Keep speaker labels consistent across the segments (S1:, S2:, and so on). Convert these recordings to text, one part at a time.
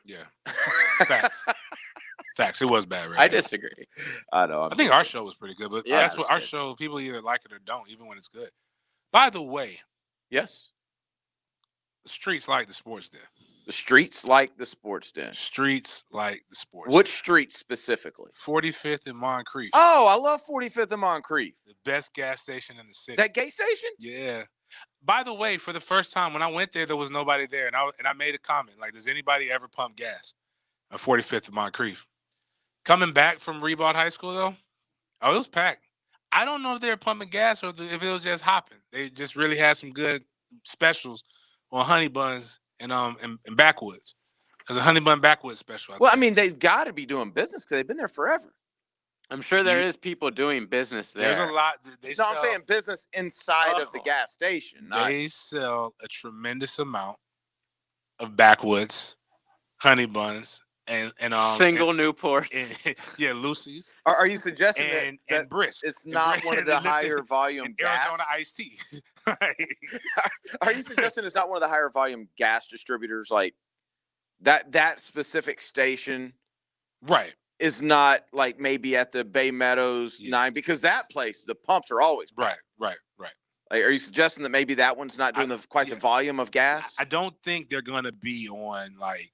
S1: Yeah, facts. Facts. It was bad
S2: I
S1: radio.
S2: disagree.
S3: I know.
S1: I think our show was pretty good, but
S2: Yeah,
S1: that's
S2: it was
S1: what our
S2: good.
S1: show. People either like it or don't, even when it's good. By the way,
S3: Yes.
S1: the streets like the sports den.
S3: The streets like the sports den.
S1: Streets like the sports.
S3: Which
S1: den.
S3: street specifically?
S1: 45th and Moncrief.
S3: Oh, I love 45th and Moncrief.
S1: The best gas station in the city.
S3: That gas station?
S1: Yeah. By the way, for the first time when I went there was nobody there, and I made a comment like, "Does anybody ever pump gas?" At 45th and Moncrief. Coming back from Rebought High School though, oh, it was packed. I don't know if they were pumping gas or if it was just hopping. They just really had some good specials on honey buns and backwoods. There's a honey bun backwoods special.
S3: Well, I mean, they've got to be doing business because they've been there forever.
S2: I'm sure there is people doing business there.
S1: There's a lot.
S3: I'm saying business inside of the gas station.
S1: They sell a tremendous amount of backwoods, honey buns, and
S2: single Newports.
S1: Yeah, Lucy's.
S3: Are you suggesting
S1: that Brisk?
S3: It's not one of the higher volume gas?
S1: Arizona iced tea.
S3: Are you suggesting it's not one of the higher volume gas distributors? Like that specific station,
S1: right?
S3: Is not like maybe at the Bay Meadows 9, because that place, the pumps are always
S1: right. Like,
S3: are you suggesting that maybe that one's not doing quite the volume of gas?
S1: I don't think they're gonna be on like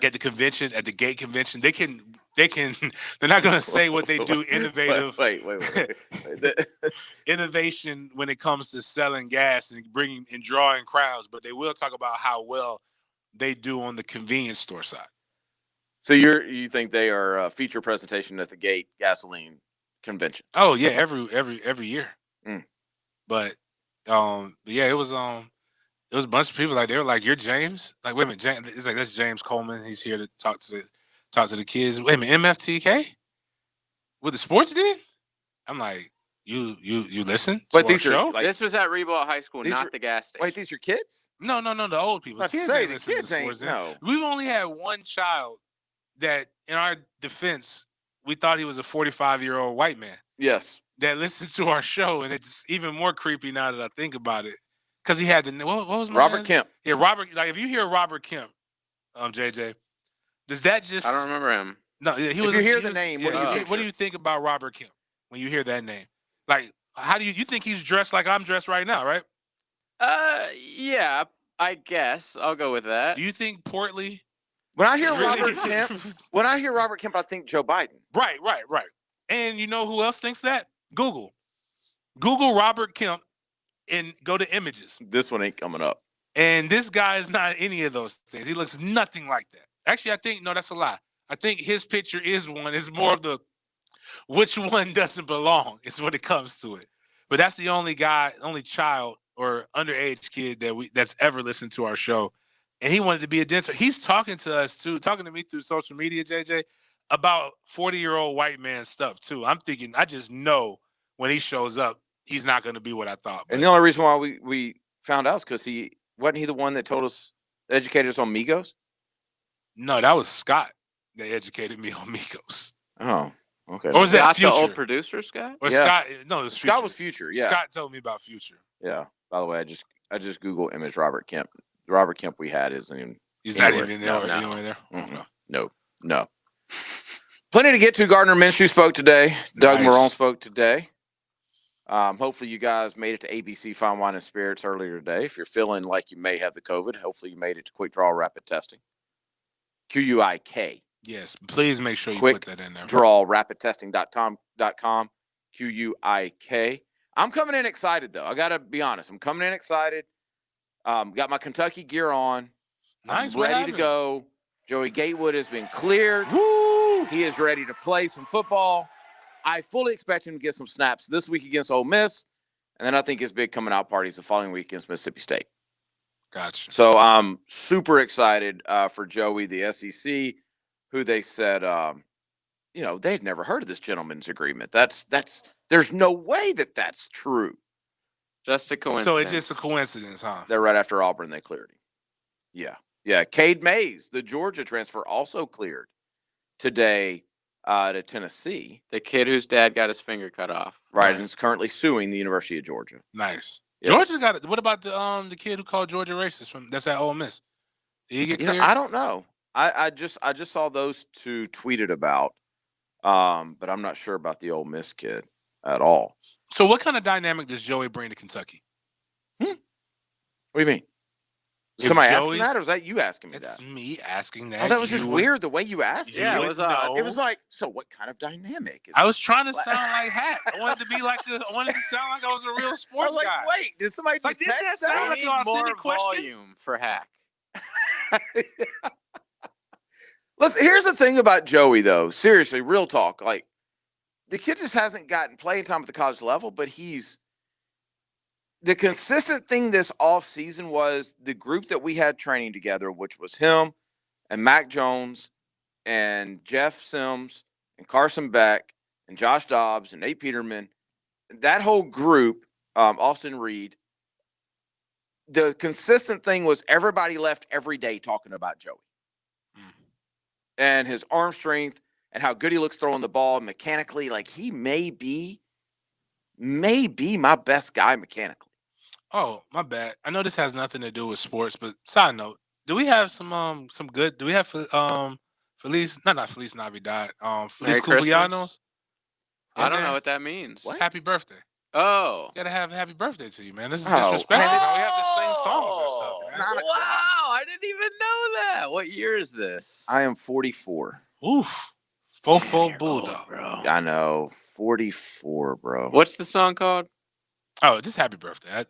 S1: at the convention, at the gate convention. They can. They're not gonna say what they do. Innovative.
S3: Wait.
S1: Innovation when it comes to selling gas and bringing and drawing crowds, but they will talk about how well they do on the convenience store side.
S3: So you think they are a feature presentation at the Gate Gasoline Convention?
S1: Oh yeah, every year. But yeah, it was a bunch of people like they were like, "You're James?" Like, wait a minute, James. It's like that's James Coleman. He's here to talk to the kids. Wait a minute, MFTK with the sports den? I'm like, you listen to our show?
S2: This was at Rebought High School, not the gas station.
S3: Wait, these are kids?
S1: No, the old people.
S3: The kids ain't. No,
S1: we've only had one child that, in our defense, we thought he was a 45-year-old white man.
S3: Yes.
S1: That listened to our show, and it's even more creepy now that I think about it. Because he had what was my
S3: Robert Kemp.
S1: Yeah, Robert. Like, if you hear Robert Kemp, JJ, does that just?
S2: I don't remember him.
S1: No, he was.
S3: If you hear the name,
S1: what do you think about Robert Kemp when you hear that name? Like, how do you think he's dressed like I'm dressed right now, right?
S2: Yeah, I guess I'll go with that.
S1: Do you think portly?
S3: When I hear Robert Kemp, I think Joe Biden.
S1: Right. And you know who else thinks that? Google Robert Kemp and go to images.
S3: This one ain't coming up.
S1: And this guy is not any of those things. He looks nothing like that. Actually, I think, no, that's a lie. I think his picture is one. It's more of the which one doesn't belong. It's when it comes to it. But that's the only child or underage kid that's ever listened to our show. And he wanted to be a dancer. He's talking to us too, talking to me through social media, JJ, about 40-year-old white man stuff too. I'm thinking, I just know when he shows up, he's not going to be what I thought.
S3: And the only reason why we found out is because wasn't he the one that told us, that educated us on Migos?
S1: No, that was Scott that educated me on Migos.
S3: Oh, okay.
S1: Or was that Future?
S2: The old producer, Scott?
S1: Or Scott? No, it was Future.
S3: Scott was Future. Yeah.
S1: Scott told me about Future.
S3: Yeah. By the way, I just Google image Robert Kemp. The Robert Kemp we had isn't even.
S1: He's not even there.
S3: No. Plenty to get to. Gardner Minshew spoke today. Doug Marrone spoke today. Hopefully you guys made it to ABC Fine Wine and Spirits earlier today. If you're feeling like you may have the COVID, hopefully you made it to Quick Draw Rapid Testing. QUIK.
S1: Yes, please make sure you put that in there.
S3: Draw rapidtesting.com. QUIK. I'm coming in excited though. I gotta be honest. I'm coming in excited. Got my Kentucky gear on.
S1: Nice.
S3: I'm ready to go. Joey Gatewood has been cleared. Woo! He is ready to play some football. I fully expect him to get some snaps this week against Ole Miss. And then I think his big coming out party is the following week against Mississippi State.
S1: Gotcha.
S3: So I'm super excited for Joey, the SEC, who they said, they'd never heard of this gentleman's agreement. There's no way that's true.
S2: Just a coincidence.
S1: So it's just a coincidence, huh?
S3: They're right after Auburn, they cleared him. Yeah. Cade Mays, the Georgia transfer, also cleared today to Tennessee.
S2: The kid whose dad got his finger cut off.
S3: Right, and is currently suing the University of Georgia.
S1: Nice.
S3: Yes.
S1: Georgia's got it. What about the kid who called Georgia racist that's at Ole Miss? Did he get
S3: You know,
S1: cleared?
S3: I don't know. I just saw those two tweeted about, but I'm not sure about the Ole Miss kid at all.
S1: So what kind of dynamic does Joey bring to Kentucky?
S3: What do you mean?
S1: If
S3: Somebody asking
S1: Joey's-
S3: that, or was that you asking me
S1: It's
S3: that?
S1: me asking that.
S3: Oh, that was just
S1: You
S3: weird the way you asked it.
S1: You
S2: Yeah, it
S1: would
S2: was odd.
S1: know.
S3: It was like, so what kind of dynamic is
S1: I
S3: it?
S1: was trying to sound like Hat. I wanted to be like I wanted to sound like I was a real
S3: I
S1: sports
S3: was like,
S1: guy.
S3: wait, did somebody
S1: Like,
S3: just
S1: didn't
S3: text
S1: that sound
S2: We
S1: like
S2: need
S1: an
S2: more
S1: authentic question?
S2: volume for Hack.
S3: Listen, here's the thing about Joey, though. Seriously, real talk. Like, the kid just hasn't gotten playing time at the college level, but the consistent thing this offseason was the group that we had training together, which was him and Mac Jones and Jeff Sims and Carson Beck and Josh Dobbs and Nate Peterman. That whole group, Austin Reed, the consistent thing was everybody left every day talking about Joey and his arm strength and how good he looks throwing the ball mechanically. Like, he may be my best guy mechanically.
S1: Oh, my bad. I know this has nothing to do with sports, but side note, do we have some good? Do we have Feliz? Not Feliz Navidad. Feliz
S2: Merry Christmas.
S1: Cumpleaños.
S2: I
S1: in
S2: don't know
S1: there?
S2: what that means.
S3: What?
S1: Happy birthday.
S2: Oh.
S1: Gotta have happy birthday to you, man. This is
S3: Oh,
S1: disrespectful.
S3: man,
S1: Man. We have the same songs and
S3: It's
S1: stuff. Man.
S3: not a-
S2: Wow, I didn't even know that. What year is this?
S3: I am 44.
S1: Oof. Fofo
S2: You're
S1: Bulldog.
S2: old, bro.
S3: I know, 44, bro.
S2: What's the song called?
S1: Oh, just happy birthday.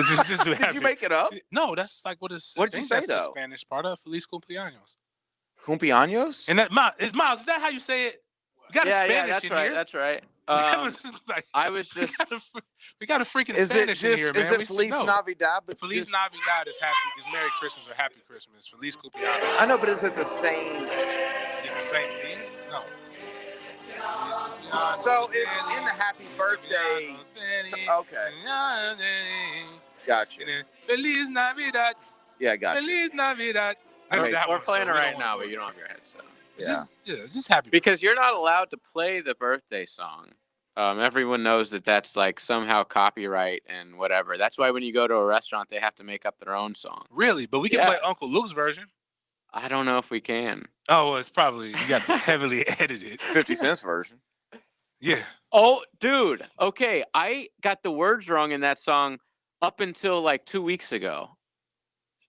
S1: Just do
S3: Did
S1: happy.
S3: you make it up?
S1: No, that's like what it's.
S3: What did you say,
S1: that's the
S3: though?
S1: Spanish part of Feliz Cumpleaños.
S3: Cumpleaños?
S1: And that Miles, is that how you say it? You got a Spanish
S2: that's
S1: in
S2: right.
S1: here.
S2: That's right.
S1: That was like-
S2: I was just
S1: we got a freaking
S3: Is it
S1: Spanish in
S3: just?
S1: here, man.
S3: Is
S1: We
S3: it
S1: should
S3: Feliz
S1: know.
S3: Navidad? But
S1: Feliz
S3: just,
S1: Navidad is Merry Christmas or Happy Christmas. Feliz Cumpleaños.
S3: I know, but is it the same?
S1: It's the same thing. No. Feliz Cumpleaños,
S3: So it's in the happy birthday. Okay, gotcha.
S1: Feliz Navidad.
S3: Yeah, gotcha.
S1: Feliz Navidad. That's
S3: Wait,
S1: that
S2: we're
S1: one,
S2: playing
S1: so
S2: it
S1: we
S2: right
S1: don't
S2: now,
S1: wanna-
S2: but you don't have your headset.
S3: Yeah.
S1: Just happy.
S2: Because you're not allowed to play the birthday song. Everyone knows that that's like somehow copyright and whatever. That's why when you go to a restaurant, they have to make up their own song.
S1: Really, but we can
S2: Yeah.
S1: play Uncle Luke's version.
S2: I don't know if we can.
S1: Oh, well, it's probably you got the heavily edited.
S3: 50 cents version.
S1: Yeah.
S2: Oh, dude. Okay, I got the words wrong in that song up until like 2 weeks ago.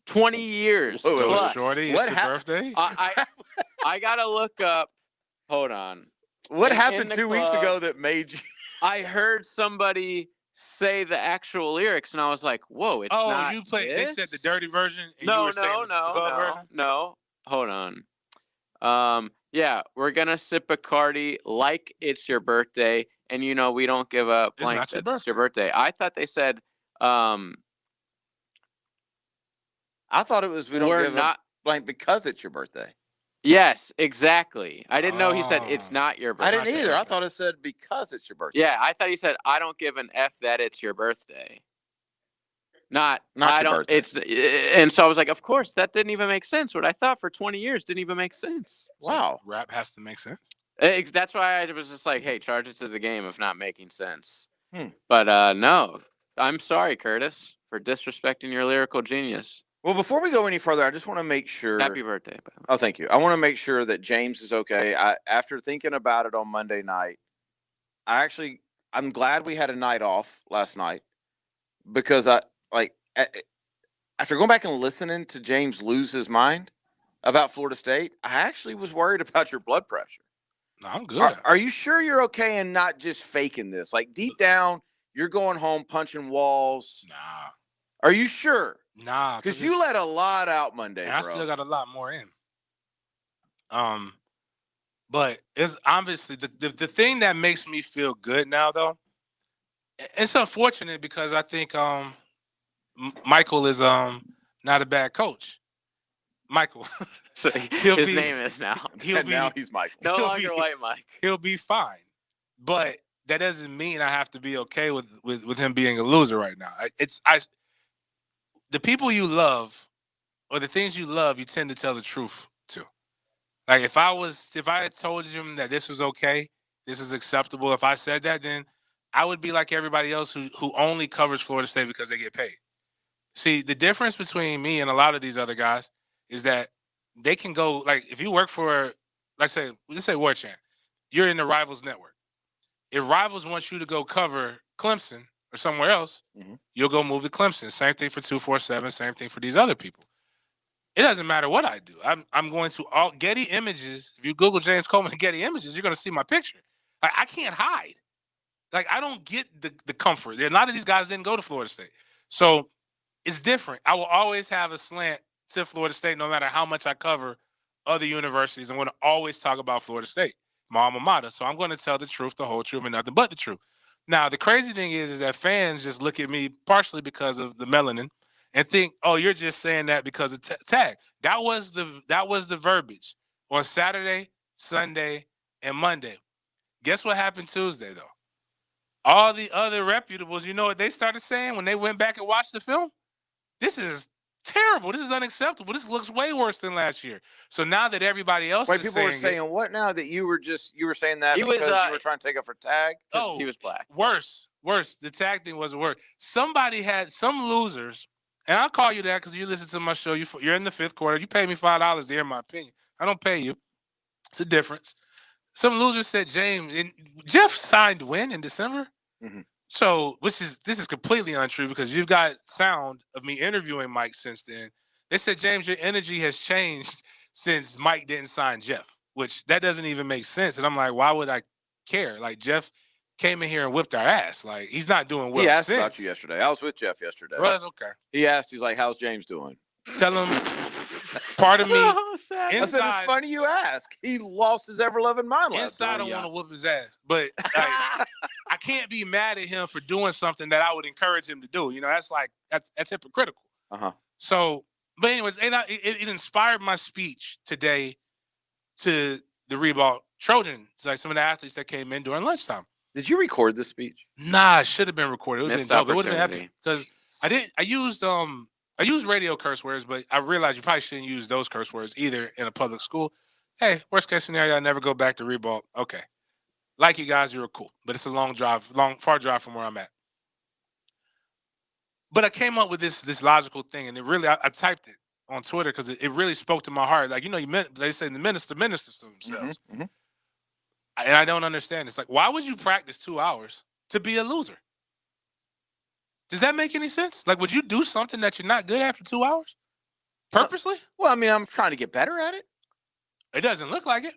S2: 20 years.
S3: Wait, wait, wait.
S1: Little
S2: plus.
S1: shorty,
S3: What
S1: it's your birthday.
S2: I gotta look up. Hold on.
S3: What
S2: In
S3: happened
S2: the
S3: 2 weeks
S2: club.
S3: ago that made you?
S2: I heard somebody say the actual lyrics, and I was like, "Whoa, it's
S1: Oh,
S2: not
S1: you played. They said the
S2: this?"
S1: dirty version. And you
S2: No,
S1: were saying the club version?
S2: no. Hold on. Yeah, we're gonna sip Bacardi like it's your birthday, and you know we don't give a
S1: It's
S2: blank
S1: not your
S2: that it's your birthday. I thought they said,
S3: I thought it was we don't
S2: we're
S3: give
S2: not.
S3: a blank because it's your birthday.
S2: Yes, exactly. I didn't know he said it's
S1: Oh.
S2: not your
S3: I
S2: birthday.
S3: didn't
S1: your
S3: either. I
S1: birthday.
S3: thought it said because it's your birthday.
S2: Yeah, I thought he said I don't give an F that it's your birthday. Not
S3: Not
S2: I
S3: your
S2: don't.
S3: birthday.
S2: It's and so I was like, of course that didn't even make sense. What I thought for 20 years didn't even make sense.
S1: So
S3: Wow.
S1: rap has to make sense.
S2: That's why I was just like, hey, charge it to the game of not making sense.
S3: Hmm.
S2: But no, I'm sorry, Curtis, for disrespecting your lyrical genius.
S3: Well, before we go any further, I just want to make sure.
S2: Happy birthday, by the way.
S3: Oh, thank you. I want to make sure that James is okay. After thinking about it on Monday night, I'm glad we had a night off last night because after going back and listening to James lose his mind about Florida State, I actually was worried about your blood pressure.
S1: No, I'm good.
S3: Are you sure you're okay and not just faking this? Like deep down, you're going home punching walls.
S1: Nah.
S3: Are you sure?
S1: Nah.
S3: Because you let a lot out Monday,
S1: and I
S3: bro.
S1: still got a lot more in. But it's obviously the thing that makes me feel good now, though. It's unfortunate because I think Michael is not a bad coach. Michael,
S2: So
S1: He'll
S2: his
S1: be-
S2: name is now
S1: he'll
S3: and now
S1: be
S3: he's Michael.
S2: no
S1: he'll
S2: longer
S1: be-
S2: White Mike.
S1: he'll be fine. But that doesn't mean I have to be okay with him being a loser right now. The people you love or the things you love, you tend to tell the truth to. Like if I had told him that this was okay, this was acceptable, if I said that, then I would be like everybody else who only covers Florida State because they get paid. See, the difference between me and a lot of these other guys is that they can go, like, if you work for, let's say War Chant, you're in the Rivals network. If Rivals wants you to go cover Clemson or somewhere else, you'll go move to Clemson. Same thing for 247. Same thing for these other people. It doesn't matter what I do. I'm going to all Getty Images. If you Google James Coleman and Getty Images, you're going to see my picture. Like, I can't hide. Like, I don't get the comfort. A lot of these guys didn't go to Florida State. So it's different. I will always have a slant to Florida State no matter how much I cover other universities. I'm going to always talk about Florida State, my alma mater. So I'm going to tell the truth, the whole truth, and nothing but the truth. Now, the crazy thing is that fans just look at me partially because of the melanin and think, oh, you're just saying that because of tag. That was the verbiage on Saturday, Sunday, and Monday. Guess what happened Tuesday, though? All the other reputables, you know what they started saying when they went back and watched the film? This is terrible. This is unacceptable. This looks way worse than last year. So now that everybody else is
S3: people were saying what now? That you were saying that because you were trying to take up for tag?
S2: Oh, he was black.
S1: Worse. The tag thing wasn't worse. Somebody had some losers, and I'll call you that because you listen to my show. You're in the fifth quarter. You pay me $5 to hear my opinion. I don't pay you. It's a difference. Some losers said James and Jeff signed when in December. So this is completely untrue because you've got sound of me interviewing Mike since then. They said, James, your energy has changed since Mike didn't sign Jeff, which that doesn't even make sense. And I'm like, why would I care? Like, Jeff came in here and whipped our ass. Like, he's not doing well.
S3: He asked about you yesterday. I was with Jeff yesterday.
S1: Well, that's okay.
S3: He asked, he's like, how's James doing?
S1: Tell him, part of me,
S3: inside, I said, it's funny you ask. He lost his ever-loving mind last
S1: inside, I want to whoop his ass. But like, I can't be mad at him for doing something that I would encourage him to do. You know, that's hypocritical. So, but anyways, it inspired my speech today to the Reebok Trojans, like some of the athletes that came in during lunchtime.
S3: Did you record this speech?
S1: Nah, it should have been recorded. It would have been dope. It would have been epic because I used radio curse words, but I realized you probably shouldn't use those curse words either in a public school. Hey, worst case scenario, I never go back to Reebok. Okay. Like you guys, you were cool, but it's a far drive from where I'm at. But I came up with this logical thing, and it really, I typed it on Twitter because it really spoke to my heart. Like, you know, they say the ministers to themselves. And I don't understand. It's like, why would you practice 2 hours to be a loser? Does that make any sense? Like, would you do something that you're not good at for 2 hours? Purposely?
S3: Well, I mean, I'm trying to get better at it.
S1: It doesn't look like it.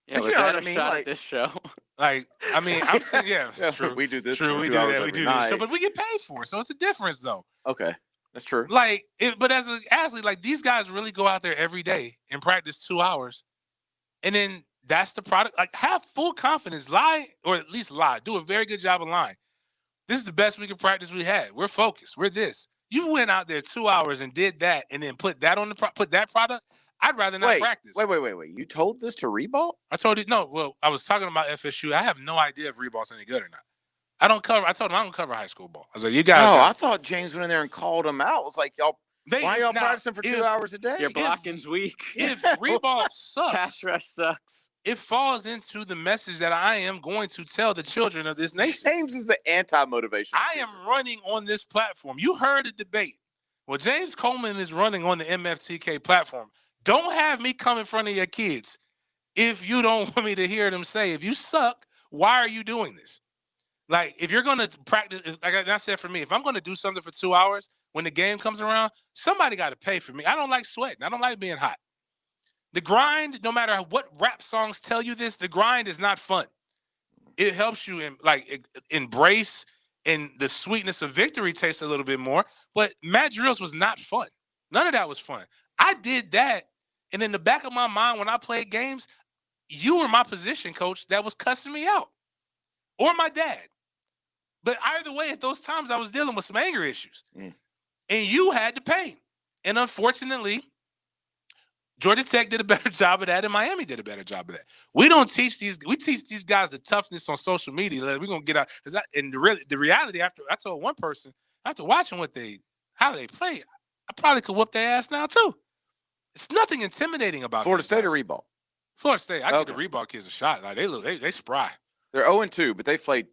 S2: Yeah, was that a shot at this show?
S1: Like, I mean, I'm saying, yeah, true.
S3: We do this.
S1: True, we do that. We do this show, but we get paid for it, so it's a difference, though.
S3: Okay, that's true.
S1: Like, but as an athlete, like, these guys really go out there every day and practice 2 hours, and then that's the product. Like, have full confidence, lie, or at least lie. Do a very good job of lying. This is the best we can practice we had. We're focused. We're this. You went out there 2 hours and did that, and then put that on put that product. I'd rather not practice.
S3: Wait. You told this to Reebok?
S1: I told you no. Well, I was talking about FSU. I have no idea if Reebok's any good or not. I told him I don't cover high school ball. I was like, you guys.
S3: No, I thought James went in there and called him out. It was like, why y'all practicing for 2 hours a day?
S2: Your blocking's weak.
S1: If Reebok sucks,
S2: pass rush sucks.
S1: It falls into the message that I am going to tell the children of this nation.
S3: James is the anti-motivation.
S1: I am running on this platform. You heard the debate. Well, James Coleman is running on the MFTK platform. Don't have me come in front of your kids if you don't want me to hear them say, if you suck, why are you doing this? Like, if you're going to practice, like I said, for me, if I'm going to do something for 2 hours, when the game comes around, somebody got to pay for me. I don't like sweating. I don't like being hot. The grind, no matter what rap songs tell you this, the grind is not fun. It helps you embrace, and the sweetness of victory tastes a little bit more. But Matt Drills was not fun. None of that was fun. I did that, and in the back of my mind, when I played games, you were my position coach that was cussing me out, or my dad. But either way, at those times, I was dealing with some anger issues, and you had to pay. And unfortunately, Georgia Tech did a better job of that, and Miami did a better job of that. We teach these guys the toughness on social media. Like, we're gonna get out. And the reality, after I told one person, after watching how they play, I probably could whoop their ass now too. It's nothing intimidating about
S3: Florida State or Reebok.
S1: Florida State. I give the Reebok kids a shot. Like, they spry.
S3: They're 0-2, but they've played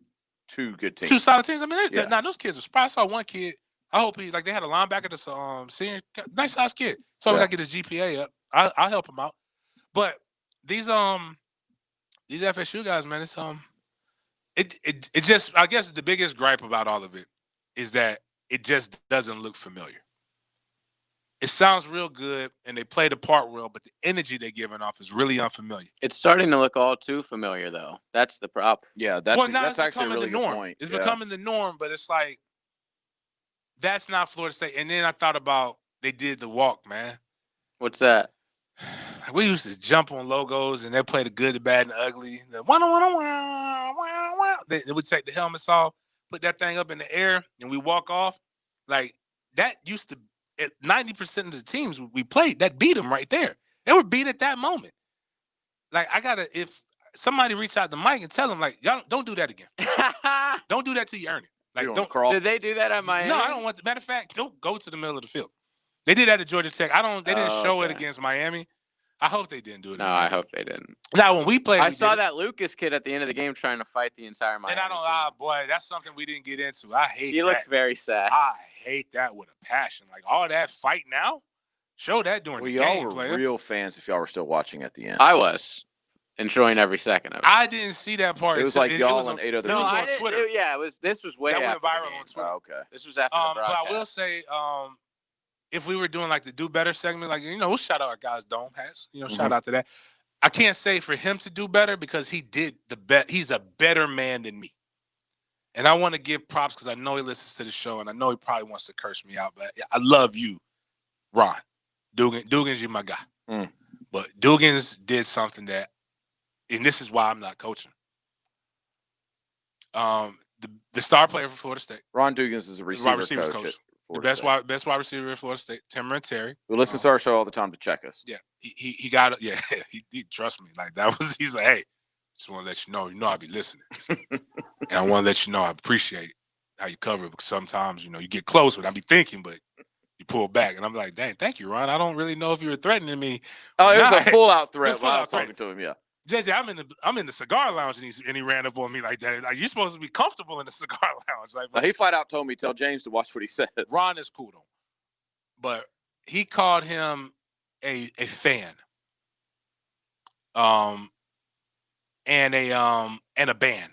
S3: two good teams.
S1: Two solid teams. I mean, now those kids are spry. I saw one kid I hope he they had a linebacker that's senior, nice size kid. So we
S3: Yeah.
S1: gotta get his GPA up. I'll help him out. But these FSU guys, man, it's it just, I guess the biggest gripe about all of it is that it just doesn't look familiar. It sounds real good and they play the part well, but the energy they're giving off is really unfamiliar.
S2: It's starting to look all too familiar, though. That's the problem.
S3: Yeah,
S1: Now
S3: that's
S1: it's
S3: actually a
S1: becoming
S3: really
S1: the
S3: good
S1: norm.
S3: point.
S1: It's
S3: Yeah.
S1: becoming the norm, but it's like that's not Florida State. And then I thought about they did the walk, man.
S2: What's that?
S1: We used to jump on logos and they play the good, the bad, and the ugly. They would take the helmets off, put that thing up in the air, and we walk off. Like that used to, 90% of the teams we played, that beat them right there. They were beat at that moment. Like if somebody reach out to Mike and tell him, like, y'all don't do that again. Don't do that till you earn it. Like,
S3: You
S1: don't
S3: crawl.
S2: Did they do that at Miami?
S1: No, I don't want. Matter of fact, don't go to the middle of the field. They did that at Georgia Tech. They didn't show it
S2: Okay.
S1: against Miami. I hope they didn't do it.
S2: No, I hope they didn't.
S1: Now, when we played,
S2: I saw that Lucas kid at the end of the game trying to fight the entire Miami.
S1: And boy, that's something we didn't get into. I hate
S2: He
S1: that.
S2: looks very sad.
S1: I hate that with a passion. Like all that fight now, show that during
S3: Well,
S1: the
S3: y'all
S1: game,
S3: were
S1: player.
S3: real fans if y'all were still watching at the end.
S2: I was enjoying every second of it.
S1: I didn't see that part.
S3: It was
S1: until-
S3: like y'all
S1: was
S3: and
S1: on-
S3: 8 other
S1: it was
S3: people.
S1: on Twitter.
S2: This was way
S1: That went
S2: after the
S1: viral
S2: game.
S1: on Twitter.
S3: Oh, okay.
S2: This was after the
S1: But
S2: broadcast.
S1: I will say, if we were doing like the do better segment, like we'll shout out our guys' dome hats. Shout out to that. I can't say for him to do better because he did the bet. He's a better man than me, and I want to give props because I know he listens to the show, and I know he probably wants to curse me out. But I love you, Ron Dugans. You're my guy. But Dugans did something that, and this is why I'm not coaching. The star player for Florida State,
S3: Ron Dugans is a receiver coach.
S1: The best wide receiver at Florida State, Timmer Terry.
S3: Who listens to our show all the time to check us.
S1: Yeah, he got it. Yeah, he trust me. Like that was. He's like, hey, just want to let you know I be listening, and I want to let you know I appreciate how you cover it because sometimes you get close, but I be thinking, but you pull back, and I'm like, dang, thank you, Ron. I don't really know if you were threatening me.
S3: Oh, it was
S1: Nah.
S3: a full out threat
S1: It was
S3: while I
S1: full-out
S3: was talking to him. Yeah.
S1: JJ, I'm in the cigar lounge and he ran up on me like that. Like you're supposed to be comfortable in the cigar lounge. Like
S3: He flat out told me, tell James to watch what he says.
S1: Ron is cool though, but he called him a fan, and a ban.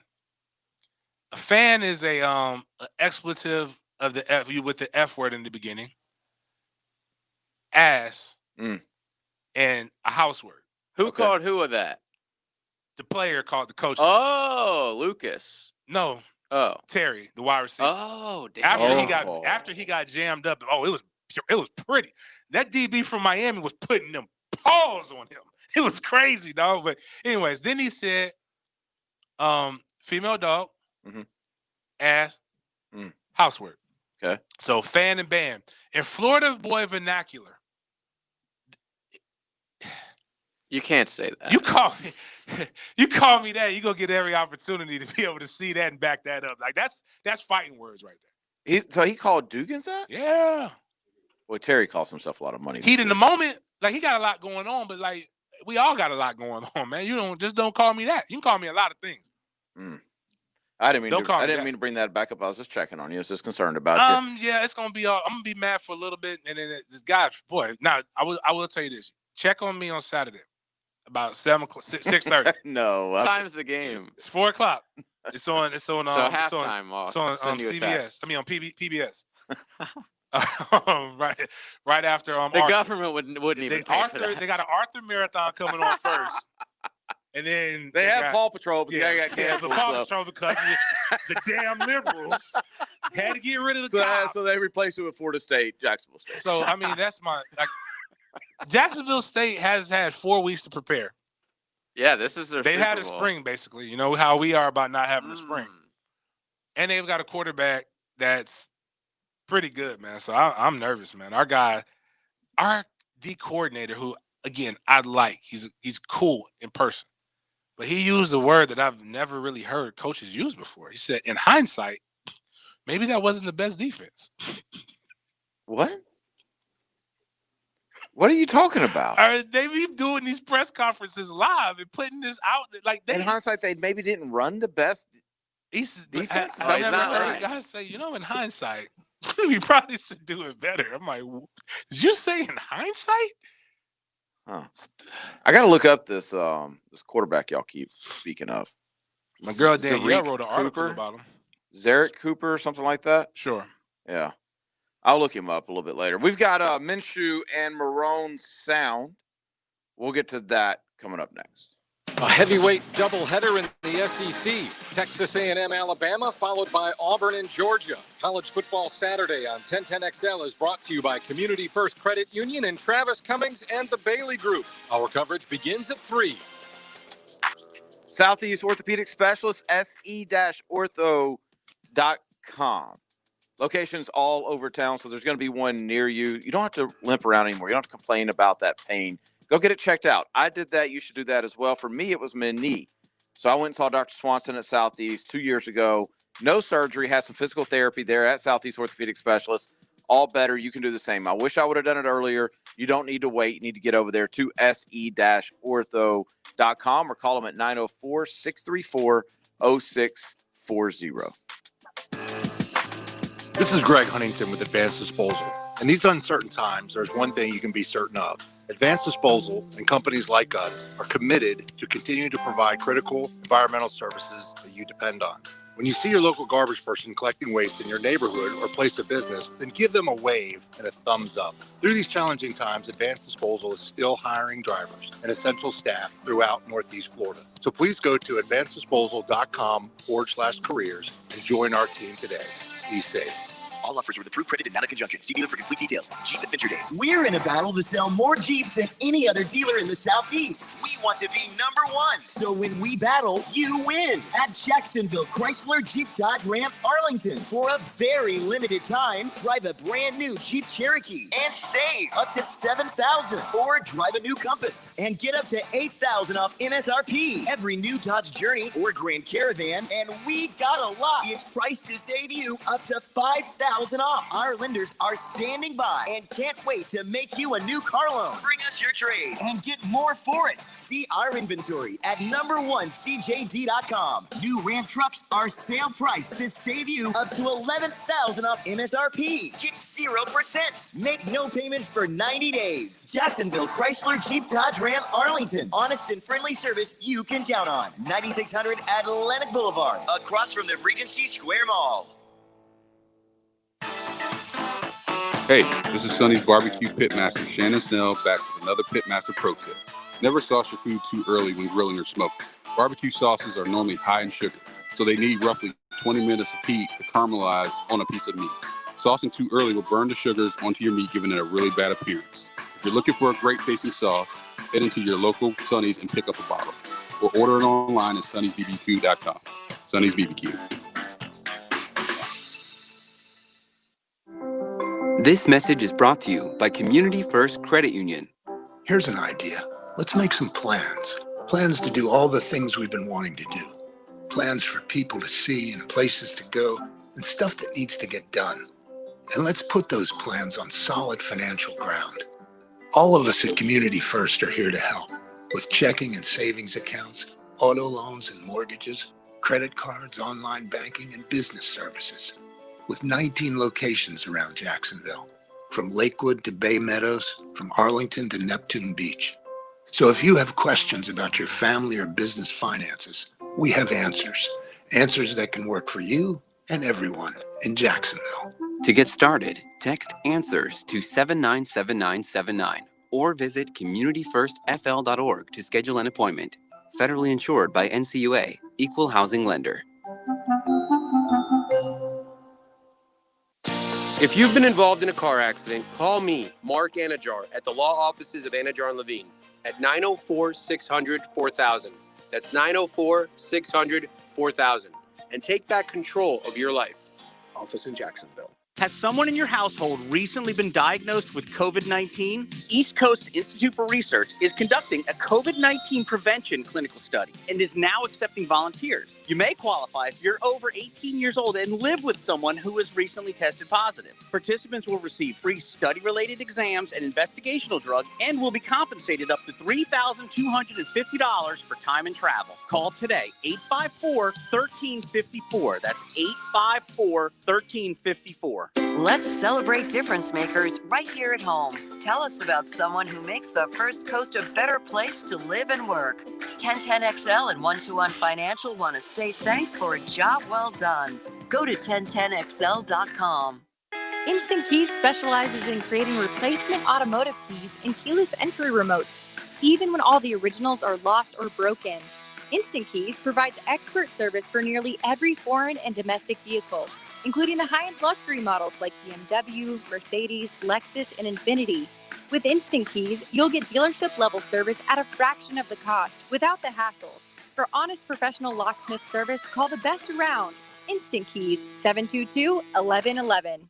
S1: A fan is a expletive of the F with the F word in the beginning, ass, and a house word.
S2: Who called who of that?
S1: The player called the coach.
S2: Oh, Lucas.
S1: No.
S2: Oh,
S1: Terry, the wide receiver.
S2: Oh, damn.
S1: After he got jammed up. Oh, it was pretty. That DB from Miami was putting them paws on him. It was crazy, dog. But anyways, then he said, female dog, ass, housework.
S3: Okay.
S1: So fan and band. In Florida boy vernacular,
S2: You can't say that.
S1: you call me that, you're gonna get every opportunity to be able to see that and back that up. Like that's fighting words right there.
S3: So he called Dugans that?
S1: Yeah.
S3: Well, Terry calls himself a lot of money.
S1: Heat in the moment, like he got a lot going on, but like we all got a lot going on, man. You don't call me that. You can call me a lot of things.
S3: I didn't
S1: Don't
S3: mean to bring that back up. I was just checking on you. I was just concerned about you.
S1: Yeah, it's gonna be. I'm gonna be mad for a little bit, and then this guy, boy. Now I will tell you this. Check on me on Saturday, about 6:30.
S3: No.
S2: What time's the game?
S1: It's 4:00. It's on.
S2: So halftime off.
S1: It's on
S2: Send you a
S1: CBS.
S2: text.
S1: I mean on PBS. right after
S2: The
S1: Arthur.
S2: government wouldn't even pay for that.
S1: They got an Arthur marathon coming on first, and then
S3: They have
S1: got,
S3: Paw Patrol, but
S1: Yeah,
S3: the guy got
S1: yeah,
S3: canceled.
S1: the Paw
S3: so.
S1: Patrol because the damn liberals had to get rid of the cops.
S3: So they replaced it with Florida State, Jacksonville State.
S1: So I mean, that's Jacksonville State has had 4 weeks to prepare.
S2: Yeah, this is their
S1: They
S2: Super
S1: had a
S2: Bowl.
S1: spring, basically. You know how we are about not having a spring, and they've got a quarterback that's pretty good, man. So I'm nervous, man. Our D coordinator, who again I like, he's cool in person, but he used a word that I've never really heard coaches use before. He said, in hindsight, maybe that wasn't the best defense.
S3: What? What are you talking about?
S1: They be doing these press conferences live and putting this out. Like
S3: In hindsight, they maybe didn't run the best.
S1: defense.
S3: Is that
S1: I
S3: what
S1: never
S3: you're
S1: heard
S3: saying?
S1: guys say, in hindsight, We probably should do it better. I'm like, did you say in hindsight?
S3: Huh. I got to look up this this quarterback y'all keep speaking of.
S1: My girl Danielle
S3: Zariq
S1: wrote an article
S3: Cooper?
S1: about him.
S3: Zariq Cooper, something like that.
S1: Sure.
S3: Yeah. I'll look him up a little bit later. We've got Minshew and Marone sound. We'll get to that coming up next.
S4: A heavyweight doubleheader in the SEC. Texas A&M, Alabama, followed by Auburn and Georgia. College Football Saturday on 1010XL is brought to you by Community First Credit Union and Travis Cummings and the Bailey Group. Our coverage begins at 3.
S3: Southeast Orthopedic Specialist, se-ortho.com. Locations all over town, so there's going to be one near you. You don't have to limp around anymore. You don't have to complain about that pain. Go get it checked out. I did that. You should do that as well. For me, it was my knee. So I went and saw Dr. Swanson at Southeast 2 years ago. No surgery, had some physical therapy there at Southeast Orthopedic Specialist. All better. You can do the same. I wish I would have done it earlier. You don't need to wait. You need to get over there to se-ortho.com or call them at 904-634-0640.
S5: This is Greg Huntington with Advanced Disposal. In these uncertain times, there's one thing you can be certain of. Advanced Disposal and companies like us are committed to continue to provide critical environmental services that you depend on. When you see your local garbage person collecting waste in your neighborhood or place of business, then give them a wave and a thumbs up. Through these challenging times, Advanced Disposal is still hiring drivers and essential staff throughout Northeast Florida. So please go to advanceddisposal.com/careers and join our team today. Be safe.
S6: All offers with approved credit and not in conjunction. See dealer for complete details. Jeep Adventure Days.
S7: We're in a battle to sell more Jeeps than any other dealer in the Southeast.
S6: We want to be number one.
S7: So when we battle, you win at Jacksonville Chrysler Jeep Dodge Ram Arlington. For a very limited time, drive a brand new Jeep Cherokee
S6: And save
S7: up to $7,000, or drive a new Compass and get up to $8,000 off MSRP. Every new Dodge Journey or Grand Caravan, and we got a lot, is priced to save you up to $5,000 off. Our lenders are standing by and can't wait to make you a new car loan.
S6: Bring us your trade
S7: And get more for it. See our inventory at #1cjd.com. New Ram trucks are sale price to save you up to $11,000 off MSRP.
S6: Get 0%.
S7: Make no payments for 90 days. Jacksonville Chrysler Jeep Dodge Ram Arlington. Honest and friendly service you can count on. 9600 Atlantic Boulevard.
S6: Across from the Regency Square Mall.
S8: Hey, this is Sonny's Barbecue Pitmaster Shannon Snell back with another Pitmaster Pro Tip. Never sauce your food too early when grilling or smoking. Barbecue sauces are normally high in sugar, so they need roughly 20 minutes of heat to caramelize on a piece of meat. Saucing too early will burn the sugars onto your meat, giving it a really bad appearance. If you're looking for a great tasting sauce, head into your local Sonny's and pick up a bottle, or order it online at sonnysbbq.com. Sonny's BBQ.
S9: This message is brought to you by Community First Credit Union.
S10: Here's an idea. Let's make some plans. Plans to do all the things we've been wanting to do. Plans for people to see and places to go and stuff that needs to get done. And let's put those plans on solid financial ground. All of us at Community First are here to help with checking and savings accounts, auto loans and mortgages, credit cards, online banking, and business services. With 19 locations around Jacksonville, from Lakewood to Bay Meadows, from Arlington to Neptune Beach. So if you have questions about your family or business finances, we have answers. Answers that can work for you and everyone in Jacksonville.
S9: To get started, text ANSWERS to 797979 or visit communityfirstfl.org to schedule an appointment. Federally insured by NCUA, Equal Housing Lender.
S11: If you've been involved in a car accident, call me, Mark Anajar, at the law offices of Anajar and Levine at 904-600-4000. That's 904-600-4000. And take back control of your life.
S10: Office in Jacksonville.
S12: Has someone in your household recently been diagnosed with COVID-19? East Coast Institute for Research is conducting a COVID-19 prevention clinical study and is now accepting volunteers. You may qualify if you're over 18 years old and live with someone who has recently tested positive. Participants will receive free study-related exams and investigational drug and will be compensated up to $3,250 for time and travel. Call today, 854-1354. That's 854-1354.
S13: Let's celebrate difference makers right here at home. Tell us about someone who makes the First Coast a better place to live and work. 1010XL and 121 Financial want to say thanks for a job well done. Go to 1010XL.com.
S14: Instant Keys specializes in creating replacement automotive keys and keyless entry remotes, even when all the originals are lost or broken. Instant Keys provides expert service for nearly every foreign and domestic vehicle, including the high-end luxury models like BMW, Mercedes, Lexus, and Infiniti. With Instant Keys, you'll get dealership-level service at a fraction of the cost without the hassles. For honest professional locksmith service, call the best around. Instant Keys, 722-1111.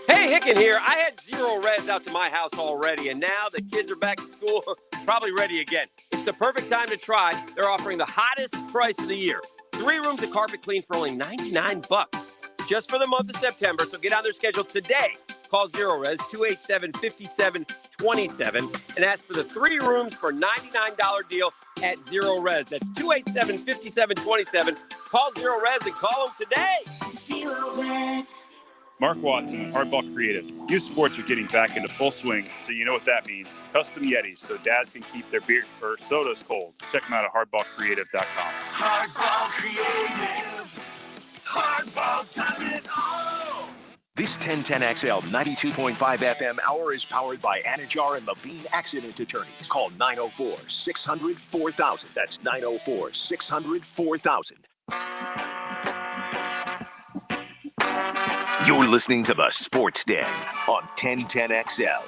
S15: Hey, Hicken here. I had Zero Res out to my house already, and now the kids are back to school, probably ready again. It's the perfect time to try. They're offering the hottest price of the year. 3 rooms of carpet clean for only $99, just for the month of September. So get on their schedule today. Call Zero Res 287-5727 and ask for the 3 rooms for $99 deal at Zero Res. That's 287-5727. Call Zero Res and call them today.
S16: Zero Res.
S17: Mark Watson, Hardball Creative. Youth sports are getting back into full swing, so you know what that means. Custom Yetis, so dads can keep their beer or sodas cold. Check them out at hardballcreative.com.
S16: Hardball Creative. Hardball does it all.
S6: This 1010XL 92.5 FM hour is powered by Anajar and Levine Accident Attorneys. Call 904-600-4000. That's 904-600-4000. You're listening to the Sports Den on 1010XL.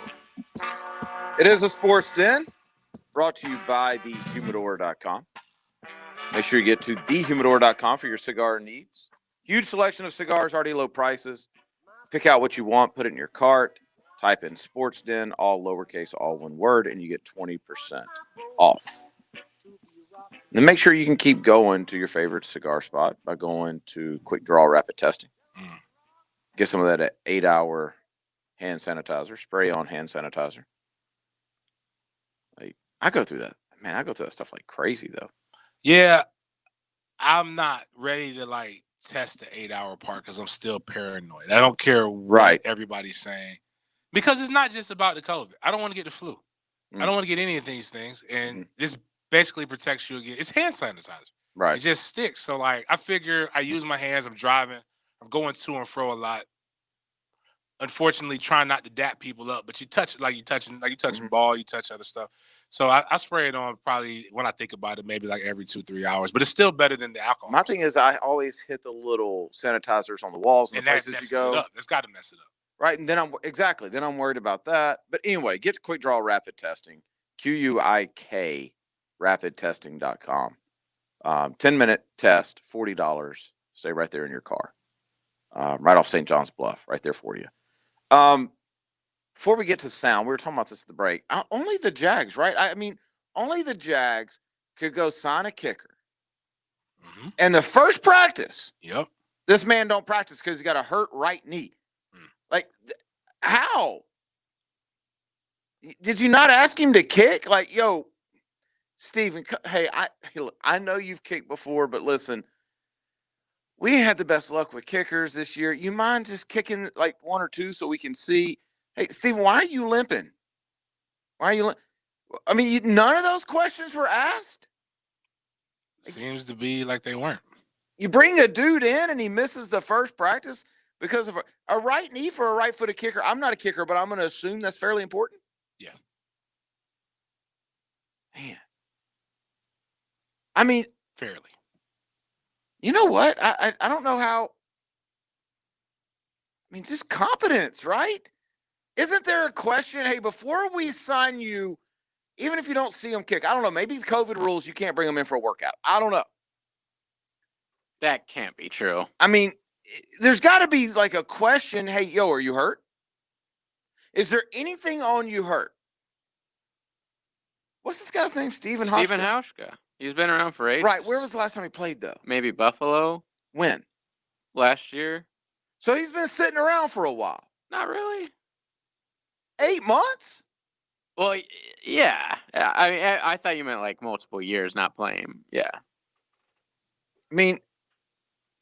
S3: It is a Sports Den brought to you by thehumidor.com. Make sure you get to thehumidor.com for your cigar needs. Huge selection of cigars, already low prices. Pick out what you want, put it in your cart, type in Sports Den, all lowercase, all one word, and you get 20% off. Then make sure you can keep going to your favorite cigar spot by going to Quick Draw Rapid Testing. Get some of that 8-hour hand sanitizer, spray on hand sanitizer. Like, I go through that. Man, I go through that stuff like crazy, though.
S1: Yeah, I'm not ready to like test the 8-hour part because I'm still paranoid. I don't care what everybody's saying because it's not just about the COVID. I don't want to get the flu. I don't want to get any of these things. And this basically protects you again. It's hand sanitizer.
S3: Right.
S1: It just sticks. So like I figure I use my hands. I'm driving. I'm going to and fro a lot. Unfortunately, trying not to dap people up, but you touch it like you touching ball, you touch other stuff. So I spray it on probably when I think about it, maybe like every 2-3 hours. But it's still better than the alcohol.
S3: My thing is, I always hit the little sanitizers on the walls and the places you go.
S1: It up. It's got to mess it up.
S3: Right, and then I'm worried about that. But anyway, get to Quick Draw Rapid Testing, QUIK, rapidtesting.com. 10-minute test, $40. Stay right there in your car. Right off St. John's Bluff, right there for you. Before we get to sound, we were talking about this at the break. Only the Jags, right? I mean, only the Jags could go sign a kicker. And the first practice, this man don't practice because he got a hurt right knee. Like, how? Did you not ask him to kick? Like, yo, Steven, hey, I know you've kicked before, but listen, we ain't had the best luck with kickers this year. You mind just kicking like 1 or 2 so we can see? Hey, Steven, why are you limping? Why are you I mean, none of those questions were asked?
S1: Seems to be like they weren't.
S3: You bring a dude in and he misses the first practice because of a right knee for a right-footed kicker. I'm not a kicker, but I'm going to assume that's fairly important.
S1: Yeah.
S3: Man. I mean.
S1: Fairly.
S3: You know what? I don't know how. I mean, just competence, right? Isn't there a question? Hey, before we sign you, even if you don't see him kick, I don't know. Maybe the COVID rules, you can't bring him in for a workout. I don't know.
S2: That can't be true.
S3: I mean, there's got to be like a question. Hey, yo, are you hurt? Is there anything on you hurt? What's this guy's name? Stephen Hauschka?
S2: Stephen Hauschka. He's been around for ages.
S3: Right. Where was the last time he played, though?
S2: Maybe Buffalo
S3: When?
S2: last year.
S3: So he's been sitting around for a while.
S2: Not really.
S3: 8 months?
S2: Well, yeah. I mean, I thought you meant like multiple years not playing. Yeah.
S3: I mean,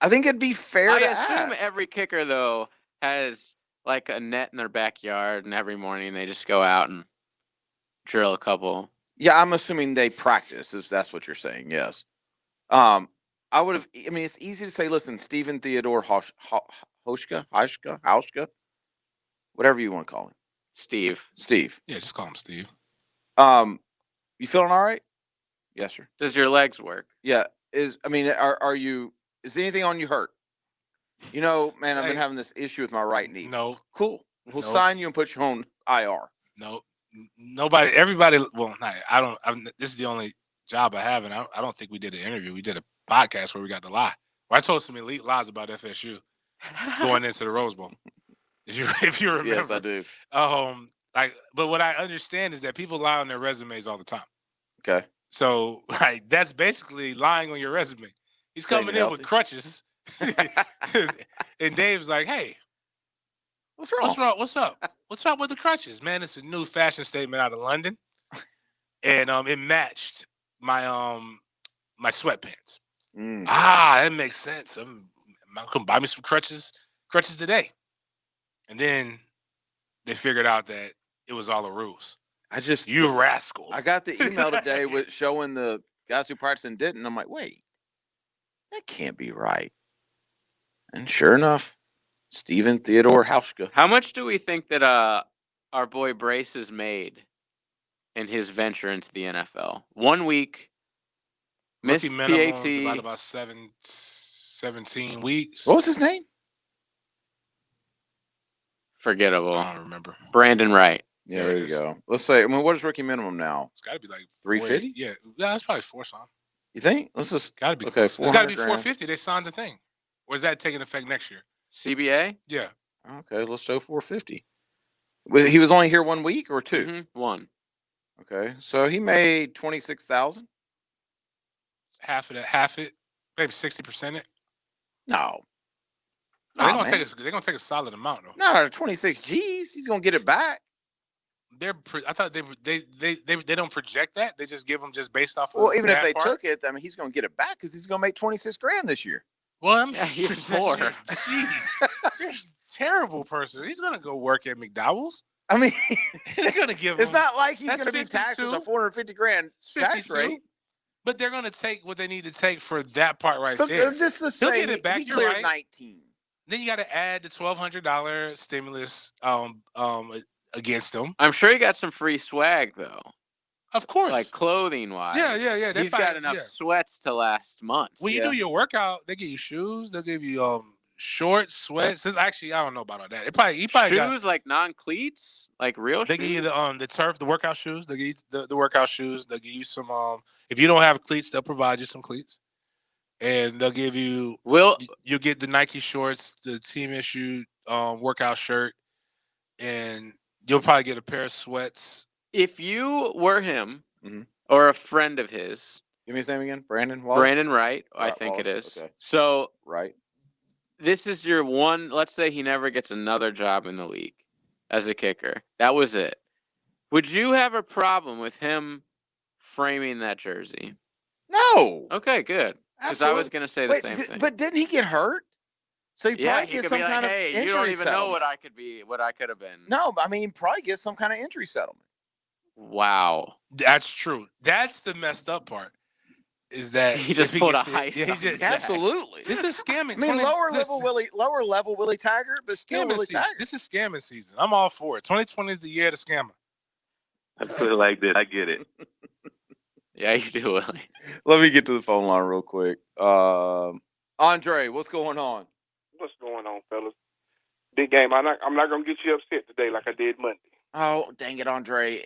S3: I think it'd be fair
S2: I
S3: to
S2: assume
S3: ask.
S2: every kicker, though, has like a net in their backyard, and every morning they just go out and drill a couple.
S3: Yeah, I'm assuming they practice, if that's what you're saying. Yes. I would have. I mean, it's easy to say. Listen, Stephen Theodore Hauschka, whatever you want to call him.
S2: Steve.
S1: Yeah, just call him Steve.
S3: You feeling all right? Yes, sir.
S2: Does your legs work?
S3: Yeah. Are you? Is anything on you hurt? You know, man, I've been having this issue with my right knee.
S1: No.
S3: Cool. We'll
S1: No.
S3: sign you and put you on IR.
S1: No, nobody. Everybody. Well, I don't. This is the only job I have, and I don't think we did an interview. We did a podcast where we got to lie. Where I told some elite lies about FSU going into the Rose Bowl. If you remember.
S3: Yes, I do.
S1: But what I understand is that people lie on their resumes all the time.
S3: Okay.
S1: So, that's basically lying on your resume. He's
S3: Staying
S1: coming in
S3: healthy.
S1: with crutches, and Dave's like, "Hey,
S3: what's wrong?
S1: What's up? What's up with the crutches, man? It's a new fashion statement out of London, and it matched my my sweatpants. That makes sense. I'm gonna buy me some crutches today." And then they figured out that it was all a ruse. You rascal.
S3: I got the email today with showing the guys who practiced and didn't. I'm like, wait, that can't be right. And sure enough, Stephen Theodore Hauschka.
S2: How much do we think that our boy Brace has made in his venture into the NFL? 1 week, missed
S1: Rookie minimum
S2: PAT.
S1: is about 17 weeks.
S3: What was his name?
S2: Forgettable.
S1: I don't remember.
S2: Brandon Wright.
S3: Yeah, there you go. Let's say, what is rookie minimum now?
S1: It's got to be like
S3: 350.
S1: Yeah, that's probably four something.
S3: You think? Let's just
S1: Got to be.
S3: okay.
S1: It's got to be
S3: 400 grand.
S1: 450. They signed the thing, or is that taking effect next year?
S2: CBA?
S1: Yeah.
S3: Okay, let's show 450. He was only here 1 week or 2?
S2: Mm-hmm. 1.
S3: Okay, so he made 26,000.
S1: Half it, maybe 60% it.
S3: No.
S1: They're gonna take a solid amount though.
S3: No, 26 G's. He's gonna get it back.
S1: I thought they don't project that. They just give them just based off.
S3: Well,
S1: of
S3: even if
S1: that
S3: they
S1: part.
S3: took it, I mean, he's gonna get it back because he's gonna make 26 grand this year.
S1: Well, I'm
S2: he's poor.
S1: Jeez, you're a terrible person. He's gonna go work at McDowell's.
S3: I mean,
S1: they're gonna give.
S3: It's
S1: him,
S3: not like he's
S1: that's
S3: gonna be taxed with a 450 grand tax
S1: 52,
S3: rate.
S1: but they're gonna take what they need to take for that part right
S3: So
S1: there.
S3: just to
S1: He'll
S3: say,
S1: get it back.
S3: he
S1: You're
S3: cleared
S1: right.
S3: 19.
S1: Then you got to add the $1,200 stimulus against him.
S2: I'm sure he got some free swag though.
S1: Of course,
S2: like clothing wise.
S1: Yeah.
S2: He's got enough sweats to last months.
S1: When you do your workout, they give you shoes. They'll give you shorts, sweats. Actually, I don't know about all that. He probably
S2: shoes like non-cleats, like real.
S1: They
S2: shoes?
S1: give you the turf, the workout shoes. They give you the workout shoes. They'll give you some. If you don't have cleats, they'll provide you some cleats, and they'll give you. You'll get the Nike shorts, the team issued workout shirt, and you'll probably get a pair of sweats.
S2: If you were him or a friend of his,
S3: give me his name again. Brandon Wallace?
S2: Brandon Wright, I think it is.
S3: Okay.
S2: So
S3: Right.
S2: This is your one. Let's say he never gets another job in the league as a kicker. That was it. Would you have a problem with him framing that jersey?
S3: No.
S2: Okay, good. Because I was going to say the same thing.
S3: But didn't he get hurt? So he probably
S2: he
S3: gets
S2: could
S3: some
S2: be like,
S3: kind of
S2: hey,
S3: injury
S2: you don't even
S3: settlement.
S2: know what I could have been.
S3: No, I mean, he probably gets some kind of injury settlement.
S2: Wow.
S1: That's true. That's the messed up part. Is that
S2: he just pulled a heist?
S3: Absolutely.
S1: This is scamming.
S3: I mean, lower level Willie Taggart, but still
S1: Scamming
S3: Willie
S1: season.
S3: Taggart.
S1: This is scamming season. I'm all for it. 2020 is the year to scammer.
S18: I put it like that. I get it.
S2: Yeah, you do, Willie.
S3: Let me get to the phone line real quick. Andre, what's going on?
S19: What's going on, fellas? Big game. I'm not gonna get you upset today like I did Monday.
S3: Oh, dang it, Andre!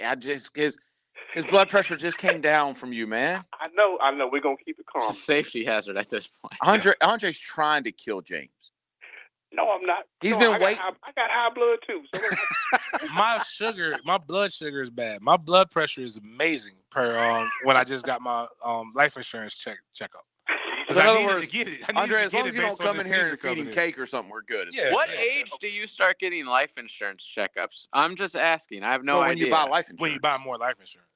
S3: His blood pressure just came down from you, man.
S19: I know. We're gonna keep it calm.
S2: It's a safety hazard at this point.
S3: Andre's trying to kill James.
S19: No, I'm not.
S3: He's
S19: No,
S3: been
S19: I
S3: waiting.
S19: I got high blood too. So
S1: My blood sugar is bad. My blood pressure is amazing when I just got my life insurance checkup.
S3: So in
S1: I
S3: other
S1: needed
S3: words,
S1: to get it. I needed
S3: Andre,
S1: to
S3: as
S1: get
S3: long
S1: it
S3: as you don't
S1: based on
S3: come
S1: the
S3: in here
S1: season
S3: and feeding
S1: coming in.
S3: cake or something, we're good.
S1: Yeah,
S2: What
S1: yeah.
S2: age do you start getting life insurance checkups? I'm just asking. I have no
S3: Well,
S2: idea.
S3: when you buy life insurance.
S1: When you buy more life insurance.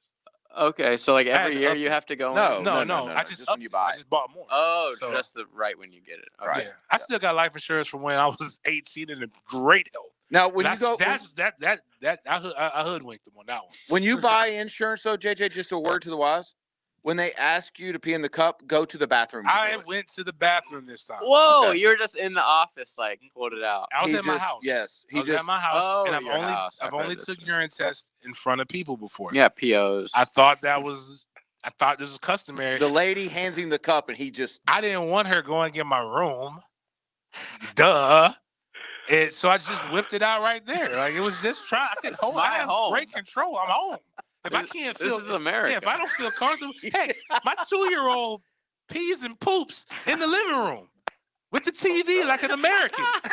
S2: Okay, so like
S1: I had
S2: every
S1: to
S2: year
S1: up
S2: you
S1: it.
S2: have to go
S3: No,
S2: in?
S1: No. I just
S3: when you buy
S1: I just bought more.
S2: Oh,
S1: So-
S2: just right when you get it. Okay.
S3: Right.
S1: Yeah, I still got life insurance from when I was 18 and in great health.
S3: Now, when
S1: That's,
S3: you go,
S1: I hoodwinked them on that one.
S3: when you buy insurance, though, JJ, just a word to the wise. When they ask you to pee in the cup, go to the bathroom.
S1: I went to the bathroom this time.
S2: Whoa,
S3: Okay.
S2: you were just in the office, like pulled it out.
S1: I was
S3: He
S1: at my
S3: just-
S1: house.
S3: yes, he
S1: I was
S3: just-
S1: at my house,
S2: Oh,
S1: and
S2: at your house.
S1: I've
S2: I've heard
S1: only
S2: this
S1: took
S2: one.
S1: urine tests in front of people before.
S2: Yeah, POs.
S1: I thought this was customary.
S3: The lady hands him the cup, and he just.
S1: I didn't want her going in my room. Duh. So I just whipped it out right there. Like it was just trying. I have
S2: home.
S1: great control. I'm home. If I can't feel,
S2: This is America.
S1: Yeah, if I don't feel comfortable, heck, my 2-year-old pees and poops in the living room with the TV like an American. What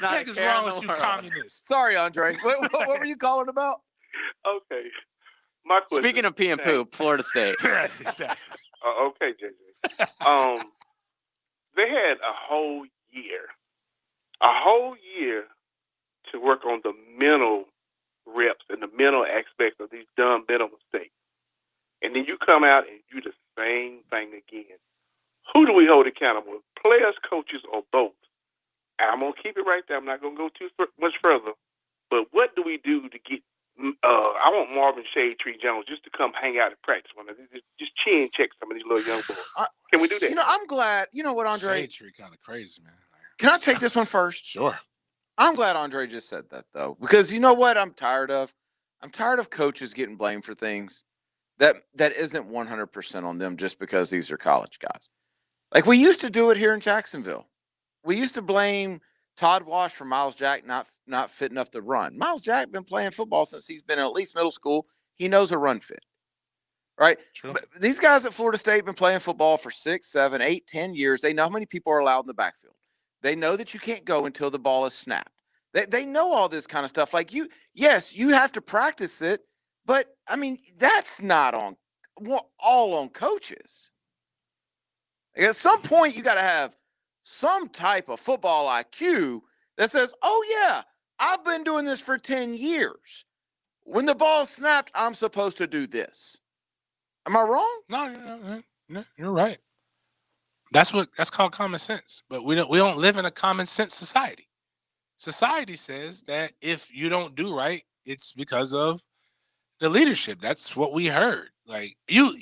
S1: the heck is wrong with you, communists?
S3: Sorry, Andre. What were you calling about?
S19: Okay. My question.
S2: Speaking of pee and poop, Florida State.
S1: Exactly.
S19: Okay, JJ. They had a whole year to work on the mental reps and the mental aspects of these dumb mental mistakes. And then you come out and do the same thing again. Who do we hold accountable? Players, coaches, or both? I'm going to keep it right there. I'm not going to go too much further. But what do we do to get I want Marvin Shade Tree Jones just to come hang out at practice one day. Just chin check some of these little young boys. Can we do that?
S3: You know, I'm glad. You know what, Andre?
S1: Shade Tree kind of crazy, man.
S3: Can I take this one first?
S1: Sure.
S3: I'm glad Andre just said that, though, because you know what I'm tired of? I'm tired of coaches getting blamed for things that isn't 100% on them just because these are college guys. Like we used to do it here in Jacksonville. We used to blame Todd Wash for Miles Jack not fitting up the run. Miles Jack been playing football since he's been in at least middle school. He knows a run fit, right?
S1: True.
S3: But these guys at Florida State been playing football for 6, 7, 8, 10 years. They know how many people are allowed in the backfield. They know that you can't go until the ball is snapped. They know all this kind of stuff. Like yes, you have to practice it, but I mean that's not all on coaches. Like, at some point, you got to have some type of football IQ that says, "Oh yeah, I've been doing this for 10 years. When the ball snapped, I'm supposed to do this." Am I wrong?
S1: No, you're right. That's called common sense. But we don't live in a common sense society. Society says that if you don't do right, it's because of the leadership. That's what we heard. Like when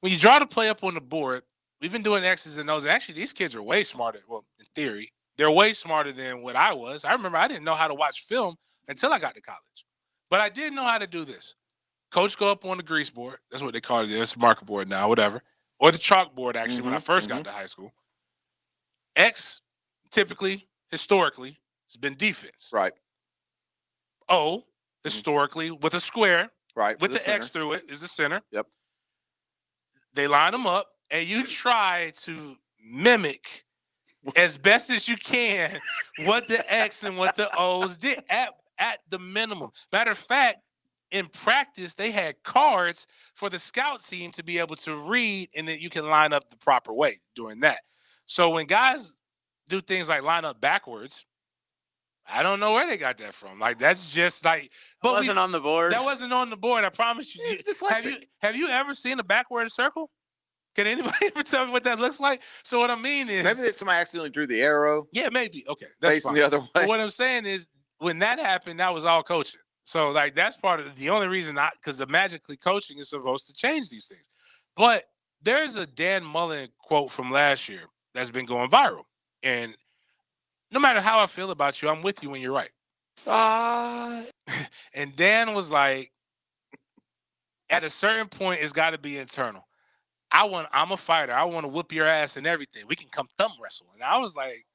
S1: you draw the play up on the board, we've been doing X's and O's. And actually, these kids are way smarter. Well, in theory, they're way smarter than what I was. I remember I didn't know how to watch film until I got to college, but I did know how to do this. Coach go up on the grease board. That's what they call it. It's a marker board now, whatever. Or the chalkboard, actually, when I first got to high school. X, typically, historically, has been defense.
S3: Right.
S1: O, historically, with a square.
S3: Right.
S1: With the X through it is the center.
S3: Yep.
S1: They line them up, and you try to mimic as best as you can what the X and what the O's did at the minimum. Matter of fact, in practice, they had cards for the scout team to be able to read, and that you can line up the proper way doing that. So when guys do things like line up backwards, I don't know where they got that from. Like that's just like,
S2: but wasn't on the board.
S1: That wasn't on the board. I promise you. Have you ever seen a backward circle? Can anybody ever tell me what that looks like? So what I mean is,
S3: maybe somebody accidentally drew the arrow.
S1: Yeah, maybe. Okay, that's
S3: facing
S1: fine.
S3: the other way.
S1: But what I'm saying is, when that happened, that was all coaching. So like that's part of the only reason because the magically coaching is supposed to change these things. But there's a Dan Mullen quote from last year that's been going viral, and no matter how I feel about you, I'm with you when you're right. And Dan was like, at a certain point, it's got to be internal. I'm a fighter. I want to whoop your ass and everything. We can come thumb wrestle. And I was like,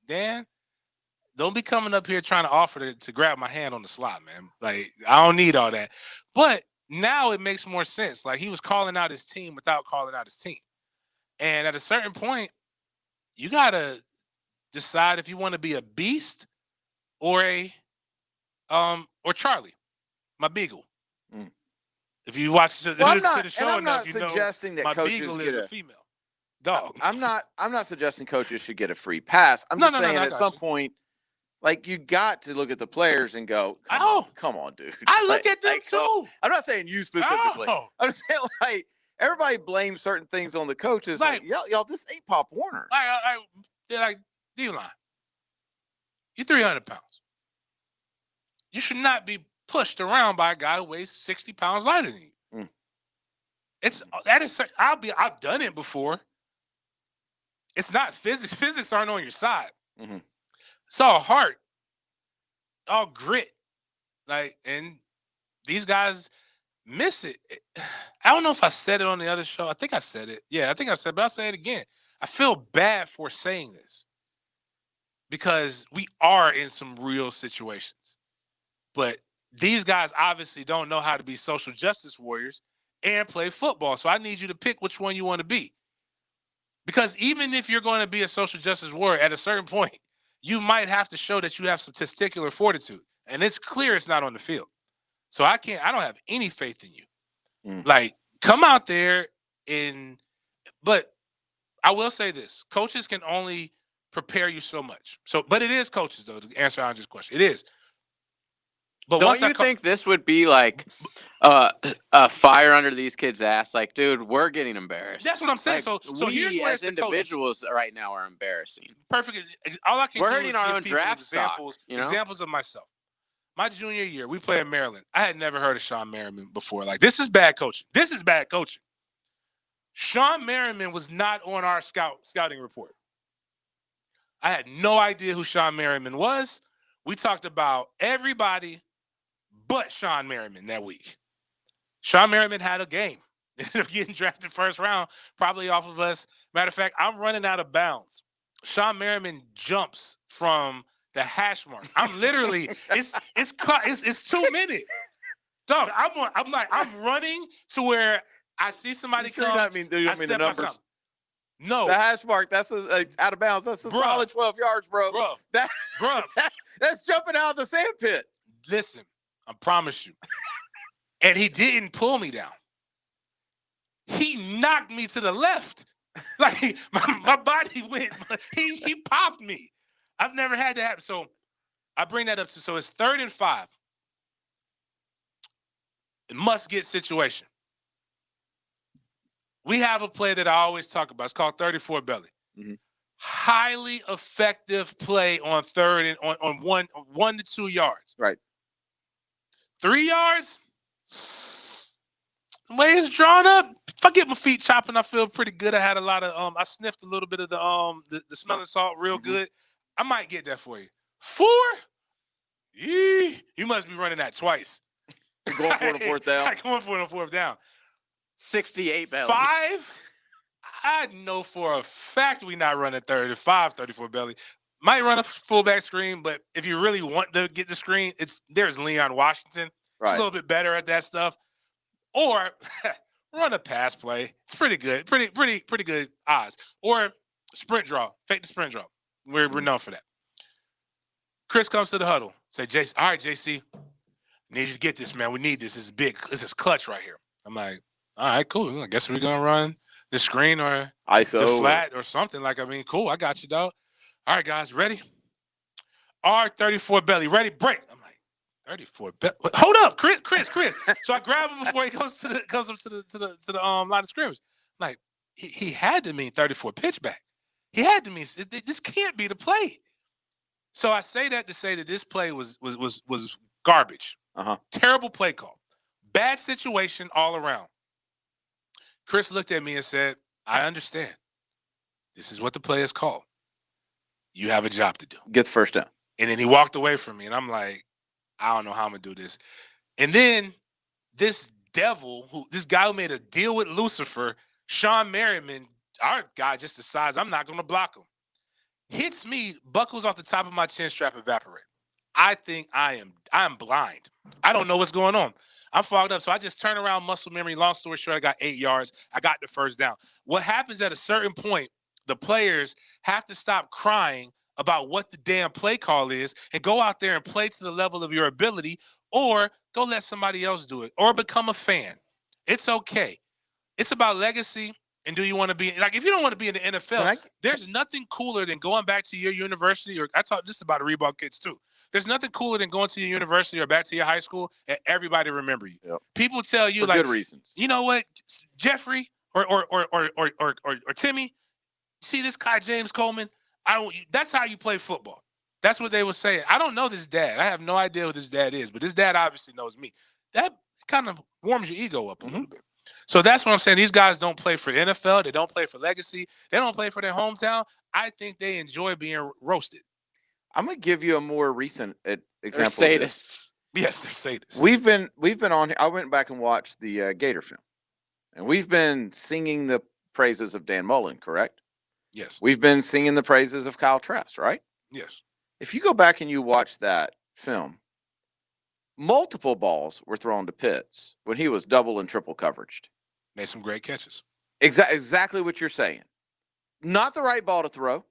S1: Dan, don't be coming up here trying to offer to grab my hand on the slot, man. Like, I don't need all that. But now it makes more sense. Like, he was calling out his team without calling out his team. And at a certain point, you got to decide if you want to be a beast or or Charlie, my beagle.
S3: Mm.
S1: If you watch to
S3: Well,
S1: the show
S3: I'm
S1: enough,
S3: not
S1: you
S3: suggesting
S1: know
S3: that
S1: my
S3: coaches
S1: beagle
S3: get
S1: is a
S3: a
S1: female dog.
S3: I'm not suggesting coaches should get a free pass. I'm
S1: No,
S3: just
S1: no, no,
S3: saying
S1: no, I
S3: at
S1: got
S3: some
S1: you.
S3: point, like you got to look at the players and go, come on, dude.
S1: I look
S3: Like-
S1: at them
S3: like,
S1: too.
S3: I'm not saying you specifically.
S1: Oh.
S3: I'm saying like everybody blames certain things on the coaches. Like, y'all, this ain't Pop Warner.
S1: They're like D-line. You're 300 pounds. You should not be pushed around by a guy who weighs 60 pounds lighter than you.
S3: Mm.
S1: I've done it before. It's not physics. Physics aren't on your side.
S3: Mm-hmm.
S1: It's all heart, all grit. Like, and these guys miss it. I don't know if I said it on the other show. I think I said it. Yeah, I think I said it, but I'll say it again. I feel bad for saying this because we are in some real situations. But these guys obviously don't know how to be social justice warriors and play football. So I need you to pick which one you want to be. Because even if you're going to be a social justice warrior, at a certain point, you might have to show that you have some testicular fortitude. And it's clear it's not on the field. So I don't have any faith in you. Like, come out there but I will say this. Coaches can only prepare you so much. But it is coaches, though, to answer Andrew's question. It is. But
S2: don't you think this would be like a fire under these kids' ass? Like, dude, we're getting embarrassed.
S1: That's what I'm saying.
S2: Like,
S1: So here's
S2: we
S1: where
S2: as
S1: it's the coaches.
S2: individuals right now are embarrassing.
S1: Perfect. All I can
S2: We're
S1: do
S2: hurting
S1: is
S2: our
S1: give
S2: own
S1: people
S2: draft
S1: examples,
S2: stock, you know?
S1: examples of myself. My junior year, we played in Maryland. I had never heard of Sean Merriman before. Like, this is bad coaching. This is bad coaching. Sean Merriman was not on our scouting report. I had no idea who Sean Merriman was. We talked about everybody but Sean Merriman that week. Sean Merriman had a game. Ended up getting drafted first round, probably off of us. Matter of fact, I'm running out of bounds. Sean Merriman jumps from the hash mark. I'm literally, it's 2 minutes. Dog, I'm running to where I see somebody
S3: Sure
S1: come.
S3: you don't mean the numbers.
S1: No.
S3: The hash mark, that's out of bounds. That's a solid 12 yards, bro. That's jumping out of the sand pit.
S1: Listen, I promise you. And he didn't pull me down. He knocked me to the left. Like, my body went, he popped me. I've never had that happen. So I bring that up so it's 3rd and 5. It must get situation. We have a play that I always talk about. It's called 34 belly.
S3: Mm-hmm.
S1: Highly effective play on 3rd and on 1 to 2 yards.
S3: Right.
S1: 3 yards. The way it's drawn up, if I get my feet chopping, I feel pretty good. I had a lot of I sniffed a little bit of the smelling salt real good. I might get that for you. 4? Yee, you must be running that twice.
S3: You're going for it on 4th down.
S1: I'm going for it on 4th down.
S2: 68 belly.
S1: 5? I know for a fact we not running 35, 34 belly. Might run a fullback screen, but if you really want to get the screen, there's Leon Washington. He's a little bit better at that stuff. Or run a pass play. It's pretty good. Pretty good odds. Or sprint draw. Fake the sprint draw. We're known for that. Chris comes to the huddle. Say, JC, all right, JC, need you to get this, man. We need this. This is big. This is clutch right here. I'm like, all right, cool. I guess we're going to run the screen or
S3: ISO.
S1: the flat or something. Like, I mean, cool. I got you, dog. All right, guys, ready? R34 belly. Ready? Break. I'm like, 34 belly. Hold up, Chris. So I grab him before he comes up to the line of scrimmage. I'm like, he had to mean 34 pitch back. He had to mean this can't be the play. So I say that to say that this play was garbage. Terrible play call. Bad situation all around. Chris looked at me and said, I understand. This is what the play is called. You have a job to do.
S3: Get the first down.
S1: And then he walked away from me, and I'm like, I don't know how I'm going to do this. And then this guy who made a deal with Lucifer, Sean Merriman, our guy just decides I'm not going to block him. Hits me, buckles off the top of my chin strap, evaporate. I think I'm blind. I don't know what's going on. I'm fogged up. So I just turn around, muscle memory. Long story short, I got 8 yards. I got the first down. What happens at a certain point, the players have to stop crying about what the damn play call is and go out there and play to the level of your ability, or go let somebody else do it, or become a fan. It's okay. It's about legacy. And do you want to be like, if you don't want to be in the NFL, there's nothing cooler than going back to your university, or I talk this about the Reebok kids too. There's nothing cooler than going to your university or back to your high school and everybody remember you.
S3: Yep.
S1: People tell you
S3: For
S1: like
S3: good reasons.
S1: You know what, Jeffrey or Timmy, see this guy James Coleman? That's how you play football. That's what they were saying. I don't know this dad. I have no idea who this dad is, but this dad obviously knows me. That kind of warms your ego up a little bit. So that's what I'm saying. These guys don't play for NFL. They don't play for legacy. They don't play for their hometown. I think they enjoy being roasted.
S3: I'm gonna give you a more recent example.
S2: They're
S3: of this.
S2: sadists.
S1: Yes, they're sadists.
S3: We've been on. I went back and watched the Gator film, and we've been singing the praises of Dan Mullen. Correct?
S1: Yes.
S3: We've been singing the praises of Kyle Trask. Right?
S1: Yes.
S3: If you go back and you watch that film, multiple balls were thrown to Pitts when he was double and triple coveraged.
S1: Made some great catches.
S3: Exactly what you're saying. Not the right ball to throw.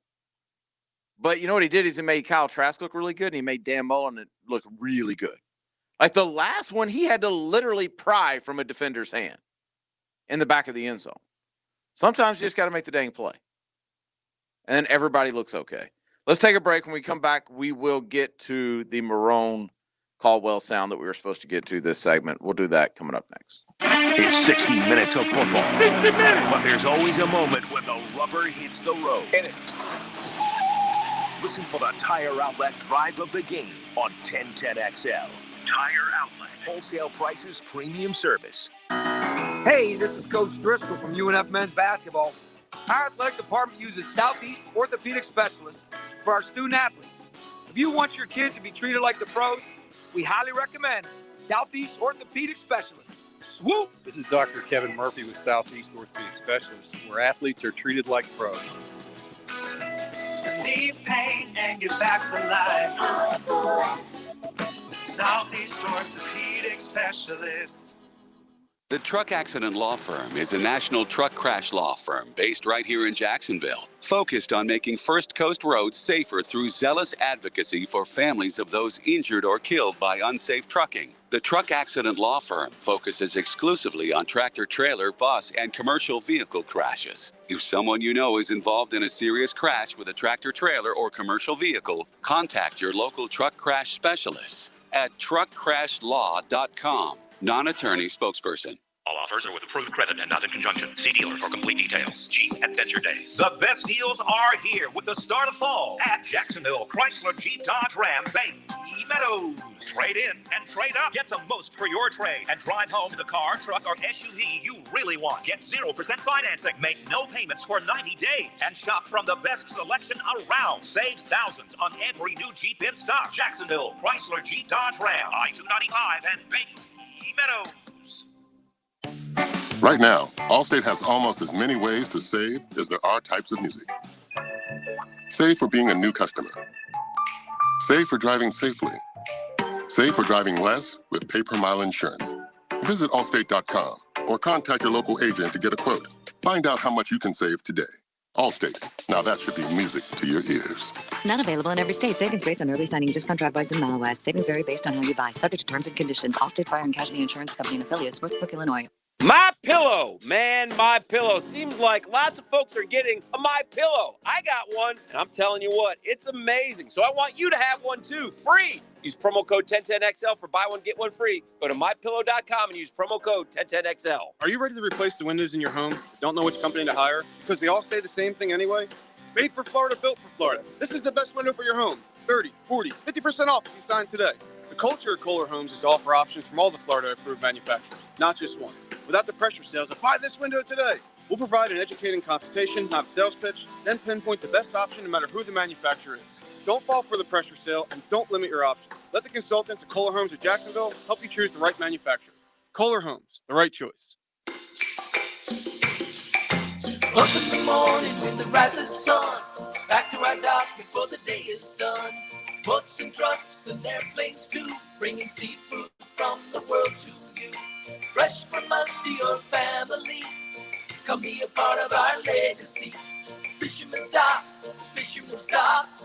S3: But you know what he did is he made Kyle Trask look really good, and he made Dan Mullen look really good. Like the last one, he had to literally pry from a defender's hand in the back of the end zone. Sometimes you just got to make the dang play. And then everybody looks okay. Let's take a break. When we come back, we will get to the Marone Caldwell sound that we were supposed to get to this segment. We'll do that coming up next.
S6: It's 60 minutes of football.
S16: 60 minutes!
S6: But there's always a moment when the rubber hits the road. Listen for the Tire Outlet Drive of the Game on 1010XL. Tire Outlet. Wholesale prices, premium service.
S20: Hey, this is Coach Driscoll from UNF Men's Basketball. Our athletic department uses Southeast Orthopedic Specialists for our student athletes. If you want your kids to be treated like the pros, we highly recommend Southeast Orthopedic Specialists. Swoop!
S21: This is Dr. Kevin Murphy with Southeast Orthopedic Specialists, where athletes are treated like pros.
S16: Leave pain and get back to life. Southeast Orthopedic Specialists.
S22: The Truck Accident Law Firm is a national truck crash law firm based right here in Jacksonville, focused on making First Coast roads safer through zealous advocacy for families of those injured or killed by unsafe trucking. The Truck Accident Law Firm focuses exclusively on tractor trailer, bus, and commercial vehicle crashes. If someone you know is involved in a serious crash with a tractor trailer or commercial vehicle, contact your local truck crash specialists at truckcrashlaw.com. Non-attorney spokesperson.
S23: All offers are with approved credit and not in conjunction. See dealer for complete details. Jeep Adventure Days.
S24: The best deals are here with the start of fall at Jacksonville Chrysler Jeep Dodge Ram Bay Meadows. Trade in and trade up. Get the most for your trade and drive home the car, truck, or SUV you really want. Get 0% financing. Make no payments for 90 days and shop from the best selection around. Save thousands on every new Jeep in stock. Jacksonville Chrysler Jeep Dodge Ram. I-295 and Bay Meadows.
S25: Right now, Allstate has almost as many ways to save as there are types of music. Save for being a new customer. Save for driving safely. Save for driving less with pay-per-mile insurance. Visit allstate.com or contact your local agent to get a quote. Find out how much you can save today. Allstate. Now that should be music to your ears.
S26: Not available in every state. Savings based on early signing, discount drive-bys, and mile-wise. Savings vary based on how you buy. Subject to terms and conditions. Allstate Fire and Casualty Insurance Company and affiliates. Northbrook, Illinois.
S15: My Pillow, man, My Pillow. Seems like lots of folks are getting a My Pillow. I got one, and I'm telling you what, it's amazing. So I want you to have one too, free. Use promo code 1010XL for buy one, get one free. Go to mypillow.com and use promo code 1010XL.
S27: Are you ready to replace the windows in your home? Don't know which company to hire? Because they all say the same thing anyway? Made for Florida, built for Florida. This is the best window for your home. 30, 40, 50% off if you sign today. The culture of Kohler Homes is to offer options from all the Florida-approved manufacturers, not just one. Without the pressure sales of buy this window today. We'll provide an educating consultation, not a sales pitch, then pinpoint the best option no matter who the manufacturer is. Don't fall for the pressure sale and don't limit your options. Let the consultants at Kohler Homes of Jacksonville help you choose the right manufacturer. Kohler Homes, the right choice.
S16: Up in the morning with the rising sun, back to our dock before the day is done. Boats and trucks and airplanes too, bringing seafood from the world to you. Fresh from us to your family, come be a part of our legacy. Fisherman stop,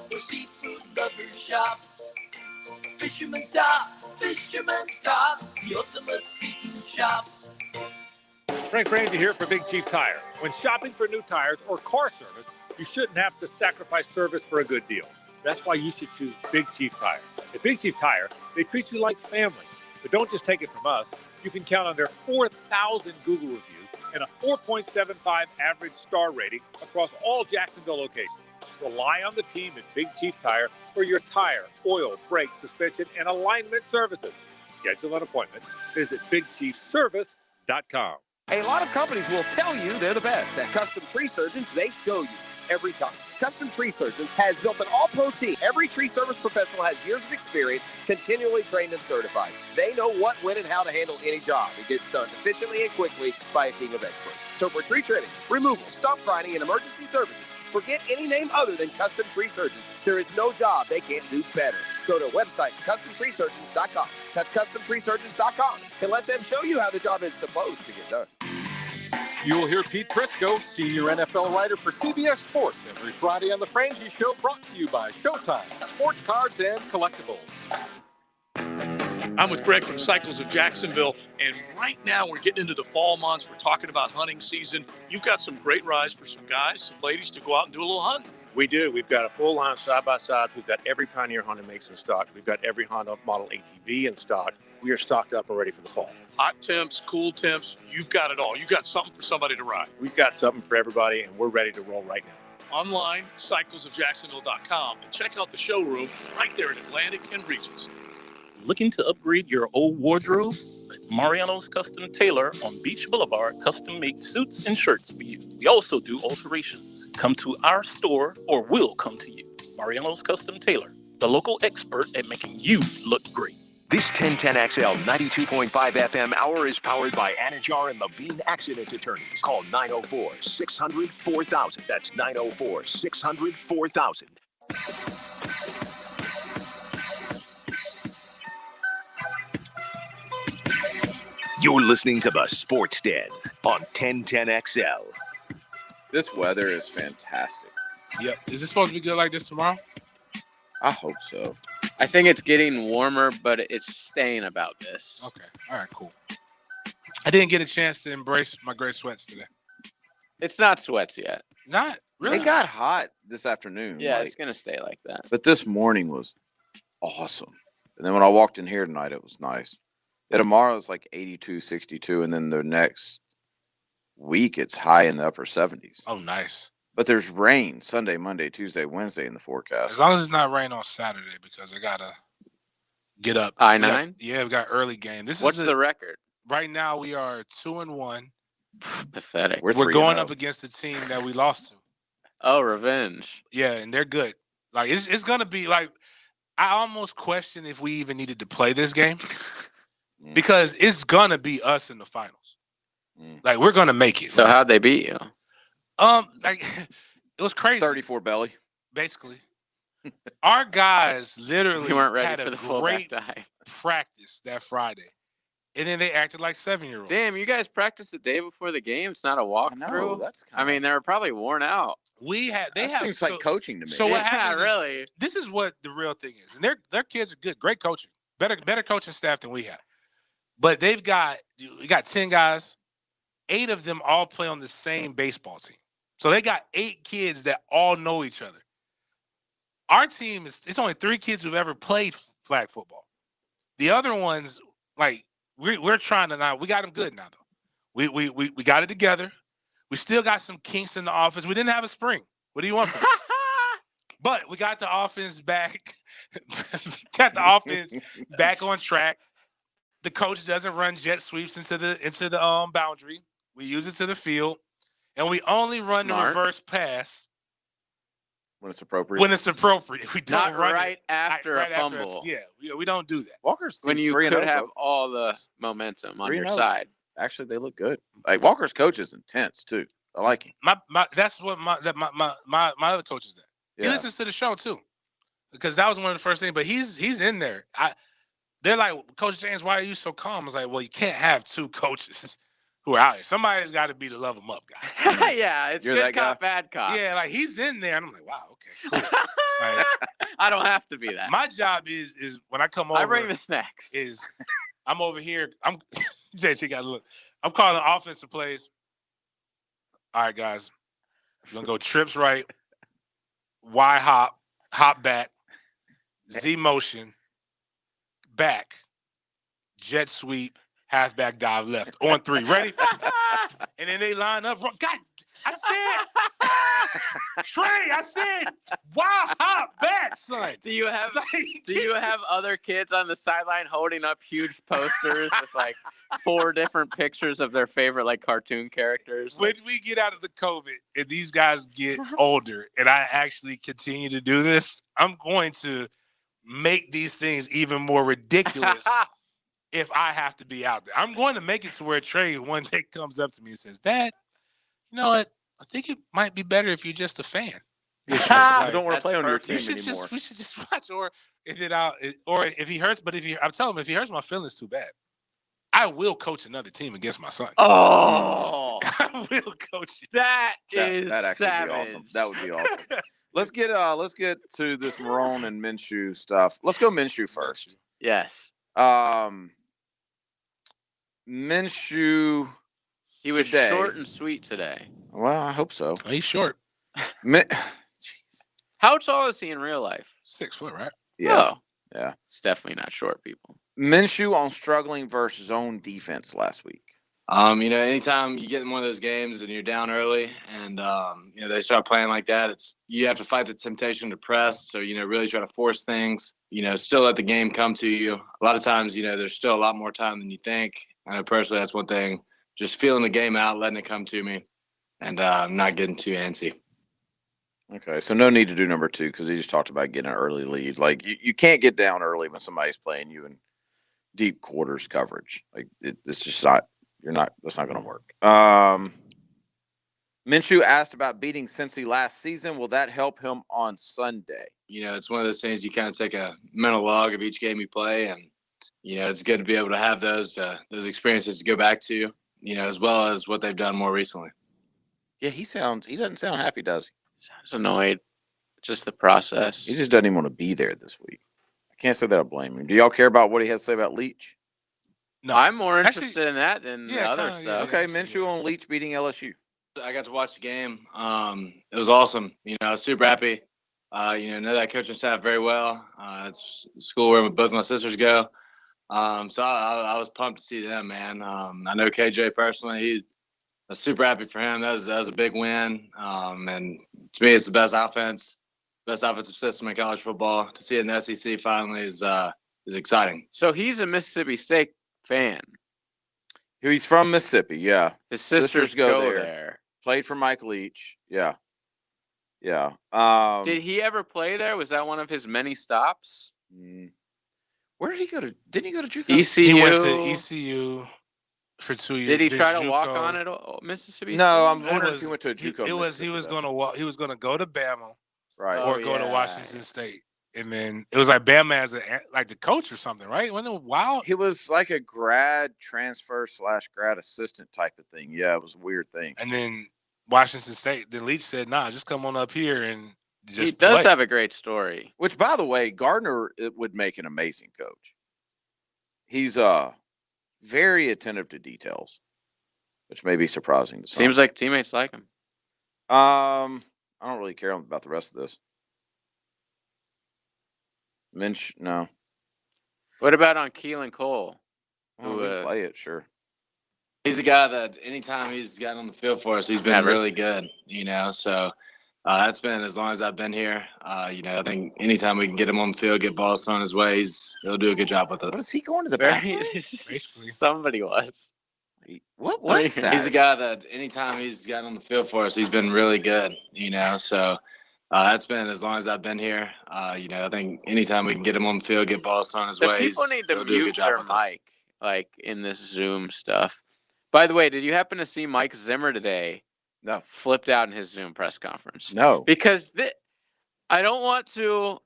S16: where seafood lovers shop. Fisherman stop, the ultimate seafood shop.
S4: Frank Ramsey here for Big Chief Tire. When shopping for new tires or car service, you shouldn't have to sacrifice service for a good deal. That's why you should choose Big Chief Tire. At Big Chief Tire, they treat you like family. But don't just take it from us. You can count on their 4,000 Google reviews and a 4.75 average star rating across all Jacksonville locations. Rely on the team at Big Chief Tire for your tire, oil, brake, suspension, and alignment services. Schedule an appointment. Visit BigChiefService.com.
S5: A lot of companies will tell you they're the best. At Custom Tree Surgeons, they show you every time. Custom Tree Surgeons has built an all-pro team. Every tree service professional has years of experience, continually trained and certified. They know what, when, and how to handle any job. It gets done efficiently and quickly by a team of experts. So for tree trimming, removal, stump grinding, and emergency services, forget any name other than Custom Tree Surgeons. There is no job they can't do better. Go to website CustomTreeSurgeons.com. That's CustomTreeSurgeons.com, and let them show you how the job is supposed to get done.
S7: You'll hear Pete Prisco, senior NFL writer for CBS Sports, every Friday on The Frangie Show, brought to you by Showtime, Sports Cards and Collectibles.
S8: I'm with Greg from Cycles of Jacksonville, and right now we're getting into the fall months. We're talking about hunting season. You've got some great rides for some guys, some ladies to go out and do a little hunting.
S9: We do. We've got a full line of side-by-sides. We've got every Pioneer Honda makes in stock. We've got every Honda model ATV in stock. We are stocked up and ready for the fall.
S8: Hot temps, cool temps, you've got it all. You've got something for somebody to ride.
S9: We've got something for everybody, and we're ready to roll right now.
S8: Online, cyclesofjacksonville.com, and check out the showroom right there at Atlantic and Regents.
S23: Looking to upgrade your old wardrobe? Mariano's Custom Tailor on Beach Boulevard custom-made suits and shirts for you. We also do alterations. Come to our store or we'll come to you. Mariano's Custom Tailor, the local expert at making you look great.
S6: This 1010XL 92.5 FM hour is powered by Anajar and Levine Accident Attorneys. Call 904-600-4000. That's 904-600-4000. You're listening to the Sports Den on 1010XL.
S3: This weather is fantastic.
S1: Yep. Is it supposed to be good like this tomorrow?
S3: I hope so.
S2: I think it's getting warmer, but it's staying about this.
S1: Okay. All right, cool. I didn't get a chance to embrace my gray sweats today.
S2: It's not sweats yet.
S1: Not really.
S3: It got hot this afternoon.
S2: Yeah, it's going to stay like that.
S3: But this morning was awesome. And then when I walked in here tonight, it was nice. Yeah, tomorrow is like 82, 62. And then the next week, it's high in the upper 70s.
S1: Oh, nice.
S3: But there's rain Sunday, Monday, Tuesday, Wednesday in the forecast.
S1: As long as it's not rain on Saturday, because I gotta get up.
S2: I-9?
S1: Yeah, we got early game.
S2: What's the record?
S1: Right now we are 2-1.
S2: Pathetic.
S1: We're going up against the team that we lost to.
S2: Oh, revenge.
S1: Yeah, and they're good. Like it's gonna be like I almost question if we even needed to play this game because it's gonna be us in the finals. Like we're gonna make it.
S2: So how'd they beat you?
S1: Like it was crazy.
S3: 34 belly.
S1: Basically. Our guys literally
S2: We weren't ready
S1: had
S2: for
S1: a
S2: the fullback
S1: great
S2: dive.
S1: practice that Friday. And then they acted like 7-year-olds.
S2: Damn, you guys practiced the day before the game. It's not a walkthrough. I mean, they were probably worn out.
S3: Seems like coaching to me.
S1: So what
S2: Yeah,
S1: happens is-
S2: really.
S1: this is what the real thing is. And their kids are good, great coaching. Better coaching staff than we have. But we got 10 guys. 8 of them all play on the same baseball team. So they got 8 kids that all know each other. Our team it's only 3 kids who've ever played flag football. The other ones, like, we're trying to now. We got them good now, though. We got it together. We still got some kinks in the offense. We didn't have a spring. What do you want from us? But we got the offense back. Got the offense back on track. The coach doesn't run jet sweeps into the boundary. We use it to the field, and we only run the reverse pass
S3: when it's appropriate.
S1: When it's appropriate, we don't
S2: Not
S1: run
S2: right
S1: it
S2: after a fumble.
S1: We don't do that.
S3: Walker's
S2: When you could have all the momentum on your side.
S3: Actually, they look good. Like Walker's coach is intense too. I like him.
S1: That's what my other coach is there. He listens to the show too, because that was one of the first things. But he's in there. They're like, Coach James, why are you so calm? I was like, well, you can't have 2 coaches who are out here. Somebody's got to be the love them up guy.
S2: Yeah, it's
S3: You're
S2: good
S3: that
S2: cop,
S3: guy?
S2: bad cop.
S1: Yeah, like he's in there, and I'm like, wow, okay, cool. Like,
S2: I don't have to be that.
S1: my job is when I come over.
S2: I bring the snacks.
S1: Is I'm over here. I'm JT got to look. I'm calling offensive plays. All right, guys, we're gonna go trips right, Y hop back, Z motion, back, jet sweep, halfback dive left on 3. Ready? And then they line up. God, I said, Trey, I said, wow, hop back, son.
S2: Do you have other kids on the sideline holding up huge posters with like 4 different pictures of their favorite like cartoon characters?
S1: When we get out of the COVID and these guys get older and I actually continue to do this, I'm going to make these things even more ridiculous if I have to be out there. I'm going to make it to where Trey one day comes up to me and says, Dad, you know what? I think it might be better if you're just a fan.
S3: I don't want to play on your team anymore.
S1: We should just watch, or if he hurts. But I'm telling him, if he hurts my feelings too bad, I will coach another team against my son.
S2: Oh,
S1: I will coach.
S2: That
S3: actually
S2: savage.
S3: be awesome. That would be awesome. Let's get to this Marrone and Minshew stuff. Let's go Minshew first.
S2: Yes.
S3: Minshew.
S2: He was
S3: today.
S2: short and sweet today.
S3: Well, I hope so.
S1: He's short.
S2: How tall is he in real life?
S1: 6 foot, right?
S3: Yeah.
S2: Oh,
S3: yeah.
S2: It's definitely not short, people.
S3: Minshew on struggling versus zone defense last week.
S10: Anytime you get in one of those games and you're down early and, they start playing like that, you have to fight the temptation to press. So, really try to force things, still let the game come to you. A lot of times, there's still a lot more time than you think. I know personally, that's one thing, just feeling the game out, letting it come to me and not getting too antsy.
S3: Okay, so no need to do number 2 because he just talked about getting an early lead. Like you can't get down early when somebody's playing you in deep quarters coverage. Like it's just not. That's not going to work. Minshew asked about beating Cincy last season. Will that help him on Sunday?
S10: It's one of those things you kind of take a mental log of each game you play, and it's good to be able to have those experiences to go back to. As well as what they've done more recently.
S3: Yeah, he doesn't sound happy, does he?
S2: Sounds annoyed. Just the process.
S3: He just doesn't even want to be there this week. I can't say that I blame him. Do y'all care about what he has to say about Leach?
S2: No, I'm more interested in that than the other stuff.
S3: Yeah. Okay, Minshew on Leach beating LSU.
S10: I got to watch the game. It was awesome. I was super happy. Know that coaching staff very well. It's school where both my sisters go. So I was pumped to see them, man. I know KJ personally. I was super happy for him. That was a big win. And to me, it's the best offensive system in college football. To see it in the SEC finally is exciting.
S2: So he's a Mississippi State fan.
S3: He's from Mississippi, yeah.
S2: His sisters go there.
S3: Played for Mike Leach, yeah. Yeah.
S2: Did he ever play there? Was that one of his many stops?
S3: Where did he go to? Didn't he go to JUCO?
S2: ECU.
S1: He went to ECU for 2 years.
S2: Did he try to walk on at Mississippi?
S3: No, I'm wondering if he went to a JUCO.
S1: He was going to go to Bama,
S3: right,
S1: or go to Washington State, and then it was like Bama as the coach or something, right? Wasn't it wild?
S3: It was like a grad transfer / grad assistant type of thing. Yeah, it was a weird thing.
S1: And then Washington State, then Leach said, "Nah, just come on up here and just."
S2: He does have a great story.
S3: Which, by the way, Gardner would make an amazing coach. He's very attentive to details, which may be surprising to some.
S2: Seems like teammates like him.
S3: I don't really care about the rest of this. No.
S2: What about on Keelan Cole?
S3: Who play it, sure.
S10: He's a guy that anytime he's gotten on the field for us, he's been really good, so that's been as long as I've been here. I think anytime we can get him on the field, get balls thrown his way, he'll do a good job with it.
S3: What is he going to the bathroom?
S2: Somebody was.
S3: What was that?
S10: He's a guy that anytime he's gotten on the field for us, he's been really good, so that's been as long as I've been here. I think anytime we can get him on the field, get balls thrown his way,
S2: people need to
S10: he'll do a
S2: mute
S10: good job
S2: their
S10: with it.
S2: mic, like in this Zoom stuff. By the way, did you happen to see Mike Zimmer today?
S3: No.
S2: Flipped out in his Zoom press conference.
S3: No.
S2: Because I don't want to,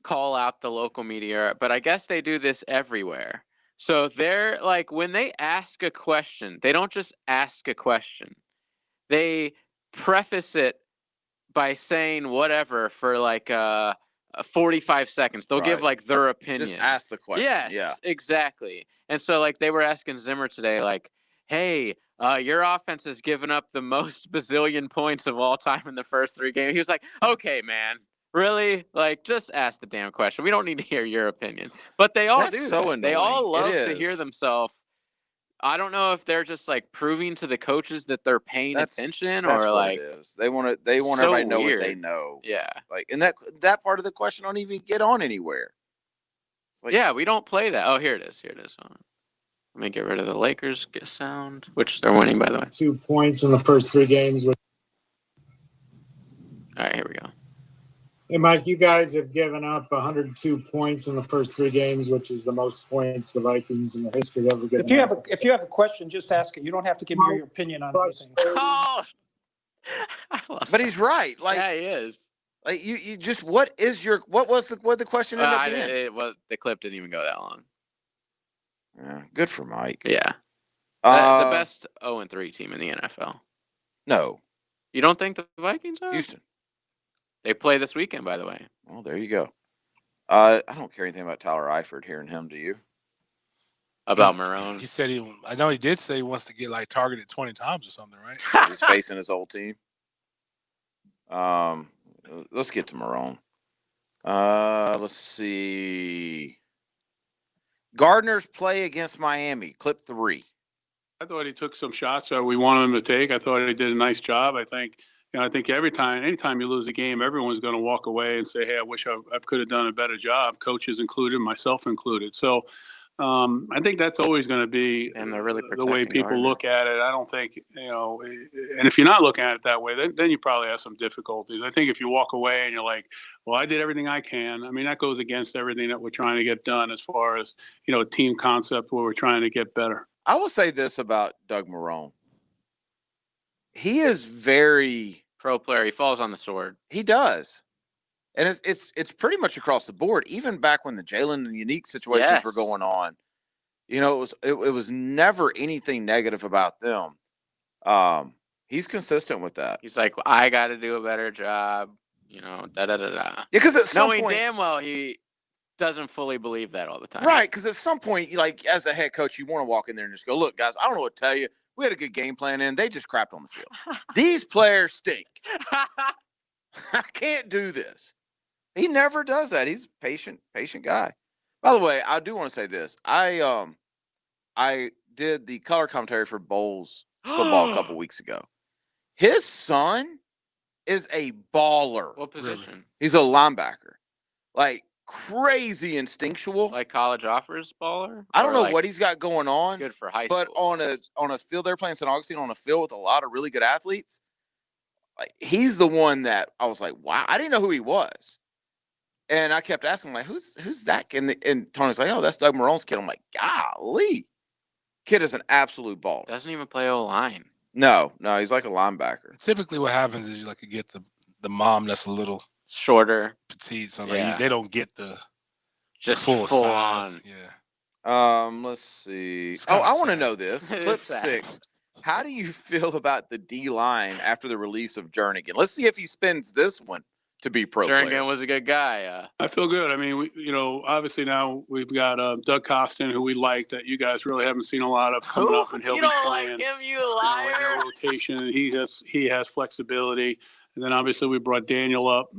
S2: call out the local media, but I guess they do this everywhere. So they're like, when they ask a question, they don't just ask a question. They preface it by saying whatever for like 45 seconds. They'll give
S3: Right.
S2: like their opinion.
S3: Just ask the question.
S2: Yes,
S3: Yeah.
S2: exactly. And so like they were asking Zimmer today, like, hey, your offense has given up the most bazillion points of all time in the first 3 games. He was like, okay, man. Really? Like, just ask the damn question. We don't need to hear your opinion. But they all
S3: That's
S2: do.
S3: so
S2: that. They
S3: annoying.
S2: all love
S3: It
S2: to hear
S3: is.
S2: themselves. I don't know if they're just like proving to the coaches that they're paying attention,
S3: That's
S2: or
S3: what
S2: like
S3: it is. They want
S2: so
S3: everybody to know what they
S2: weird.
S3: know.
S2: Yeah.
S3: Like, and that part of the question don't even get on anywhere. Like,
S2: Yeah, we don't play that. Oh, here it is. Here it is. Hold on. Let me get rid of the Lakers sound, which they're winning, by the way.
S11: 2 points in the first 3 games.
S2: All right, here we go.
S11: Hey, Mike, you guys have given up 102 points in the first 3 games, which is the most points the Vikings in the history have ever given up.
S12: If you have a question, just ask it. You don't have to give me your opinion on anything.
S2: Oh,
S3: but he's right. Like,
S2: yeah, he is.
S3: Like you just what was the question ended up being?
S2: It was, the clip didn't even go that long.
S3: Yeah, good for Mike.
S2: Yeah. The best 0-3 team in the NFL.
S3: No.
S2: You don't think the Vikings are?
S3: Houston.
S2: They play this weekend, by the way.
S3: Well, there you go. I don't care anything about Tyler Eifert hearing him, do you?
S2: About Marone.
S1: He said I know he did say he wants to get like targeted 20 times or something, right?
S3: He's facing his old team. Let's get to Marone. Let's see. Gardner's play against Miami, clip 3.
S13: I thought he took some shots that we wanted him to take. I thought he did a nice job. I think anytime you lose a game, everyone's going to walk away and say, hey, I wish I could have done a better job, coaches included, myself included. So I think that's always going to be the way people look at it. I don't think, and if you're not looking at it that way, then you probably have some difficulties. I think if you walk away and you're like, well, I did everything I can, I mean, that goes against everything that we're trying to get done as far as, a team concept where we're trying to get better.
S3: I will say this about Doug Marone. He is very
S2: pro player. He falls on the sword.
S3: He does. And it's pretty much across the board. Even back when the Jalen and Unique situations were going on, it was never anything negative about them. He's consistent with that.
S2: He's like, I got to do a better job. Da da da da.
S3: Yeah, because at some
S2: knowing
S3: point,
S2: damn well he doesn't fully believe that all the time.
S3: Right? Because at some point, like as a head coach, you want to walk in there and just go, "Look, guys, I don't know what to tell you. We had a good game plan, and they just crapped on the field. These players stink. I can't do this." He never does that. He's a patient guy. By the way, I do want to say this. I did the color commentary for Bowls football a couple weeks ago. His son is a baller.
S2: What position?
S3: He's a linebacker. Like crazy instinctual.
S2: Like college offers baller?
S3: I don't know what he's got going on.
S2: Good for high
S3: but
S2: school.
S3: on a field they're playing St. Augustine on a field with a lot of really good athletes. Like he's the one that I was like, wow, I didn't know who he was. And I kept asking, like, who's that? And Tony's like, oh, that's Doug Marone's kid. I'm like, golly. Kid is an absolute ball.
S2: Doesn't even play O-line.
S3: No, he's like a linebacker.
S1: Typically what happens is you get the mom that's a little
S2: shorter,
S1: petite, so they don't get the
S2: just
S1: full size.
S2: on.
S1: Yeah.
S3: Let's see. I want to know this. Clip 6. How do you feel about the D line after the release of Jernigan? Let's see if he spins this one to be pro player.
S2: Jernigan was a good guy.
S13: I feel good. I mean, obviously now we've got Doug Costin, who we like, that you guys really haven't seen a lot of coming up, and he'll be playing.
S2: Like him, you liar.
S13: In rotation, and he has flexibility. And then obviously we brought Daniel up,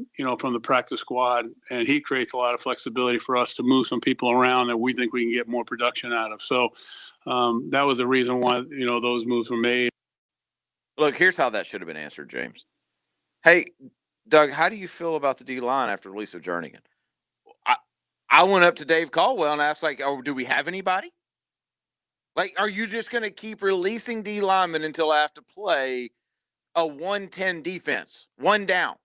S13: from the practice squad, and he creates a lot of flexibility for us to move some people around that we think we can get more production out of. So that was the reason why, those moves were made.
S3: Look, here's how that should have been answered, James. Hey, Doug, how do you feel about the D-line after the release of Jernigan? I went up to Dave Caldwell and asked, like, do we have anybody? Like, are you just going to keep releasing D linemen until I have to play a 110 defense, one down?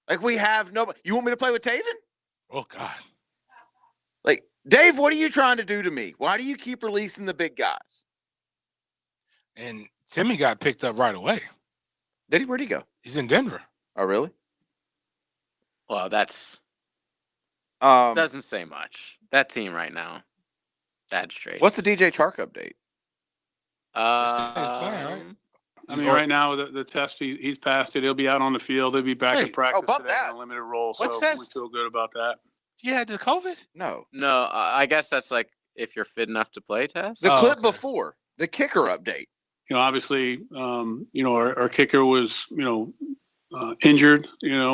S3: Like, we have nobody. You want me to play with Taven?
S1: Oh, God.
S3: Like, Dave, what are you trying to do to me? Why do you keep releasing the big guys?
S1: And Timmy got picked up right away.
S3: Did he? Where'd he go?
S1: He's in Denver.
S3: Oh, really?
S2: Well, that's doesn't say much. That team right now. That's straight.
S3: What's the DJ Chark update?
S1: He's playing, right?
S13: I mean, right now the test he's passed it. He'll be out on the field. He'll be back in practice today in a limited role.
S1: What
S13: so
S1: test?
S13: we feel good about that.
S1: You had the COVID?
S3: No.
S2: No, I guess that's like if you're fit enough to play test.
S3: The clip before the kicker update.
S13: Obviously, our kicker was injured.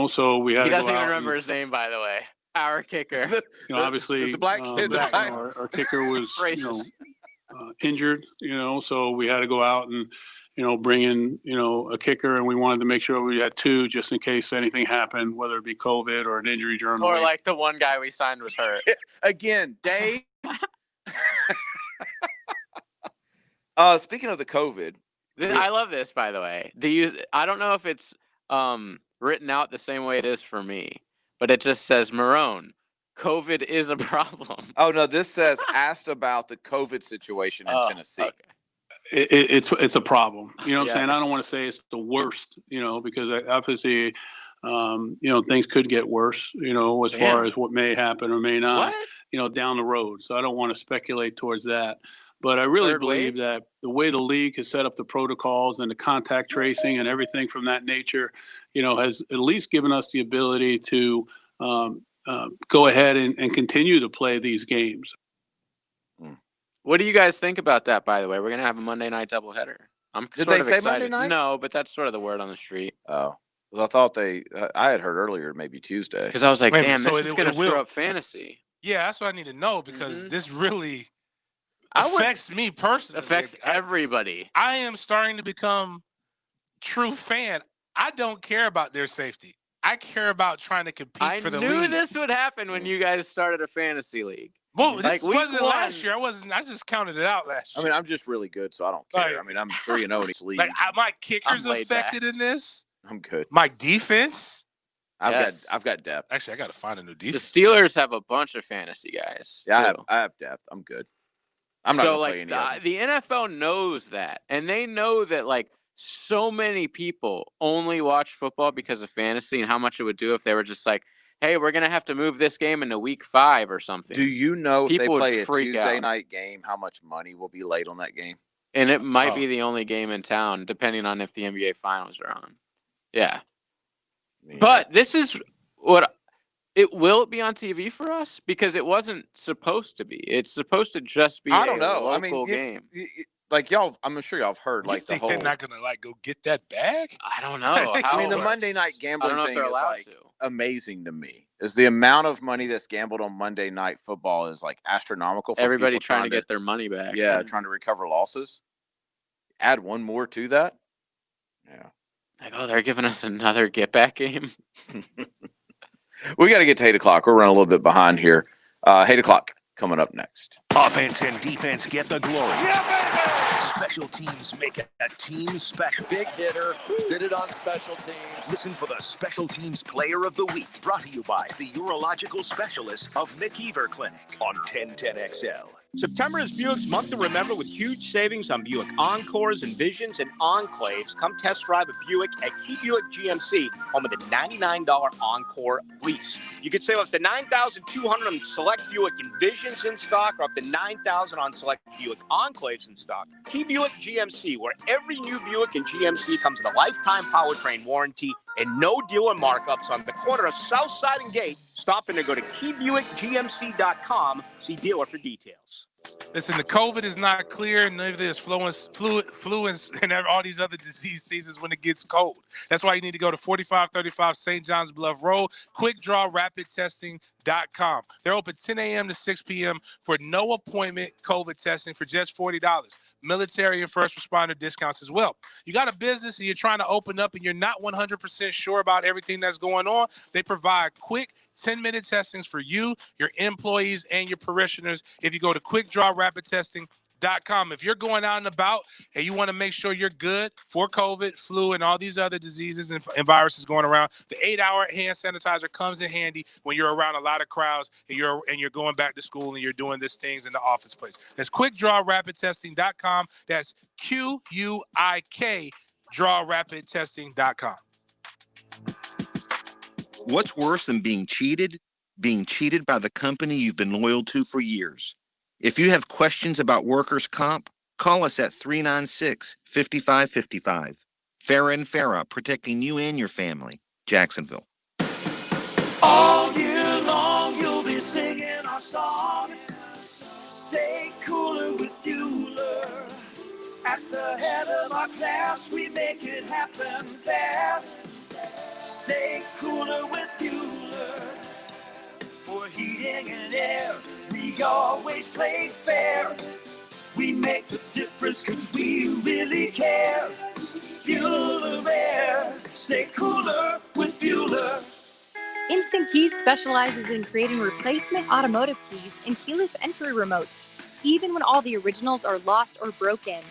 S13: So we had.
S2: He
S13: to
S2: doesn't
S13: go
S2: even
S13: out
S2: remember his name, by the way. Our kicker.
S13: Obviously,
S3: the black kid.
S13: our kicker was injured. So we had to go out and bring in a kicker, and we wanted to make sure we had two just in case anything happened, whether it be COVID or an injury during the
S2: Or
S13: week.
S2: like the one guy we signed was hurt.
S3: Again, Dave. Speaking of the COVID,
S2: I love this, by the way. I don't know if it's written out the same way it is for me, but it just says Marone. COVID is a problem.
S3: Oh no, this says asked about the COVID situation in Tennessee.
S2: Okay.
S13: It's a problem. You know what I'm saying? I don't want to say it's the worst, because obviously, things could get worse, as far as what may happen or may not, down the road. So I don't want to speculate towards that. But I really believe that the way the league has set up the protocols and the contact tracing and everything from that nature, has at least given us the ability to go ahead and continue to play these games.
S2: What do you guys think about that, by the way? We're going to have a Monday night doubleheader.
S3: Did they say Monday night?
S2: No, but that's sort of the word on the street.
S3: Oh, well, I thought I had heard earlier, maybe Tuesday.
S2: Because I was like, damn, this is going to screw up fantasy.
S1: Yeah, that's what I need to know, because this really affects me personally.
S2: Affects everybody.
S1: I am starting to become true fan. I don't care about their safety. I care about trying to compete for the league.
S2: I knew this would happen when you guys started a fantasy league.
S1: Well, this wasn't last year. I just counted it out last year.
S3: I mean, I'm just really good, so I don't care. I mean, I'm 3-0 in each league.
S1: My kicker's affected in this.
S3: I'm good.
S1: My defense.
S3: I've got depth.
S1: Actually, I got to find a new defense.
S2: The Steelers have a bunch of fantasy guys.
S3: Yeah, I have depth. I'm good. I'm not gonna play any of them.
S2: The NFL knows that, and they know that so many people only watch football because of fantasy and how much it would do if they were just like, hey, we're going to have to move this game into week 5 or something.
S3: Do you know if they play a Tuesday
S2: out.
S3: Night game, how much money will be laid on that game?
S2: And it might be the only game in town, depending on if the NBA Finals are on. Yeah. But this is what will it be on TV for us? Because it wasn't supposed to be. It's supposed to just be a local game.
S3: Like y'all, I'm sure y'all have heard
S1: You think they're not gonna go get that bag?
S2: I don't know.
S3: I mean, the Monday night gambling thing is amazing to me. Is the amount of money that's gambled on Monday night football is astronomical. For
S2: everybody trying to get their money back.
S3: Yeah, trying to recover losses. Add one more to that. Yeah.
S2: They're giving us another get back game.
S3: We got to get to 8 o'clock. We're running a little bit behind here. 8 o'clock coming up next.
S6: Offense and defense get the glory. Yeah, baby! Special teams make a team special.
S14: Big hitter, did it on special teams.
S6: Listen for the Special Teams Player of the Week, brought to you by the urological specialist of McKeever Clinic on 1010XL.
S17: September is Buick's month to remember with huge savings on Buick Encores, Envisions, and Enclaves. Come test drive a Buick at Key Buick GMC, home of the $99 Encore lease. You can save up to $9,200 on select Buick Envisions in stock, or up to $9,000 on select Buick Enclaves in stock. Key Buick GMC, where every new Buick and GMC comes with a lifetime powertrain warranty and no dealer markups, on the corner of Southside and Gate. Stop in and go to keybuickgmc.com. See dealer for details.
S1: Listen, the COVID is not clear. Neither is flu and all these other disease seasons when it gets cold. That's why you need to go to 4535 St. John's Bluff Road, quickdrawrapidtesting.com. They're open 10 a.m. to 6 p.m. for no appointment COVID testing for just $40. Military and first responder discounts as well. You got a business and you're trying to open up and you're not 100% sure about everything that's going on. They provide quick 10-minute testings for you, your employees, and your parishioners. If you go to quickdrawrapidtesting.com, if you're going out and about and you want to make sure you're good for COVID, flu, and all these other diseases and viruses going around, the 8-hour hand sanitizer comes in handy when you're around a lot of crowds and you're going back to school and you're doing these things in the office place. That's quickdrawrapidtesting.com. That's QUIK drawrapidtesting.com.
S18: What's worse than being cheated? Being cheated by the company you've been loyal to for years. If you have questions about workers' comp, call us at 396-5555. Farah and Farah, protecting you and your family. Jacksonville.
S16: All year long, you'll be singing our song. Stay cooler with Bueller. At the head of our class, we make it happen fast. Stay cooler with Bueller. For heating and air, we always play fair. We make the difference because we really care. Bueller Air. Stay cooler with Bueller.
S19: Instant Keys specializes in creating replacement automotive keys and keyless entry remotes, even when all the originals are lost or broken.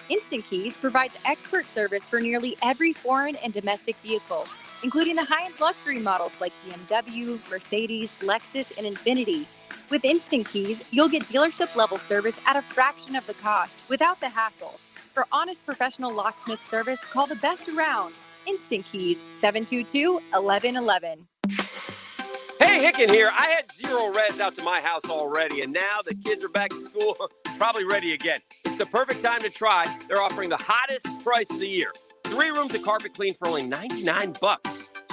S19: Instant Keys provides expert service for nearly every foreign and domestic vehicle, including the high-end luxury models like BMW, Mercedes, Lexus, and Infiniti. With Instant Keys, you'll get dealership-level service at a fraction of the cost, without the hassles. For honest professional locksmith service, call the best around. Instant Keys, 722-1111.
S15: Hey, Hicken here. I had 0 res out to my house already, and now the kids are back to school, probably ready again. It's the perfect time to try. They're offering the hottest price of the year. 3 rooms of carpet clean for only $99.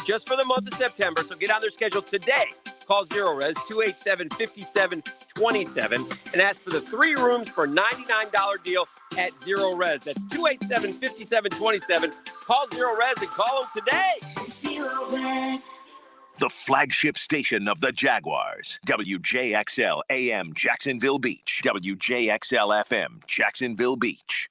S15: Just for the month of September, so get on their schedule today. Call 0res 287-5727 and ask for the 3 rooms for $99 deal at 0res. That's 287-5727. Call 0res and call them today.
S6: 0res. The flagship station of the Jaguars. WJXL AM Jacksonville Beach. WJXL FM Jacksonville Beach.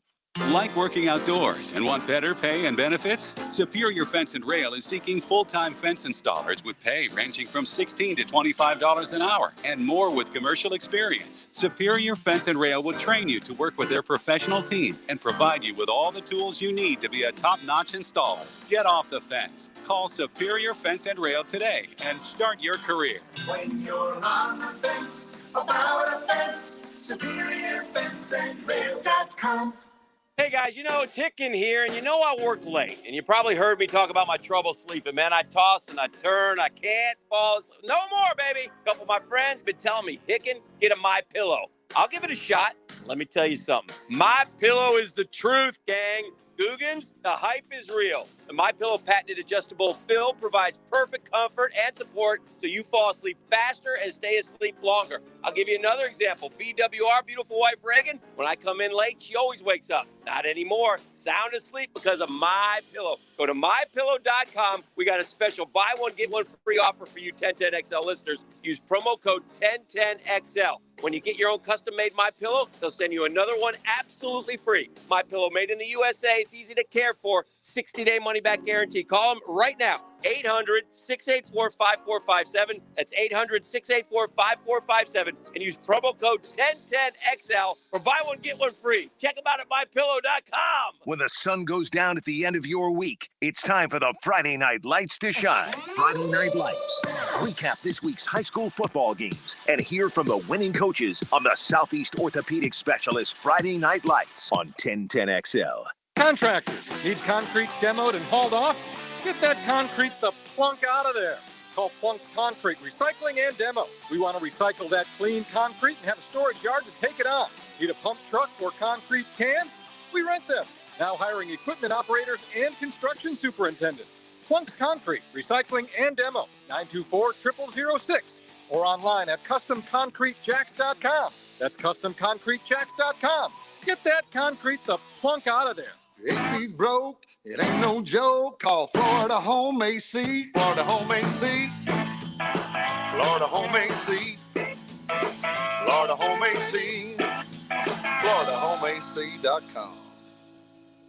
S20: Like working outdoors and want better pay and benefits? Superior Fence and Rail is seeking full-time fence installers with pay ranging from $16 to $25 an hour and more with commercial experience. Superior Fence and Rail will train you to work with their professional team and provide you with all the tools you need to be a top-notch installer. Get off the fence. Call Superior Fence and Rail today and start your career.
S16: When you're on the fence, about a fence, SuperiorFenceandRail.com.
S15: Hey guys, it's Hicken here, and I work late, and you probably heard me talk about my trouble sleeping, man. I toss and I turn, I can't fall asleep. No more, baby. A couple of my friends been telling me, Hicken, get a MyPillow. I'll give it a shot. Let me tell you something. MyPillow is the truth, gang. Googans, the hype is real. The MyPillow patented adjustable fill provides perfect comfort and support so you fall asleep faster and stay asleep longer. I'll give you another example. BWR, beautiful wife Reagan, when I come in late, she always wakes up. Not anymore. Sound asleep because of MyPillow. Go to MyPillow.com. We got a special buy one, get one free offer for you 1010XL listeners. Use promo code 1010XL. When you get your own custom-made MyPillow, they'll send you another one absolutely free. MyPillow, made in the USA. It's easy to care for. 60-day money-back guarantee. Call them right now. 800-684-5457. That's 800-684-5457. And use promo code 1010XL for buy one, get one free. Check them out at MyPillow.com.
S6: When the sun goes down at the end of your week, it's time for the Friday Night Lights to shine. Friday Night Lights. Recap this week's high school football games and hear from the winning coaches on the Southeast Orthopedic Specialist Friday Night Lights on 1010XL.
S7: Contractors need concrete demoed and hauled off? Get that concrete the plunk out of there. Call Plunk's Concrete Recycling and Demo. We want to recycle that clean concrete and have a storage yard to take it on. Need a pump truck or concrete can? We rent them. Now hiring equipment operators and construction superintendents. Plunk's Concrete Recycling and Demo, 924-0006. Or online at CustomConcreteJacks.com. That's CustomConcreteJacks.com. Get that concrete the plunk out of there.
S21: AC's broke, it ain't no joke. Call Florida Home AC. Florida Home AC. Florida Home AC. Florida Home AC. FloridaHomeAC.com.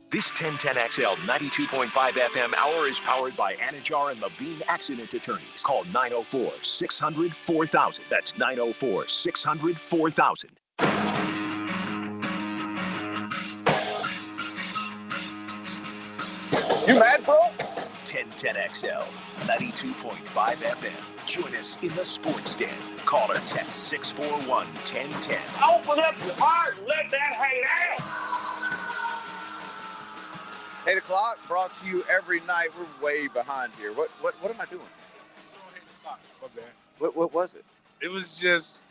S6: This 1010XL 92.5 FM hour is powered by Anajar and Levine Accident Attorneys. Call 904-600-4000. That's 904-600-4000.
S21: You mad, bro?
S6: 1010XL 92.5 FM. Join us in the sports den. Call or text 641-1010.
S16: Open up your heart and let that hate out.
S22: 8 o'clock brought to you every night. We're way behind here. What am I doing?
S1: My bad.
S22: What was it?
S1: It was just,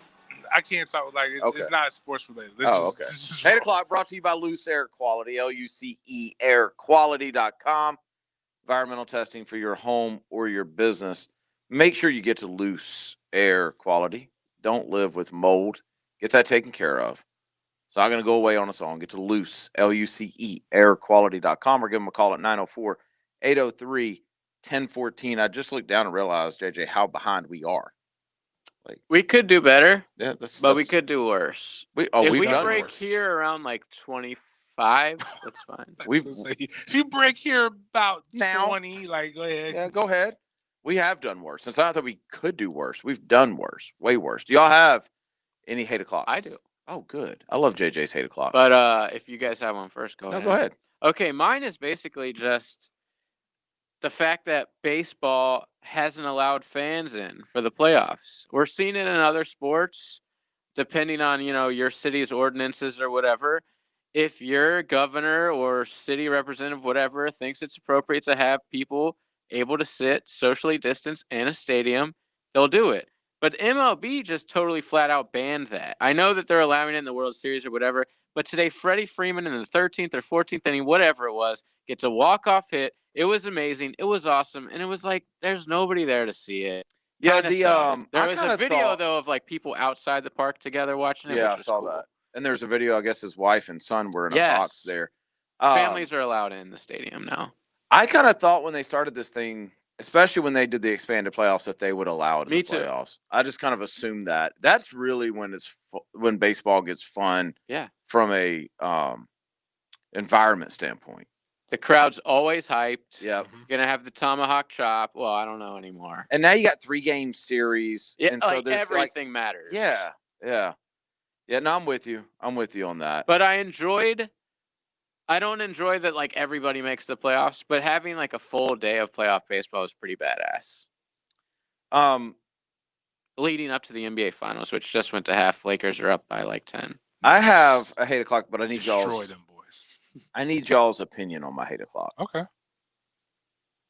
S1: I can't talk like it's not sports related.
S3: Okay. 8 o'clock brought to you by Loose Air Quality, LUCE airquality.com. Environmental testing for your home or your business. Make sure you get to Loose Air Quality. Don't live with mold. Get that taken care of. It's not going to go away on its own. Get to Loose, LUCE airquality.com, or give them a call at 904-803-1014. I just looked down and realized, JJ, how behind we are. Like,
S2: we could do better.
S3: Yeah,
S2: but we could do worse. If we break
S1: worse.
S2: here around like 25, that's fine.
S1: If you break here about 20, like go ahead.
S3: Yeah, go ahead. We have done worse. It's not that we could do worse. We've done worse, way worse. Do y'all have any hate o'clocks?
S2: I do.
S3: Oh, good. I love JJ's hate o'clock.
S2: But if you guys have one first, go ahead.
S3: Go ahead.
S2: Okay, mine is basically just the fact that baseball hasn't allowed fans in for the playoffs. We're seeing it in other sports, depending on, your city's ordinances or whatever. If your governor or city representative, whatever, thinks it's appropriate to have people able to sit socially distanced in a stadium, they'll do it. But MLB just totally flat out banned that. I know that they're allowing it in the World Series or whatever, but today Freddie Freeman in the 13th or 14th inning, whatever it was, gets a walk-off hit. It was amazing. It was awesome. And it was like, there's nobody there to see it.
S3: Yeah,
S2: there was a video, though, of like people outside the park together watching it.
S3: Yeah, I
S2: which was
S3: saw
S2: cool.
S3: that. And there's a video, I guess his wife and son were in a
S2: Yes.
S3: box there.
S2: Families are allowed in the stadium now.
S3: I kind of thought when they started this thing, especially when they did the expanded playoffs, that they would allow it in
S2: Me
S3: the
S2: too.
S3: playoffs. I just kind of assumed that. That's really when when baseball gets fun.
S2: Yeah.
S3: From a environment standpoint.
S2: The crowd's always hyped.
S3: Yep.
S2: You're gonna have the tomahawk chop. Well, I don't know anymore.
S3: And now you got 3-game series.
S2: Yeah,
S3: and so
S2: like
S3: there's
S2: everything matters.
S3: Yeah. Yeah, no, I'm with you. I'm with you on that.
S2: But I don't enjoy that like everybody makes the playoffs, but having like a full day of playoff baseball is pretty badass. Leading up to the NBA finals, which just went to half, Lakers are up by like 10.
S3: I have a hate o'clock, but I need
S1: Destroy
S3: y'all's
S1: them boys.
S3: I need y'all's opinion on my hate o'clock.
S1: Okay.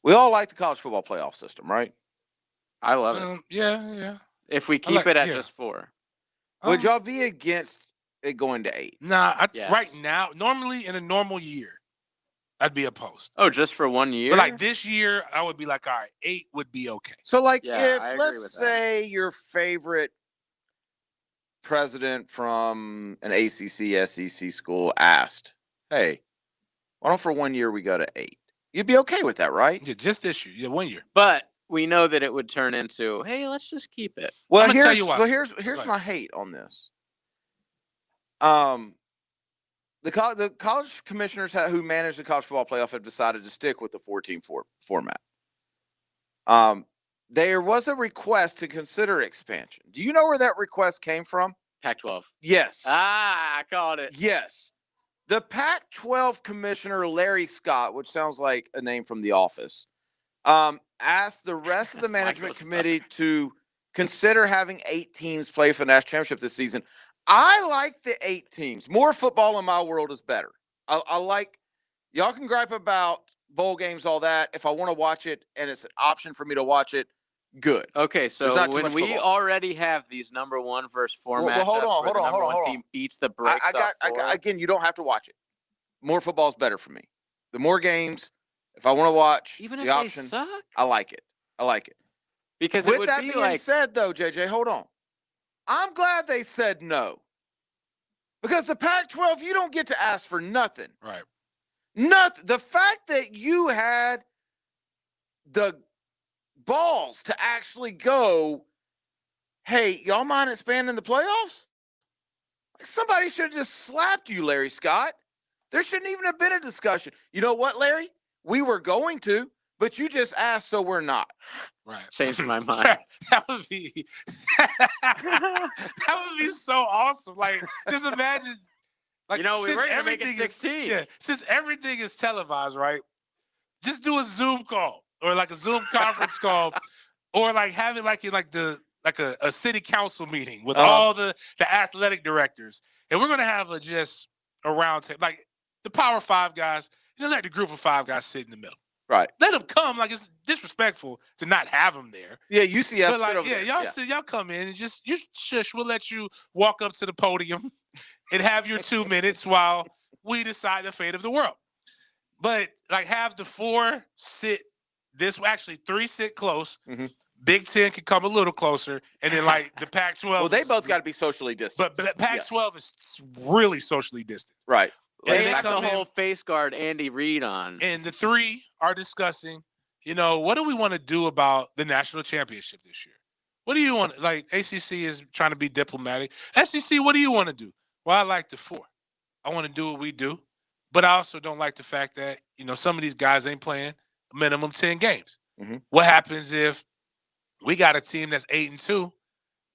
S3: We all like the college football playoff system, right?
S2: I love it.
S1: Yeah.
S2: If we keep it at just 4.
S3: Would y'all be against it going to 8?
S1: Nah,
S2: Yes.
S1: right now, normally in a normal year, I'd be opposed.
S2: Oh, just for 1 year?
S1: But like this year, I would be like, all right, 8 would be okay.
S3: So like
S2: Yeah, I agree
S3: if
S2: with
S3: let's say your favorite president from an ACC, SEC school asked, hey, why don't for 1 year we go to 8? You'd be okay with that, right?
S1: Yeah, just this year. Yeah, 1 year.
S2: But we know that it would turn into, hey, let's just keep it.
S3: Well,
S1: I'm gonna tell you why.
S3: Well, here's my hate on this. The college commissioners who manage the college football playoff have decided to stick with the 14 format. There was a request to consider expansion. Do you know where that request came from?
S2: Pac-12.
S3: Yes.
S2: I called it.
S3: Yes. The Pac-12 commissioner, Larry Scott, which sounds like a name from The Office, asked the rest of the management committee to consider having 8 teams play for the national championship this season. I like the 8 teams. More football in my world is better. I like, y'all can gripe about bowl games, all that. If I want to watch it and it's an option for me to watch it, good.
S2: Okay,
S3: There's
S2: so
S3: not too
S2: when
S3: much
S2: we
S3: football.
S2: already have these number 1 versus 4
S3: Well,
S2: matchups,
S3: hold on,
S2: where the number one
S3: hold on.
S2: team beats the brakes
S3: Again, you don't have to watch it. More football is better for me. The more games, if I want to watch
S2: Even
S3: the
S2: if
S3: option,
S2: they suck?
S3: I like it.
S2: Because it
S3: With
S2: would
S3: that
S2: be
S3: being
S2: like
S3: said, though, JJ, hold on. I'm glad they said no. Because the Pac-12, you don't get to ask for nothing.
S1: Right.
S3: Nothing. The fact that you had the balls to actually go, hey, y'all mind expanding the playoffs? Somebody should have just slapped you, Larry Scott. There shouldn't even have been a discussion. You know what, Larry? We were going to, but you just asked, so we're not.
S1: Right.
S2: Changed my mind.
S1: That would be so awesome. Like, just imagine. Like,
S2: we
S1: since
S2: were going to make it
S1: everything
S2: 16.
S1: since everything is televised, right? Just do a Zoom call or like a Zoom conference call, or like having like a city council meeting with all the athletic directors, and we're gonna have a round table, like the Power 5 guys, and then let the group of 5 guys sit in the middle.
S3: Right.
S1: Let them come. Like, it's disrespectful to not have them there.
S3: Yeah, UCF.
S1: But like,
S3: over
S1: yeah,
S3: there.
S1: y'all sit, y'all come in and just you shush. We'll let you walk up to the podium and have your 2 minutes while we decide the fate of the world. But like, have the 4 sit this. Actually, 3 sit close.
S3: Mm-hmm.
S1: Big 10 can come a little closer, and then like the Pac-12.
S3: Well, they both got to be socially distant.
S1: But Pac-12 is really socially distant.
S3: Right.
S2: They have the whole face guard Andy Reid on.
S1: And the 3 are discussing, what do we want to do about the national championship this year? What do you want? Like, ACC is trying to be diplomatic. SEC, what do you want to do? Well, I like the 4. I want to do what we do, but I also don't like the fact that, some of these guys ain't playing minimum 10 games.
S3: Mm-hmm.
S1: What happens if we got a team that's 8-2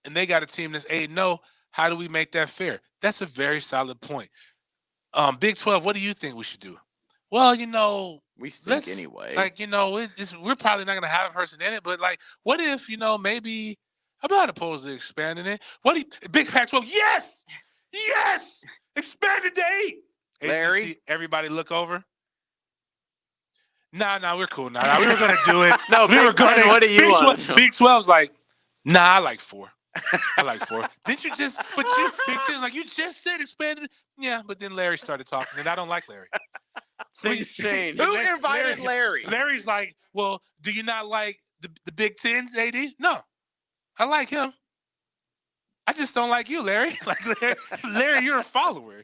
S1: and they got a team that's 8-0? How do we make that fair? That's a very solid point. Big 12, what do you think we should do? Well,
S3: we stink anyway.
S1: Like, we're probably not going to have a person in it, but like, what if, maybe I'm not opposed to expanding it. Big Pac-12? Yes, expanded to 8.
S3: Larry,
S1: ACC, everybody look over. Nah, we're cool. Nah, we were going to do it.
S2: No,
S1: we were going to.
S2: What do you want?
S1: Big 12's like, nah, I like 4. I like 4. Didn't you just? But Big 10's like, you just said expanded. Yeah, but then Larry started talking, and I don't like Larry.
S2: Things change.
S3: Who invited Larry?
S1: Larry's like, well, do you not like the Big 10's, AD? No, I like him. I just don't like you, Larry. Like, Larry, you're a follower.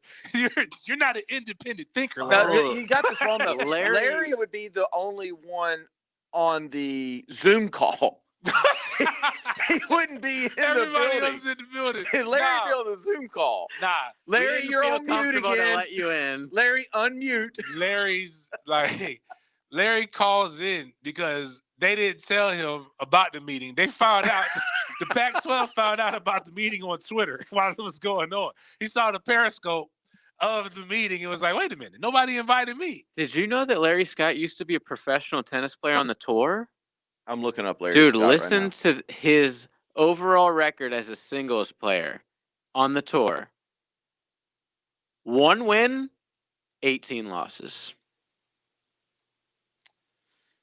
S1: You're not an independent thinker, Larry.
S3: No, you got this wrong, though. Larry would be the only one on the Zoom call. He wouldn't be in
S1: Everybody
S3: the building.
S1: else in the building.
S3: Larry would be on the Zoom call.
S1: Nah.
S3: Larry, you're on mute again.
S2: To let you in.
S3: Larry, unmute.
S1: Larry's like, Larry calls in because they didn't tell him about the meeting. They found out, the Pac-12 found out about the meeting on Twitter while it was going on. He saw the Periscope of the meeting and was like, wait a minute, nobody invited me.
S2: Did you know that Larry Scott used to be a professional tennis player on the tour?
S3: I'm looking up Larry
S2: Dude,
S3: Scott
S2: listen
S3: right
S2: to his overall record as a singles player on the tour. 1 win, 18 losses.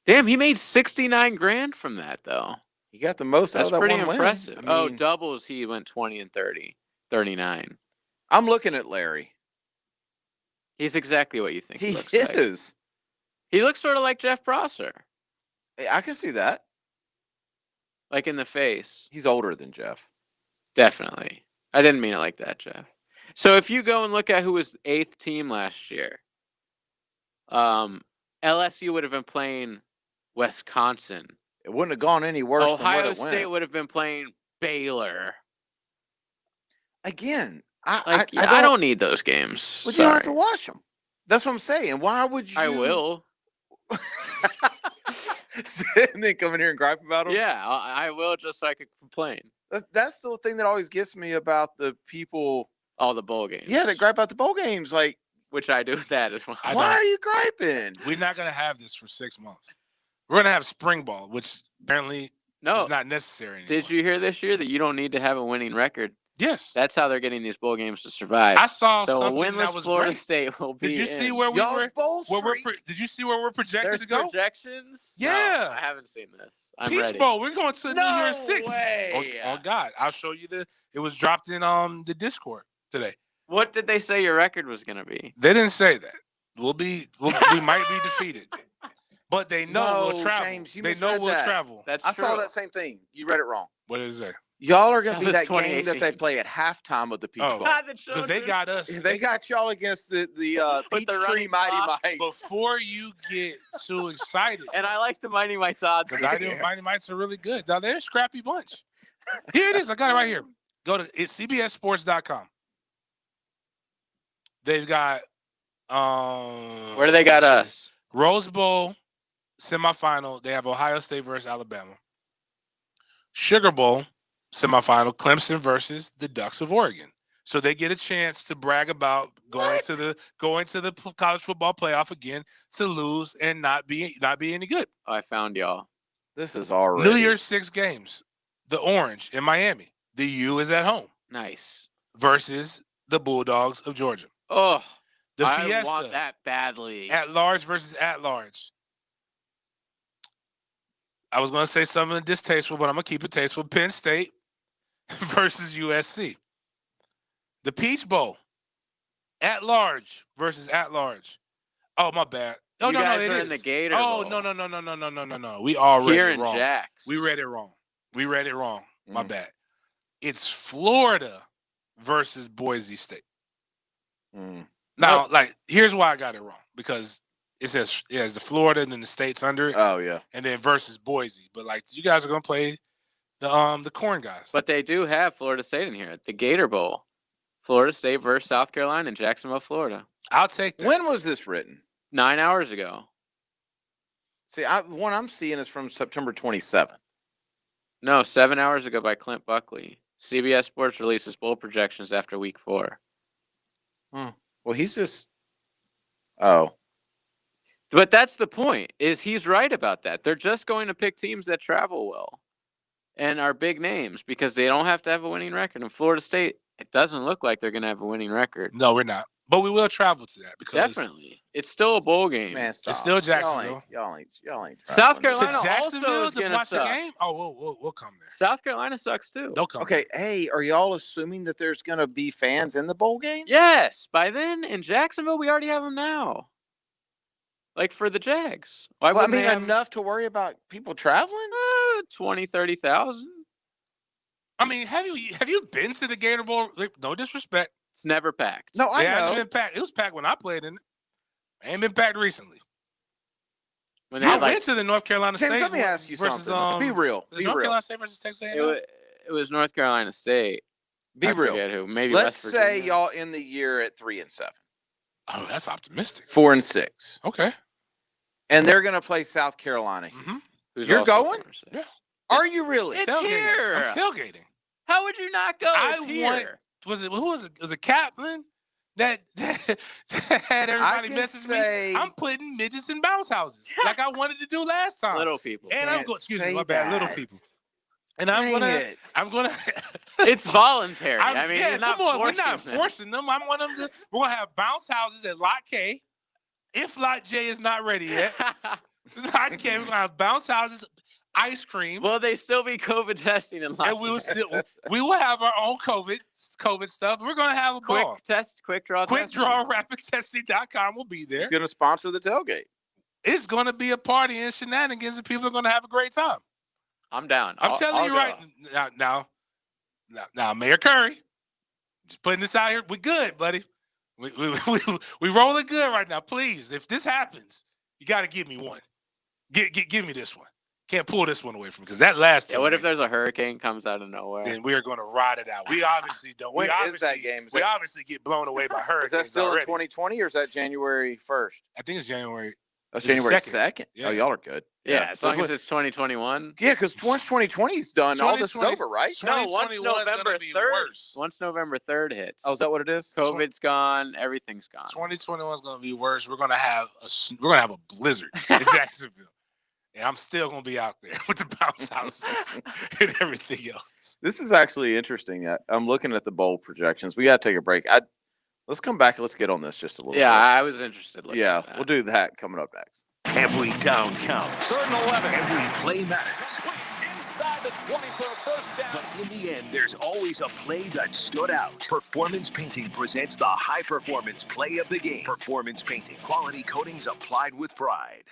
S2: Damn, he made $69,000 from that, though.
S3: He got the most out
S2: That's
S3: of that
S2: pretty
S3: one win.
S2: impressive.
S3: I mean,
S2: Doubles, he went 20 and 30, 39.
S3: I'm looking at Larry.
S2: He's exactly what you think he looks like.
S3: He is.
S2: He looks sort of like Jeff Prosser.
S3: I can see that.
S2: Like in the face.
S3: He's older than Jeff.
S2: Definitely. I didn't mean it like that, Jeff. So if you go and look at who was 8th team last year, LSU would have been playing Wisconsin.
S3: It wouldn't have gone any worse
S2: Ohio
S3: than what it
S2: State
S3: went.
S2: would have been playing Baylor.
S3: Again,
S2: I don't need those games.
S3: But you don't have to watch them. That's what I'm saying. Why would you?
S2: I will.
S3: And then come in here and gripe about them?
S2: Yeah, I will, just so I could complain.
S3: That's the thing that always gets me about the people.
S2: All the bowl games.
S3: Yeah, they gripe about the bowl games. Like,
S2: which I do that as well.
S3: Why are you griping?
S1: We're not going to have this for 6 months. We're going to have spring ball, which apparently is not necessary anymore.
S2: Did you hear this year that you don't need to have a winning record?
S1: Yes.
S2: That's how they're getting these bowl games to survive.
S1: I saw
S2: so
S1: something
S2: winless
S1: that was
S2: Florida
S1: great.
S2: State will be
S1: Did you
S2: in.
S1: see where we were? Did you see where we're projected
S2: There's
S1: to go?
S2: projections?
S1: Yeah.
S2: No, I haven't seen this. I'm
S1: Peach
S2: ready.
S1: Bowl. We're going to New Year's 6.
S2: way.
S1: Oh, God. I'll show you it was dropped in the Discord today.
S2: What did they say your record was going to be?
S1: They didn't say that. We might be defeated. But they know we'll travel.
S3: James, you
S1: they know
S3: misread
S1: we'll
S3: that.
S1: travel.
S3: I saw that same thing. You read it wrong.
S1: What does it say?
S3: Y'all are going to be
S2: That
S3: that
S2: was
S3: game that they
S2: 2018.
S3: play at halftime of the Peach Bowl.
S1: Because they got us.
S3: They got y'all against the Peachtree Mighty Mites.
S1: Before you get too excited.
S2: And I like the Mighty Mites odds.
S1: Mighty Mites are really good. Now, they're a scrappy bunch. Here it is. I got it right here. Go to CBSSports.com. They've got
S2: where do they got us?
S1: Rose Bowl semifinal. They have Ohio State versus Alabama. Sugar Bowl semifinal. Clemson versus the Ducks of Oregon. So they get a chance to brag about going to the college football playoff again to lose and not be any good.
S2: Oh, I found y'all.
S3: This is already
S1: New Year's 6 games. The Orange in Miami. The U is at home.
S2: Nice.
S1: Versus the Bulldogs of Georgia.
S2: Oh,
S1: The
S2: I
S1: Fiesta.
S2: want that badly.
S1: At large versus at large. I was going to say something distasteful, but I'm going to keep it tasteful. Penn State versus USC. The Peach Bowl. At large versus at large. Oh, my bad. Oh,
S2: You
S1: no,
S2: guys
S1: it
S2: are
S1: is.
S2: in the Gator
S1: Oh,
S2: Bowl.
S1: no. We all read
S2: Here
S1: it
S2: in
S1: wrong.
S2: Jax.
S1: We read it wrong. My bad. It's Florida versus Boise State. Now, here's why I got it wrong. Because it says the Florida and then the states under it.
S3: Oh, yeah.
S1: And then versus Boise. But, you guys are going to play the corn guys.
S2: But they do have Florida State in here. The Gator Bowl. Florida State versus South Carolina in Jacksonville, Florida.
S1: I'll take that.
S3: When was this written?
S2: 9 hours ago.
S3: See, one I'm seeing is from September 27th.
S2: No, 7 hours ago by Clint Buckley. CBS Sports releases bowl projections after week 4.
S3: Well, he's just... Oh.
S2: But that's the point, is he's right about that. They're just going to pick teams that travel well and are big names because they don't have to have a winning record. In Florida State, it doesn't look like they're going to have a winning record.
S1: No, we're not. But we will travel to that because
S2: definitely, it's still a bowl game.
S3: Man, stop.
S1: It's still Jacksonville.
S3: Y'all ain't.
S2: South Carolina
S1: to Jacksonville
S2: also is
S1: to
S2: gonna
S1: watch
S2: suck.
S1: the game. Oh, we'll come there.
S2: South Carolina sucks too.
S1: They'll come.
S3: Okay, hey, are y'all assuming that there's going to be fans in the bowl game?
S2: Yes, by then in Jacksonville we already have them now. Like for the Jags. Why
S3: Well, I
S2: wouldn't
S3: mean,
S2: they have
S3: enough to worry about people traveling?
S2: 20, 30,000?
S1: I mean, have you been to the Gator Bowl? No disrespect.
S2: It's never packed.
S3: No, I
S1: It
S3: know.
S1: hasn't been packed. It was packed when I played in it. It ain't been packed recently.
S2: When they
S1: I
S2: had,
S1: went to the North Carolina
S3: James,
S1: State.
S3: let me ask you
S1: versus,
S3: something. Be real.
S1: the
S3: Be
S1: North
S3: real.
S1: Carolina State versus Texas A&M.
S2: it was North Carolina State.
S3: Be
S2: I
S3: real.
S2: forget who. Maybe
S3: Let's
S2: West
S3: say
S2: Virginia.
S3: y'all end the year at 3-7,
S1: Oh, that's optimistic.
S3: 4-6,
S1: Okay.
S3: and they're going to play South Carolina.
S1: Mm-hmm.
S2: Who's
S3: You're
S2: also
S3: going?
S2: 4-6.
S1: Yeah.
S3: Are you really?
S2: It's
S1: Tailgating.
S2: here.
S1: I'm tailgating.
S2: How would you not go? It's here.
S1: Who was it? Was it Kaplan that had everybody
S3: can
S1: message
S3: say-
S1: me? I'm putting midgets in bounce houses like I wanted to do last time.
S2: Little people.
S1: And I'm
S3: Can't
S1: going. Excuse me,
S3: say
S1: my bad. Little
S3: that.
S1: people. And I'm
S3: Dang
S1: gonna.
S3: it.
S1: I'm gonna.
S2: It's voluntary. I mean,
S1: yeah,
S2: you're not
S1: come on. We're
S2: forcing
S1: not
S2: them.
S1: forcing them. I want them to. We're gonna have bounce houses at Lot K. If Lot J is not ready yet, Lot K. We're gonna have bounce houses, ice cream.
S2: Will they still be COVID testing in line?
S1: And we will have our own COVID stuff. We're gonna have a
S2: quick
S1: ball.
S2: test, quick draw.
S1: Quick
S2: testing.
S1: draw rapidtesting.com will be there.
S3: He's going to sponsor the tailgate.
S1: It's gonna be a party and shenanigans, and people are gonna have a great time.
S2: I'm down.
S1: I'm telling you right now, Mayor Curry, just putting this out here. We good, buddy. We rolling good right now. Please, if this happens, you got to give me one. Give me this one. Can't pull this one away from me because that last.
S2: Yeah, what if there's a hurricane comes out of nowhere?
S1: Then we are going to ride it out. We obviously don't.
S3: When
S1: we
S3: is
S1: obviously,
S3: that game?
S1: We obviously get blown away by hurricanes.
S3: Is that still
S1: already.
S3: in 2020 or is that January 1st?
S1: I think it's January.
S3: That's
S1: It's the
S3: January
S1: 2nd.
S3: 2nd?
S1: Yeah.
S3: Oh, y'all are good.
S2: Yeah, as long as it's 2021.
S3: Yeah, because once 2020 is done, all this is
S1: 2020
S3: over, right?
S2: No, once
S1: 2021 is
S2: November
S1: gonna be
S2: 3rd.
S1: worse.
S2: Once November 3rd hits.
S3: Oh, is that what it is?
S2: COVID's gone. Everything's gone.
S1: 2021 is going to be worse. We're going to have a blizzard in Jacksonville, and I'm still going to be out there with the bounce houses and everything else.
S3: This is actually interesting. I'm looking at the bowl projections. We got to take a break. Let's come back and let's get on this just a little
S2: Yeah,
S3: bit.
S2: I was interested.
S3: Yeah,
S2: at that.
S3: we'll do that coming up next.
S6: Every down counts.
S14: 3rd and 11.
S6: Every play matters.
S14: Inside the 20 for a first down.
S6: But in the end, there's always a play that stood out. Performance Painting presents the high-performance play of the game. Performance Painting. Quality coatings applied with pride.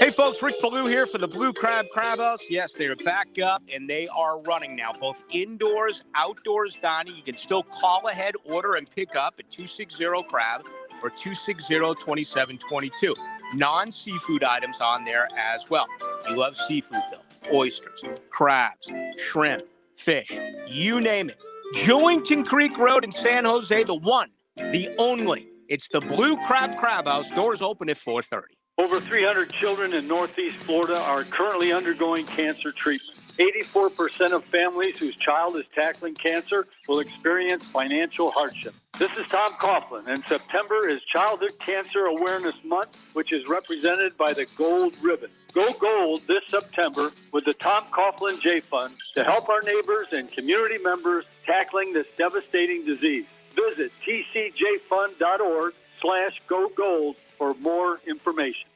S17: Hey folks, Rick Ballou here for the Blue Crab House. Yes, they're back up and they are running now, both indoors, outdoors dining. You can still call ahead, order, and pick up at 260-CRAB or 260-2722. Non-seafood items on there as well. You love seafood though. Oysters, crabs, shrimp, fish, you name it. Jewington Creek Road in San Jose, the one, the only. It's the Blue Crab House. Doors open at 4:30.
S4: Over 300 children in Northeast Florida are currently undergoing cancer treatment. 84% of families whose child is tackling cancer will experience financial hardship. This is Tom Coughlin, and September is Childhood Cancer Awareness Month, which is represented by the Gold Ribbon. Go gold this September with the Tom Coughlin J Fund to help our neighbors and community members tackling this devastating disease. Visit tcjfund.org/gogold for more information.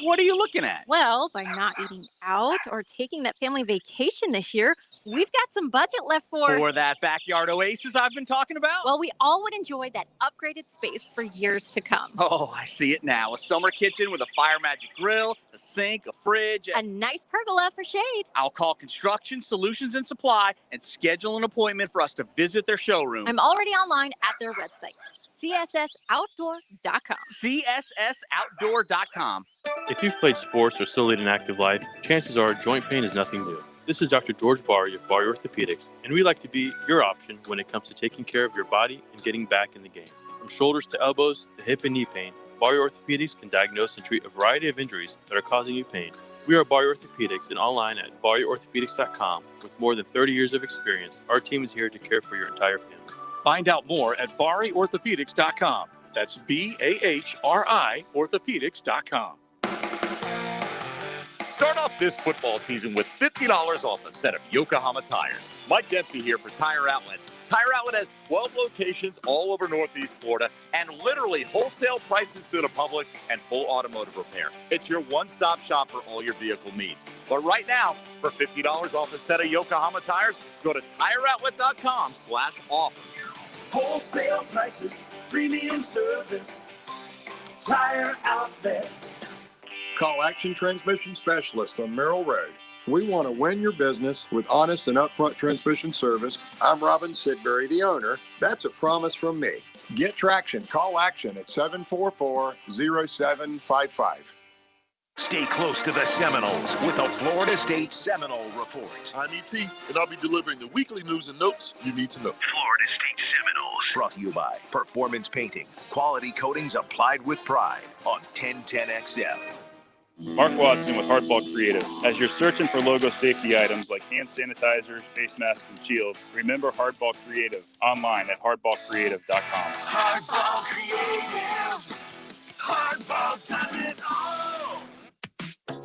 S17: What are you looking at?
S19: Well, by not eating out or taking that family vacation this year, we've got some budget left
S17: For that backyard oasis I've been talking about?
S19: Well, we all would enjoy that upgraded space for years to come.
S17: Oh, I see it now. A summer kitchen with a Fire Magic grill, a sink, a fridge.
S19: A nice pergola for shade.
S17: I'll call Construction Solutions and Supply and schedule an appointment for us to visit their showroom.
S19: I'm already online at their website, cssoutdoor.com.
S17: cssoutdoor.com.
S5: If you've played sports or still lead an active life, chances are joint pain is nothing new. This is Dr. George Barry of Barry Orthopedics, and we like to be your option when it comes to taking care of your body and getting back in the game. From shoulders to elbows to hip and knee pain, Barry Orthopedics can diagnose and treat a variety of injuries that are causing you pain. We are Barry Orthopedics and online at barryorthopedics.com. With more than 30 years of experience, our team is here to care for your entire family.
S7: Find out more at barryorthopedics.com. That's BAHRI orthopedics.com.
S8: Start off this football season with $50 off a set of Yokohama tires. Mike Dempsey here for Tire Outlet. Tire Outlet has 12 locations all over Northeast Florida and literally wholesale prices to the public and full automotive repair. It's your one-stop shop for all your vehicle needs. But right now, for $50 off a set of Yokohama tires, go to tireoutlet.com/offers.
S16: Wholesale prices, premium service, Tire Outlet.
S21: Call Action Transmission Specialist on Merrill Road. We want to win your business with honest and upfront transmission service. I'm Robin Sidbury, the owner. That's a promise from me. Get traction. Call Action at 744-0755.
S6: Stay close to the Seminoles with the Florida State Seminole Report.
S9: I'm E.T., and I'll be delivering the weekly news and notes you need to know.
S6: Florida State Seminoles. Brought to you by Performance Painting. Quality coatings applied with pride on 1010XL.
S5: Mark Watson with Hardball Creative. As you're searching for logo safety items like hand sanitizer, face masks, and shields, remember Hardball Creative online at hardballcreative.com.
S16: Hardball Creative. Hardball does it all.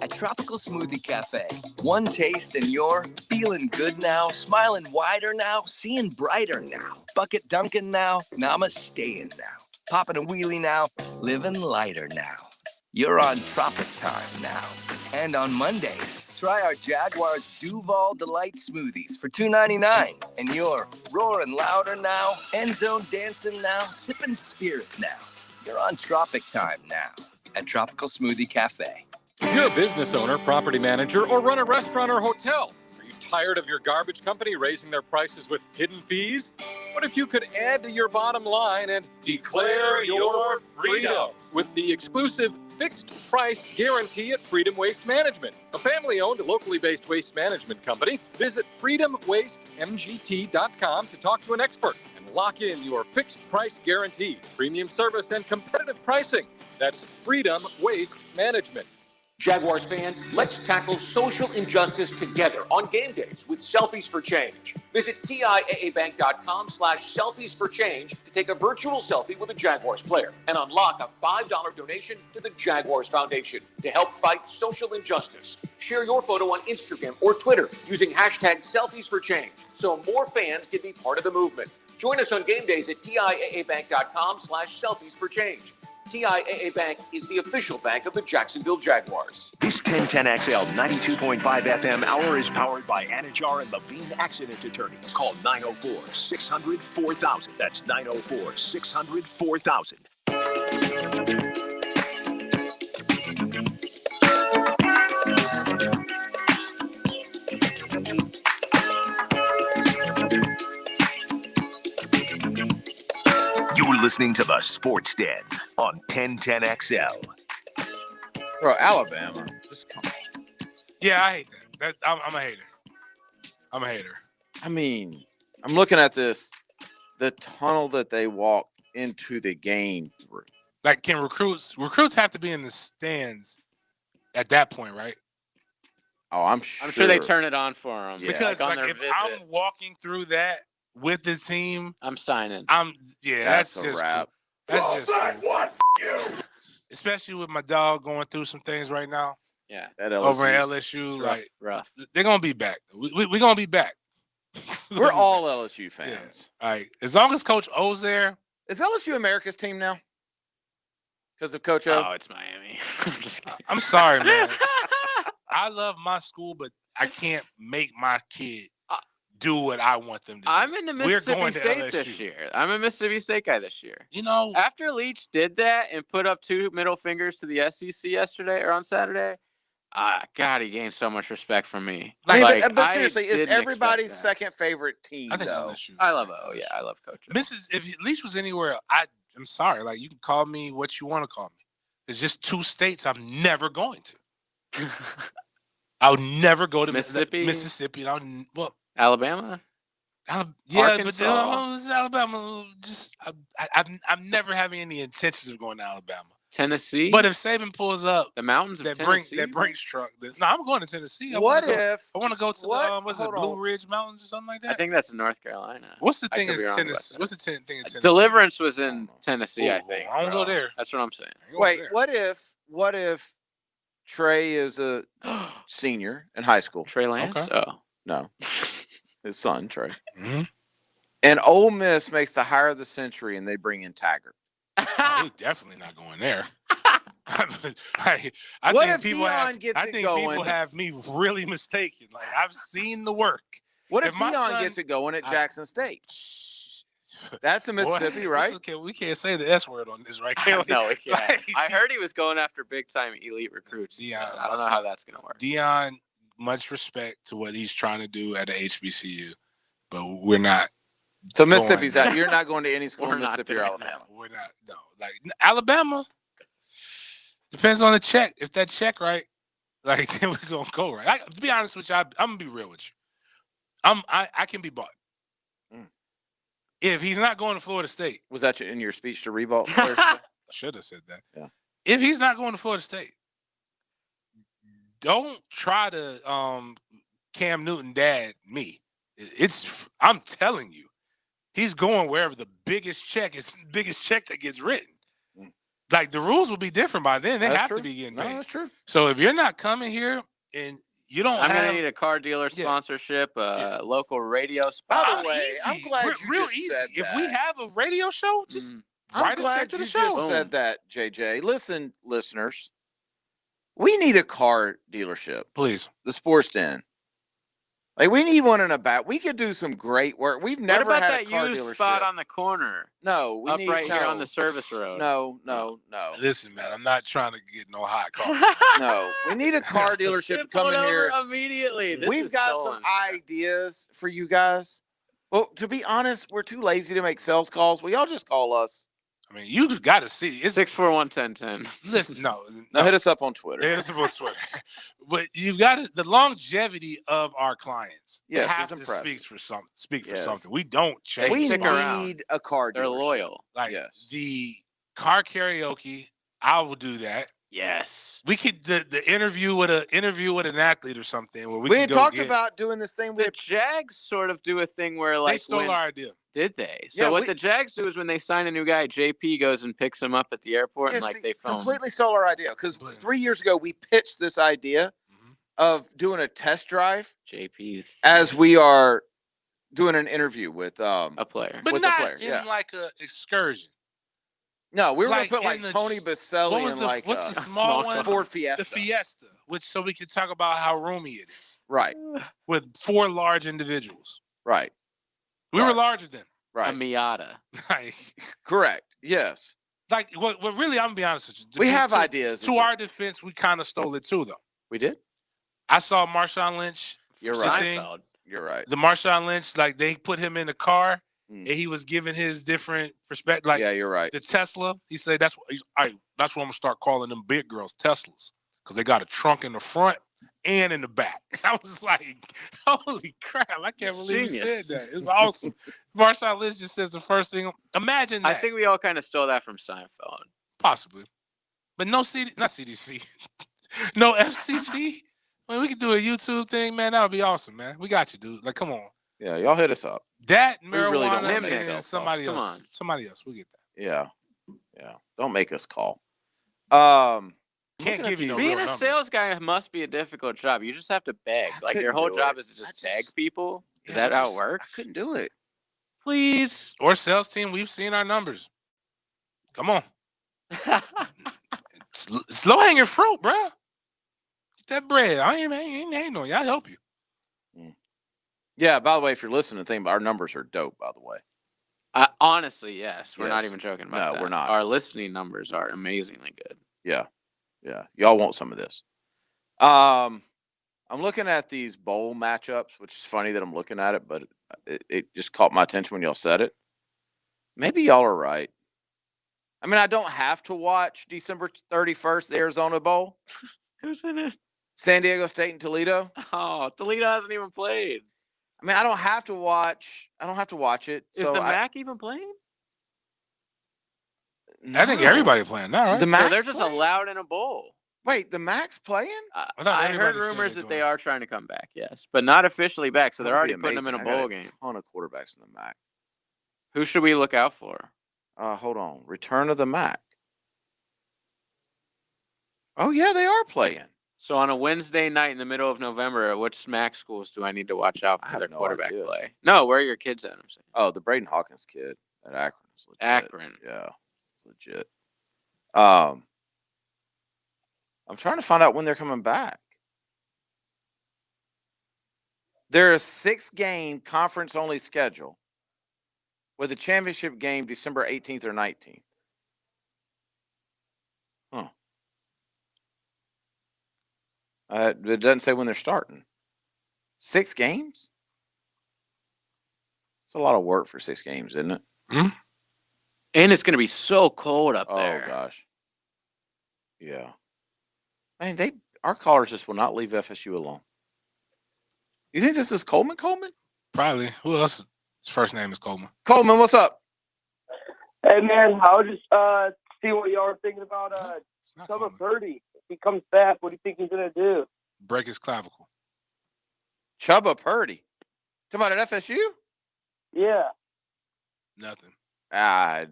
S24: At Tropical Smoothie Cafe, one taste and you're feeling good now, smiling wider now, seeing brighter now, bucket dunking now, namasteing now, popping a wheelie now, living lighter now. You're on Tropic Time now. And on Mondays, try our Jaguars Duval Delight Smoothies for $2.99. And you're roaring louder now, end zone dancing now, sipping spirit now. You're on Tropic Time now at Tropical Smoothie Cafe.
S7: If you're a business owner, property manager, or run a restaurant or hotel, are you tired of your garbage company raising their prices with hidden fees? What if you could add to your bottom line and declare your freedom with the exclusive fixed price guarantee at Freedom Waste Management, a family-owned, locally based waste management company? Visit freedomwastemgt.com to talk to an expert and lock in your fixed price guarantee, premium service, and competitive pricing. That's Freedom Waste Management.
S25: Jaguars fans, let's tackle social injustice together on game days with Selfies for Change. Visit TIAABank.com/selfies for change to take a virtual selfie with a Jaguars player and unlock a $5 donation to the Jaguars Foundation to help fight social injustice. Share your photo on Instagram or Twitter using hashtag Selfies for Change so more fans can be part of the movement. Join us on game days at TIAABank.com/selfies for change. TIAA Bank is the official bank of the Jacksonville Jaguars.
S6: This 1010XL 92.5 FM hour is powered by Anajar and Levine Accident Attorneys. Call 904-600-4000. That's 904-600-4000. You're listening to the Sports Den on 1010XL.
S3: Bro, Alabama, just come on.
S1: Yeah, I hate that. I'm a hater. I'm a hater.
S3: I mean, I'm looking at this, the tunnel that they walk into the game through.
S1: Like, can recruits have to be in the stands at that point, right?
S3: Oh, I'm sure.
S2: I'm sure they turn it on for them.
S3: Yeah.
S1: Because
S2: like on
S1: like,
S2: their
S1: if
S2: visit.
S1: I'm walking through that with the team,
S2: I'm signing.
S1: That's
S3: a
S1: just
S3: wrap.
S1: cool. That's just cool. Especially with my dog going through some things right now.
S2: Yeah.
S1: Over at LSU,
S2: It's
S1: like
S2: rough.
S1: they're gonna be back. We're gonna be back.
S3: We're all LSU fans.
S1: All right. As long as Coach O's there.
S3: Is LSU America's team now? Because of Coach O?
S2: Oh, it's Miami. I'm just kidding.
S1: I'm sorry, man. I love my school, but I can't make my kid do what I want them to do.
S2: I'm in the Mississippi
S1: going to
S2: State
S1: LSU.
S2: this year. I'm a Mississippi State guy this year.
S1: You know,
S2: after Leach did that and put up 2 middle fingers to the SEC yesterday or on Saturday, God, he gained so much respect from me.
S3: But seriously, it's everybody's second favorite team.
S1: I think
S3: though.
S1: LSU.
S2: I love O. Yeah, I love Coach O.
S1: If Leach was anywhere, I'm sorry. Like, you can call me what you want to call me. There's just 2 states I'm never going to. I'll never go to
S2: Mississippi.
S1: Mississippi.
S2: Alabama.
S1: Yeah,
S2: Arkansas.
S1: but Alabama. Just I'm never having any intentions of going to Alabama.
S2: Tennessee.
S1: But if Saban pulls up
S2: the mountains of Tennessee,
S1: that Brinks truck, I'm going to Tennessee. I
S3: what
S1: if
S3: I
S1: want to go to the Blue Ridge Mountains or something like that?
S2: I think that's in North Carolina.
S1: What's the thing in Tennessee? What's the thing in Tennessee?
S2: Deliverance was in Tennessee, I think.
S1: I don't go there.
S2: That's what I'm saying.
S3: Wait, what if Trey is a senior in high school?
S2: Trey Lance?
S1: Okay.
S2: Oh.
S3: No. His son, Trey.
S1: Mm-hmm.
S3: And Ole Miss makes the hire of the century and they bring in Taggart.
S1: He's definitely not going there. I
S3: What
S1: think
S3: if
S1: people
S3: Deion gets
S1: I
S3: it
S1: think
S3: going?
S1: people have me really mistaken. Like, I've seen the work.
S3: What if
S1: my
S3: Deion
S1: son
S3: gets it going at Jackson State? That's in Mississippi, right?
S1: Okay, we can't say the S word on this, right?
S2: No, we can't. I heard he was going after big-time elite recruits.
S1: Deion,
S2: I don't know how that's going to work.
S1: Deion, much respect to what he's trying to do at the HBCU, but we're not.
S3: So Mississippi's out. You're not going to any school in
S2: We're not
S3: Mississippi or
S2: doing
S3: Alabama.
S1: We're not. No, like Alabama. Depends on the check. If that check right, like then we're gonna go right. To be honest with you, I'm gonna be real with you. I can be bought. If he's not going to Florida State.
S3: Was that in your speech to Reebok?
S1: Should have said that.
S3: Yeah.
S1: If he's not going to Florida State, don't try to Cam Newton dad me. I'm telling you, he's going wherever the biggest check that gets written. Like, the rules will be different by then. They have to be getting paid.
S3: No, that's true.
S1: So if you're not coming here and you don't
S2: I'm going to need a car dealer sponsorship, local radio spot.
S3: By the way, I'm glad you just said that.
S1: If we have a radio show, just
S3: I'm glad you just said that, JJ. Listen, listeners, we need a car dealership.
S1: Please.
S3: The Sports Den. Like, we need one in a back. We could do some great work. We've never
S2: what about
S3: had a
S2: that
S3: car
S2: used
S3: dealership.
S2: spot on the corner?
S3: No, we
S2: up
S3: need
S2: right here on the service road.
S3: No.
S1: Listen, man, I'm not trying to get no hot car.
S3: No, we need a car dealership to come in here
S2: immediately.
S3: We've got some ideas for you guys. Well, to be honest, we're too lazy to make sales calls. Will y'all just call us?
S1: I mean, you got to see. It's
S2: 641-1010.
S1: Listen, no,
S3: hit us up on Twitter.
S1: Hit us up on Twitter. But you've got the longevity of our clients.
S3: Yes,
S1: have
S3: it's
S1: to
S3: impressive.
S1: speak for something. We don't change.
S3: We
S2: stick around.
S3: need a car dealership.
S2: They're loyal.
S1: Like the car karaoke, I will do that.
S2: Yes.
S1: We could the interview with an athlete or something where
S3: We had talked about doing this thing.
S2: The Jags sort of do a thing where, like,
S1: they stole our idea.
S2: Did they? So what the Jags do is when they sign a new guy, JP goes and picks him up at the airport and they phone.
S3: Completely stole our idea because 3 years ago we pitched this idea of doing a test drive.
S2: JP
S3: as we are doing an interview with
S2: a player,
S1: but
S3: with
S1: not
S3: a player.
S1: in like a excursion.
S3: No, we were
S1: Like
S3: gonna put
S1: in the-
S3: Tony Baselli in like
S1: what's the small one?
S3: Ford Fiesta.
S1: The Fiesta, which so we can talk about how roomy it is.
S3: Right.
S1: With 4 large individuals.
S3: Right.
S1: We were larger than.
S3: Right.
S2: A Miata.
S1: Like,
S3: correct. Yes.
S1: Like what really, I'm gonna be honest with you.
S3: We have ideas.
S1: To our defense, we kind of stole it too, though.
S3: We did.
S1: I saw Marshawn Lynch.
S3: You're
S1: right.
S3: You're right.
S1: The Marshawn Lynch, like they put him in the car and he was giving his different perspective. Like,
S3: yeah, you're right.
S1: The Tesla, he said that's what that's what I'm gonna start calling them big girls Teslas because they got a trunk in the front and in the back. I was like, holy crap! I can't believe he said that. It's awesome. Marshawn Lynch just says the first thing. Imagine that.
S2: I think we all kind of stole that from Seinfeld.
S1: Possibly, but no not CDC, no FCC. I mean, we could do a YouTube thing, man. That would be awesome, man. We got you, dude. Like, come on.
S3: Yeah, y'all hit us up.
S1: That
S3: We really don't
S1: marijuana
S3: make
S1: and
S3: sales
S1: somebody
S3: calls.
S1: else.
S3: Come on.
S1: Somebody else. We'll get that.
S3: Yeah. Yeah. Don't make us call.
S1: Can't give you no
S2: Being
S1: real
S2: a
S1: numbers.
S2: sales guy must be a difficult job. You just have to beg. Like, your
S3: couldn't
S2: whole
S3: do
S2: job
S3: it.
S2: is to just beg people. Is that how it works?
S3: I couldn't do it.
S2: Please.
S1: Or sales team, we've seen our numbers. Come on. It's low hanging fruit, bro. Get that bread. I ain't no. I'll help you.
S3: Yeah. By the way, if you're listening, think about our numbers are dope. By the way.
S2: Honestly, yes. We're not
S3: Yes.
S2: even joking about that.
S3: No, we're not.
S2: Our listening numbers are amazingly good.
S3: Yeah. Yeah. Y'all want some of this. I'm looking at these bowl matchups, which is funny that I'm looking at it, but it just caught my attention when y'all said it. Maybe y'all are right. I mean, I don't have to watch December 31st, the Arizona Bowl.
S2: Who's in it?
S3: San Diego State and Toledo.
S2: Oh, Toledo hasn't even played.
S3: I mean, I don't have to watch it.
S2: Is the MAC even playing?
S1: I think everybody playing now, right?
S3: The MAC's
S2: they're just allowed in a bowl.
S3: Wait, the MAC's playing?
S2: I heard rumors that they are trying to come back, yes, but not officially back. So they're already putting them in a bowl game.
S3: A ton of quarterbacks in the MAC.
S2: Who should we look out for?
S3: Hold on. Return of the MAC. Oh, yeah, they are playing.
S2: So on a Wednesday night in the middle of November, which MAC schools do I need to watch out for their quarterback play? No, where are your kids at? I'm saying.
S3: Oh, the Braden Hawkins kid at Akron is legit.
S2: Akron.
S3: Yeah, legit. I'm trying to find out when they're coming back. They're a 6-game conference-only schedule with a championship game December 18th or 19th. Huh. It doesn't say when they're starting. 6 games? It's a lot of work for 6 games, isn't it?
S1: Mm-hmm.
S2: And it's going to be so cold up there.
S3: Oh, gosh. Yeah. I mean, our callers just will not leave FSU alone. You think this is Coleman?
S1: Probably. Who else? His first name is Coleman.
S3: Coleman, what's up?
S10: Hey, man, I was just see what y'all are thinking about Chubba Purdy. If he comes back, what do you think he's going to do?
S1: Break his clavicle.
S3: Chubba Purdy? Talking about at FSU?
S10: Yeah.
S1: Nothing.
S3: Yeah.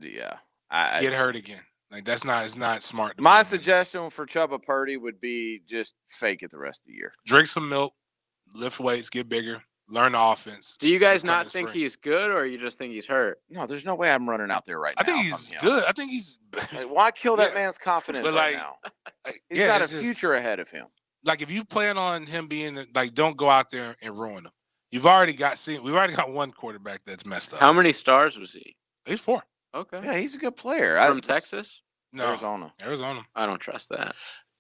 S1: Get hurt again. Like, it's not smart.
S3: My suggestion for Chubba Purdy would be just fake it the rest of the year.
S1: Drink some milk, lift weights, get bigger, learn the offense.
S2: Do you guys not think he's good, or you just think he's hurt?
S3: No, there's no way I'm running out there right now.
S1: I think he's good. I think he's.
S3: Like, why kill that man's confidence right now? He's got a future ahead of him.
S1: Like, if you plan on him being like, don't go out there and ruin him. We've already got one quarterback that's messed up.
S2: How many stars was he?
S1: He's 4.
S2: Okay.
S3: Yeah, he's a good player.
S2: From Texas?
S1: No,
S3: Arizona.
S2: I don't trust that.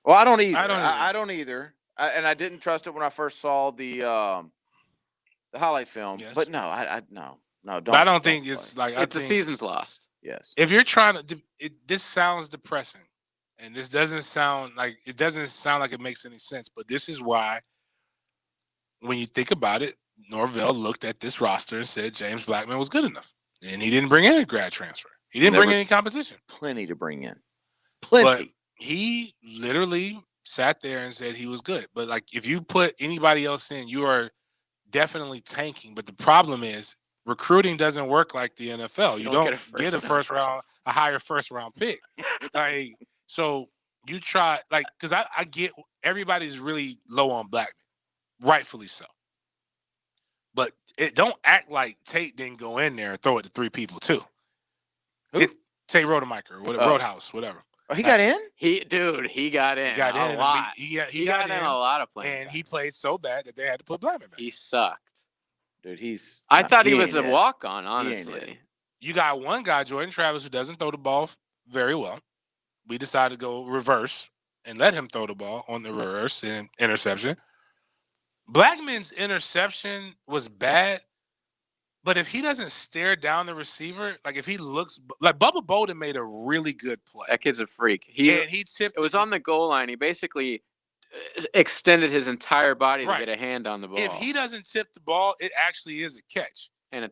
S3: Well, I don't either. I don't either. And I didn't trust it when I first saw the highlight film.
S1: Yes.
S3: But no, no. Don't.
S1: But I don't think it's like
S2: the season's lost.
S3: Yes.
S1: If you're trying to, this sounds depressing, and this doesn't sound like it makes any sense. But this is why, when you think about it, Norvell looked at this roster and said James Blackman was good enough, and he didn't bring in a grad transfer. He didn't bring any competition.
S3: Plenty to bring in. Plenty.
S1: But he literally sat there and said he was good. But like, if you put anybody else in, you are definitely tanking. But the problem is recruiting doesn't work like the NFL. You don't get a higher first round pick. Like, so you try, like, because I get everybody's really low on Blackman, rightfully so. But don't act like Tate didn't go in there and throw it to 3 people too. Tate Rodemaker, Roadhouse, whatever.
S3: Oh, he got in?
S2: He got in.
S1: He got in
S2: a lot.
S1: He got in
S2: a lot of plays.
S1: And he played so bad that they had to put Blackman back.
S2: He sucked.
S3: Dude,
S2: I thought he was a walk-on, honestly.
S1: You got one guy, Jordan Travis, who doesn't throw the ball very well. We decided to go reverse and let him throw the ball on the reverse and interception. Blackman's interception was bad, but if he doesn't stare down the receiver, like if he looks like Bubba Bolden made a really good play.
S2: That kid's a freak.
S1: He tipped.
S2: It was on the goal line. He basically extended his entire body to get a hand on the ball.
S1: If he doesn't tip the ball, it actually is a catch
S2: and a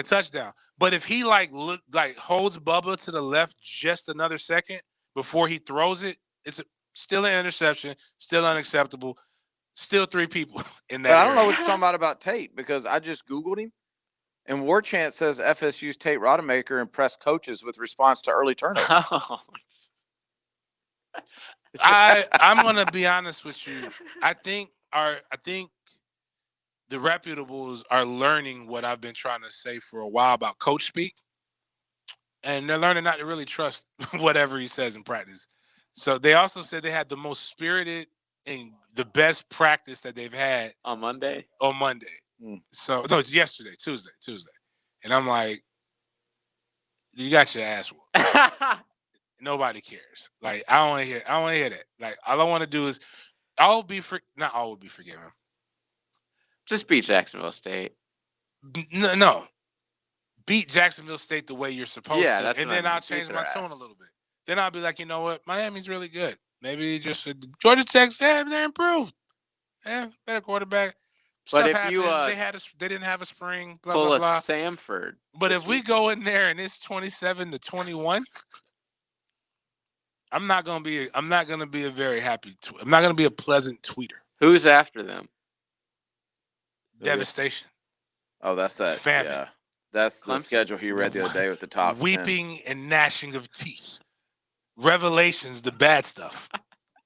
S2: touchdown.
S1: But if he holds Bubba to the left just another second before he throws it, it's still an interception, still unacceptable, still 3 people in that.
S3: But I don't know what you're talking about Tate, because I just Googled him. And War Chant says FSU's Tate Rodemaker impressed coaches with response to early turnovers.
S1: I'm gonna be honest with you. I think the reputables are learning what I've been trying to say for a while about coach speak. and they're learning not to really trust whatever he says in practice. So they also said they had the most spirited and the best practice that they've had
S2: on Monday.
S1: So no, it's yesterday, Tuesday. And I'm like, you got your ass whooped. Nobody cares. Like, I don't want to hear that. Like, all I want to do is not all will be forgiven.
S2: Just beat Jacksonville State.
S1: No. Beat Jacksonville State the way you're supposed to.
S2: That's
S1: and
S2: what
S1: then
S2: I mean.
S1: I'll change
S2: Beat
S1: my
S2: their
S1: tone
S2: ass.
S1: a little bit. Then I'll be like, you know what? Miami's really good. Maybe just Georgia Tech, they're improved. Yeah, better quarterback.
S2: But
S1: Stuff
S2: if
S1: happened.
S2: you
S1: they didn't have a spring, blah,
S2: pull
S1: blah,
S2: a
S1: blah.
S2: Samford.
S1: But if we go in there and it's 27-21, I'm not gonna be a very happy. I'm not gonna be a pleasant tweeter.
S2: Who's after them?
S1: Devastation.
S3: Oh, that's that.
S1: Famine.
S3: Yeah, that's the schedule he read the other day with the top 10.
S1: Weeping and gnashing of teeth. Revelations, the bad stuff.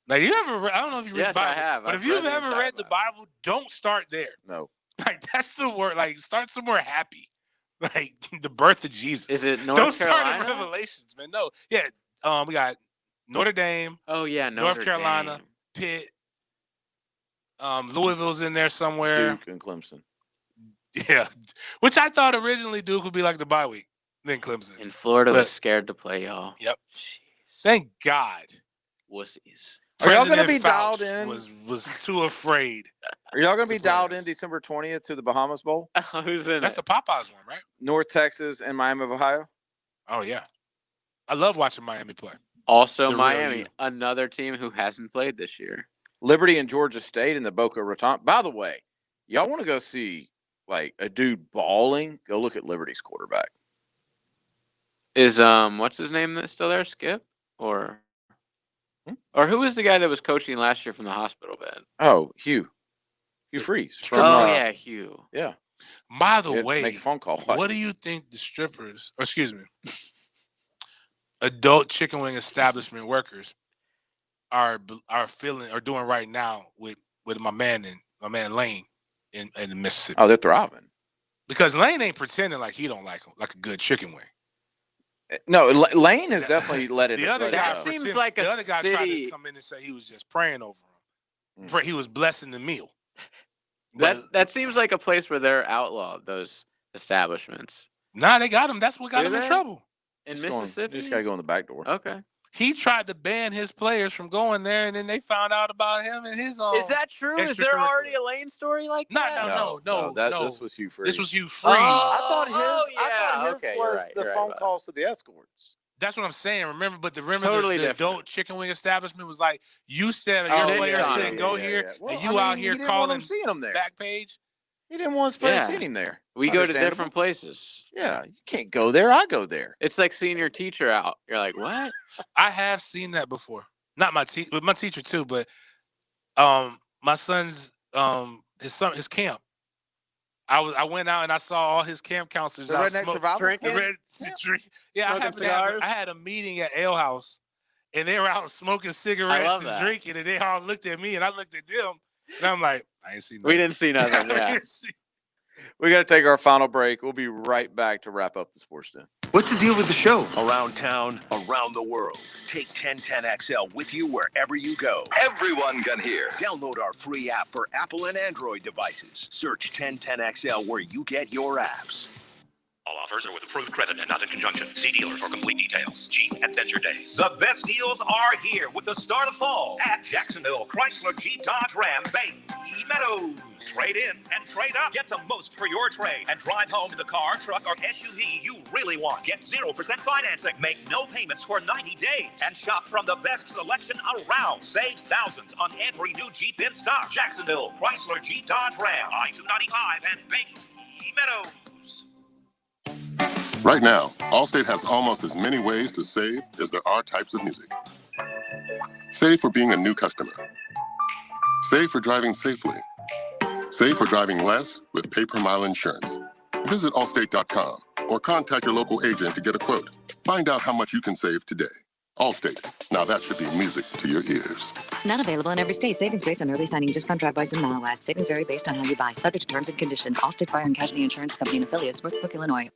S1: Like, you ever? I don't know if you read the Bible.
S2: Yes, I have.
S1: But if you've ever read the Bible, don't start there.
S3: No.
S1: Like, that's the word. Like, start somewhere happy. Like the birth of Jesus.
S2: Is it
S1: Don't
S2: North
S1: start
S2: Carolina?
S1: at Revelations, man. No. Yeah. We got Notre Dame.
S2: Oh yeah,
S1: North Carolina,
S2: Dame.
S1: Pitt. Louisville's in there somewhere.
S3: Duke and Clemson.
S1: Yeah. Which I thought originally Duke would be like the bye week. Then Clemson.
S2: And Florida was scared to play y'all.
S1: Yep. Thank God.
S2: Wussies.
S3: Are y'all going to be
S1: Fauci
S3: dialed in?
S1: Was too afraid.
S3: Are y'all going to be dialed in December 20th to the Bahamas Bowl?
S2: Who's in
S1: That's
S2: it?
S1: the Popeyes one, right?
S3: North Texas and Miami of Ohio?
S1: Oh, yeah. I love watching Miami play.
S2: Also,
S1: The real
S2: Miami,
S1: you.
S2: another team who hasn't played this year.
S3: Liberty and Georgia State in the Boca Raton. By the way, y'all want to go see like a dude balling? Go look at Liberty's quarterback.
S2: Is what's his name that's still there? Skip or who was the guy that was coaching last year from the hospital bed?
S3: Oh, Hugh Freeze.
S2: Yeah, Hugh.
S3: Yeah.
S1: By the
S3: You had to
S1: way,
S3: make a phone call.
S1: what do you think the strippers, or excuse me, adult chicken wing establishment workers are doing right now with my man Lane in Mississippi?
S3: Oh, they're thriving.
S1: Because Lane ain't pretending like he don't like him, like a good chicken wing.
S3: No, Lane has definitely let it.
S1: The other
S3: let it
S1: guy
S3: go.
S2: seems like
S1: the
S2: a
S1: other guy tried to
S2: city-
S1: come in and say he was just praying over him. He was blessing the meal.
S2: That seems like a place where they're outlawed, those establishments.
S1: Nah, they got him. That's what got
S2: Do
S1: him in
S2: they?
S1: trouble.
S2: In
S3: Just going-
S2: Mississippi?
S3: You just got to go in the back door.
S2: Okay.
S1: He tried to ban his players from going there, and then they found out about him and his own.
S2: Is that true? Is there already a Lane story like that?
S1: No.
S3: This was Hugh Freeze.
S1: This was Hugh Freeze.
S3: I thought his
S2: Okay, you're
S3: was
S2: right,
S3: the
S2: you're right
S3: phone
S2: about
S3: calls to the escorts.
S1: That's what I'm saying. Remember
S2: Totally
S1: the
S2: different.
S1: adult chicken wing establishment was like, you said
S3: Oh,
S1: your players
S2: yeah,
S1: couldn't
S2: yeah,
S1: go
S3: yeah,
S1: here,
S3: yeah. Well,
S1: and you
S3: I mean,
S1: out
S3: he
S1: here
S3: didn't want
S1: calling
S3: them seeing them there.
S1: back page.
S3: He didn't want his players
S2: Yeah.
S3: seeing him there.
S2: We
S3: It's
S2: go to
S3: understandable.
S2: different places.
S3: Yeah, you can't go there. I go there.
S2: It's like seeing your teacher out. You're like, what?
S1: I have seen that before. Not my but my teacher too, but my son's his camp. I went out and I saw all his camp counselors
S3: The
S1: out
S3: Redneck
S1: smoke-
S3: Survival
S2: Drinking?
S1: Yeah, I
S2: Smoking
S1: had a meeting at Ale House, and they were out smoking cigarettes
S2: love
S1: and
S2: that.
S1: drinking, and they all looked at me, and I looked at them, and I'm like, I ain't seen nothing.
S2: We didn't see nothing. Yeah.
S3: We got to take our final break. We'll be right back to wrap up the Sports Den.
S6: What's the deal with the show? Around town, around the world. Take 1010XL with you wherever you go. Everyone can hear. Download our free app for Apple and Android devices. Search 1010XL where you get your apps.
S11: All offers are with approved credit and not in conjunction. See dealer for complete details. Jeep Adventure Days.
S12: The best deals are here with the start of fall at Jacksonville Chrysler Jeep Dodge Ram Bay Meadows. Trade in and trade up. Get the most for your trade and drive home the car, truck, or SUV you really want. Get 0% financing. Make no payments for 90 days and shop from the best selection around. Save thousands on every new Jeep in stock. Jacksonville Chrysler Jeep Dodge Ram. I-295 and Bay Meadows.
S9: Right now, Allstate has almost as many ways to save as there are types of music. Save for being a new customer. Save for driving safely. Save for driving less with pay-per-mile insurance. Visit Allstate.com or contact your local agent to get a quote. Find out how much you can save today. Allstate. Now that should be music to your ears.
S13: Not available in every state. Savings based on early signing, discount drive-bys, and mile wise. Savings vary based on how you buy. Subject to terms and conditions. Allstate Fire and Casualty Insurance Company and affiliates, Northbrook, Illinois.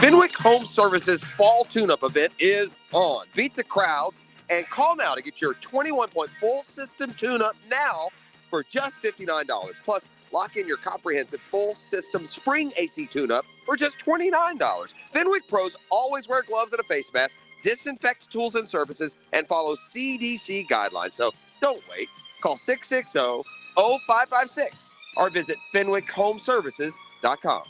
S15: Fenwick Home Services Fall Tune-Up event is on. Beat the crowds and call now to get your 21-point full system tune-up now for just $59. Plus, lock in your comprehensive full system spring AC tune-up for just $29. Fenwick pros always wear gloves and a face mask, disinfect tools and surfaces, and follow CDC guidelines. So don't wait. Call 660-0556 or visit FenwickHomeservices.com.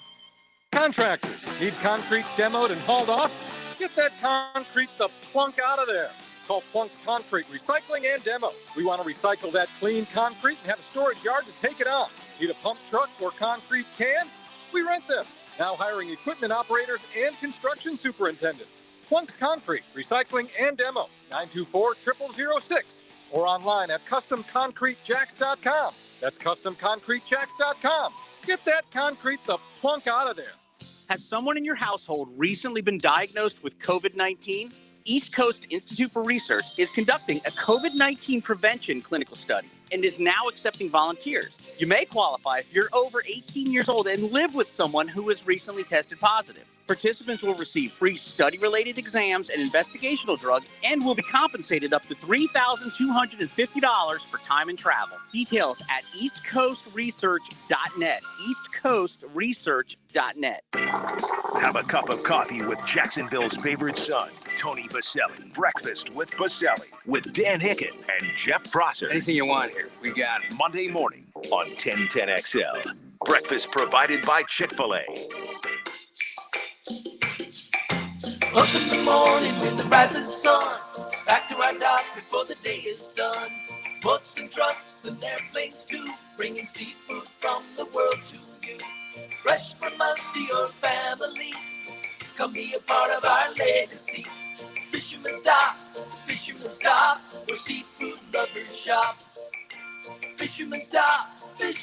S7: Contractors need concrete demoed and hauled off? Get that concrete the plunk out of there. Call Plunk's Concrete Recycling and Demo. We want to recycle that clean concrete and have a storage yard to take it on. Need a pump truck or concrete can? We rent them. Now hiring equipment operators and construction superintendents. Plunk's Concrete Recycling and Demo, 924-0006. Or online at CustomConcreteJacks.com. That's CustomConcreteJacks.com. Get that concrete the plunk out of there.
S18: Has someone in your household recently been diagnosed with COVID-19? East Coast Institute for Research is conducting a COVID-19 prevention clinical study and is now accepting volunteers. You may qualify if you're over 18 years old and live with someone who has recently tested positive. Participants will receive free study-related exams and investigational drug and will be compensated up to $3,250 for time and travel. Details at eastcoastresearch.net. eastcoastresearch.net.
S6: Have a cup of coffee with Jacksonville's favorite son, Tony Baselli. Breakfast with Baselli with Dan Hicken and Jeff Prosser.
S20: Anything you want here, we got it.
S6: Monday morning on 1010XL. Breakfast provided by Chick-fil-A.
S16: Up in the morning with the rising sun, back to our dock before the day is done. Boats and trucks and airplanes too, bringing seafood from the world to you. Fresh from us to your family, come be a part of our legacy. Fisherman's Dock, where seafood lovers shop. Fisherman's Dock, the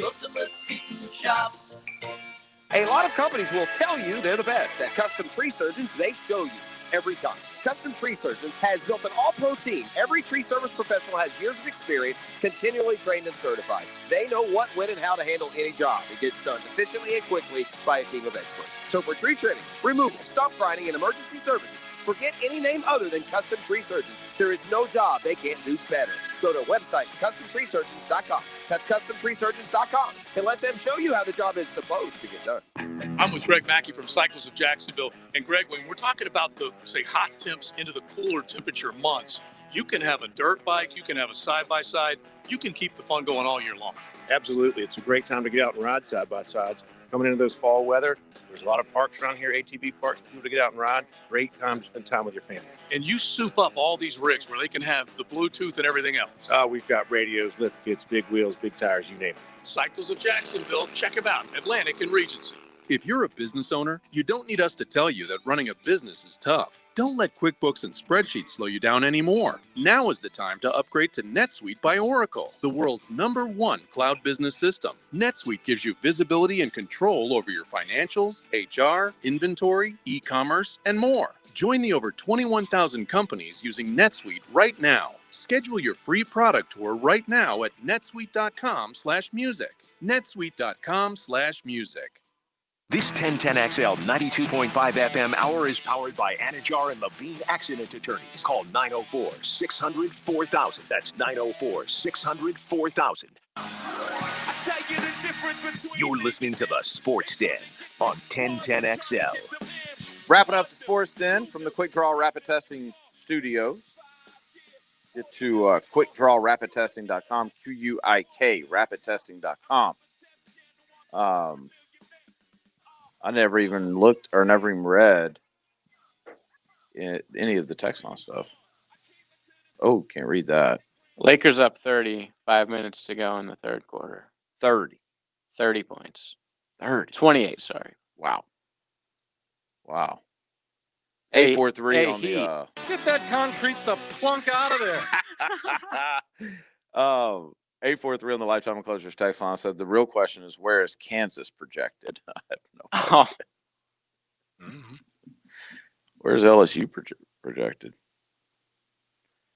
S16: ultimate seafood shop.
S15: A lot of companies will tell you they're the best. At Custom Tree Surgeons, they show you every time. Custom Tree Surgeons has built an all-pro team. Every tree service professional has years of experience, continually trained and certified. They know what, when, and how to handle any job. It gets done efficiently and quickly by a team of experts. So for tree trimming, removal, stump grinding, and emergency services, forget any name other than Custom Tree Surgeons. There is no job they can't do better. Go to our website, CustomTreeSurgeons.com. That's CustomTreeSurgeons.com. And let them show you how the job is supposed to get done.
S22: I'm with Greg Mackey from Cycles of Jacksonville. And Greg, when we're talking about the, say, hot temps into the cooler temperature months, you can have a dirt bike, you can have a side-by-side, you can keep the fun going all year long.
S23: Absolutely. It's a great time to get out and ride side-by-sides. Coming into those fall weather, there's a lot of parks around here, ATV parks for people to get out and ride. Great time to spend time with your family.
S22: And you soup up all these rigs where they can have the Bluetooth and everything else.
S23: We've got radios, lift kits, big wheels, big tires, you name it.
S22: Cycles of Jacksonville, check them out, Atlantic and Regency.
S26: If you're a business owner, you don't need us to tell you that running a business is tough. Don't let QuickBooks and spreadsheets slow you down anymore. Now is the time to upgrade to NetSuite by Oracle, the world's #1 cloud business system. NetSuite gives you visibility and control over your financials, HR, inventory, e-commerce, and more. Join the over 21,000 companies using NetSuite right now. Schedule your free product tour right now at netsuite.com/music. netsuite.com/music.
S6: This 1010XL 92.5 FM hour is powered by Anajar and Levine Accident Attorneys. Call 904-600-4000. That's 904-600-4000. You're listening to the Sports Den on 1010XL.
S3: Wrapping up the Sports Den from the Quick Draw Rapid Testing Studios. Get to quickdrawrapidtesting.com, QUIK, rapidtesting.com. I never even looked or never even read any of the text on stuff. Oh, can't read that.
S2: Lakers up 30, 5 minutes to go in the third quarter.
S3: 30
S2: points.
S3: 30.
S2: 28, sorry.
S3: Wow.
S1: 843
S3: on the
S7: Get that concrete the plunk out of there.
S3: 843 on the Lifetime Enclosures text line said the real question is, where is Kansas projected? I have no idea. Where's LSU projected?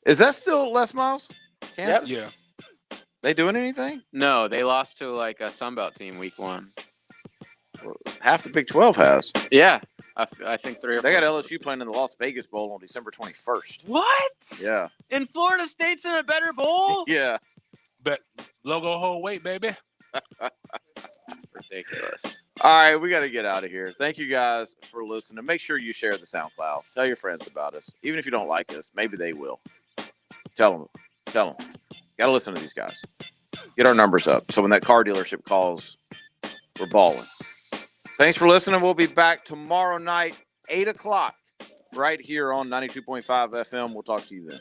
S3: Is that still Les Miles? Kansas?
S1: Yeah.
S3: They doing anything?
S2: No, they lost to like a Sunbelt team week 1.
S3: Half the Big 12 has.
S2: Yeah, I think 3 or 4.
S3: They got LSU playing in the Las Vegas Bowl on December 21st.
S2: What?
S3: Yeah.
S2: And Florida State's in a better bowl?
S3: Yeah.
S1: Bet logo hold weight, baby.
S2: Ridiculous.
S3: All right, we got to get out of here. Thank you guys for listening. Make sure you share the SoundCloud. Tell your friends about us. Even if you don't like us, maybe they will. Tell them. Got to listen to these guys. Get our numbers up. So when that car dealership calls, we're balling. Thanks for listening. We'll be back tomorrow night, 8 o'clock, right here on 92.5 FM. We'll talk to you then.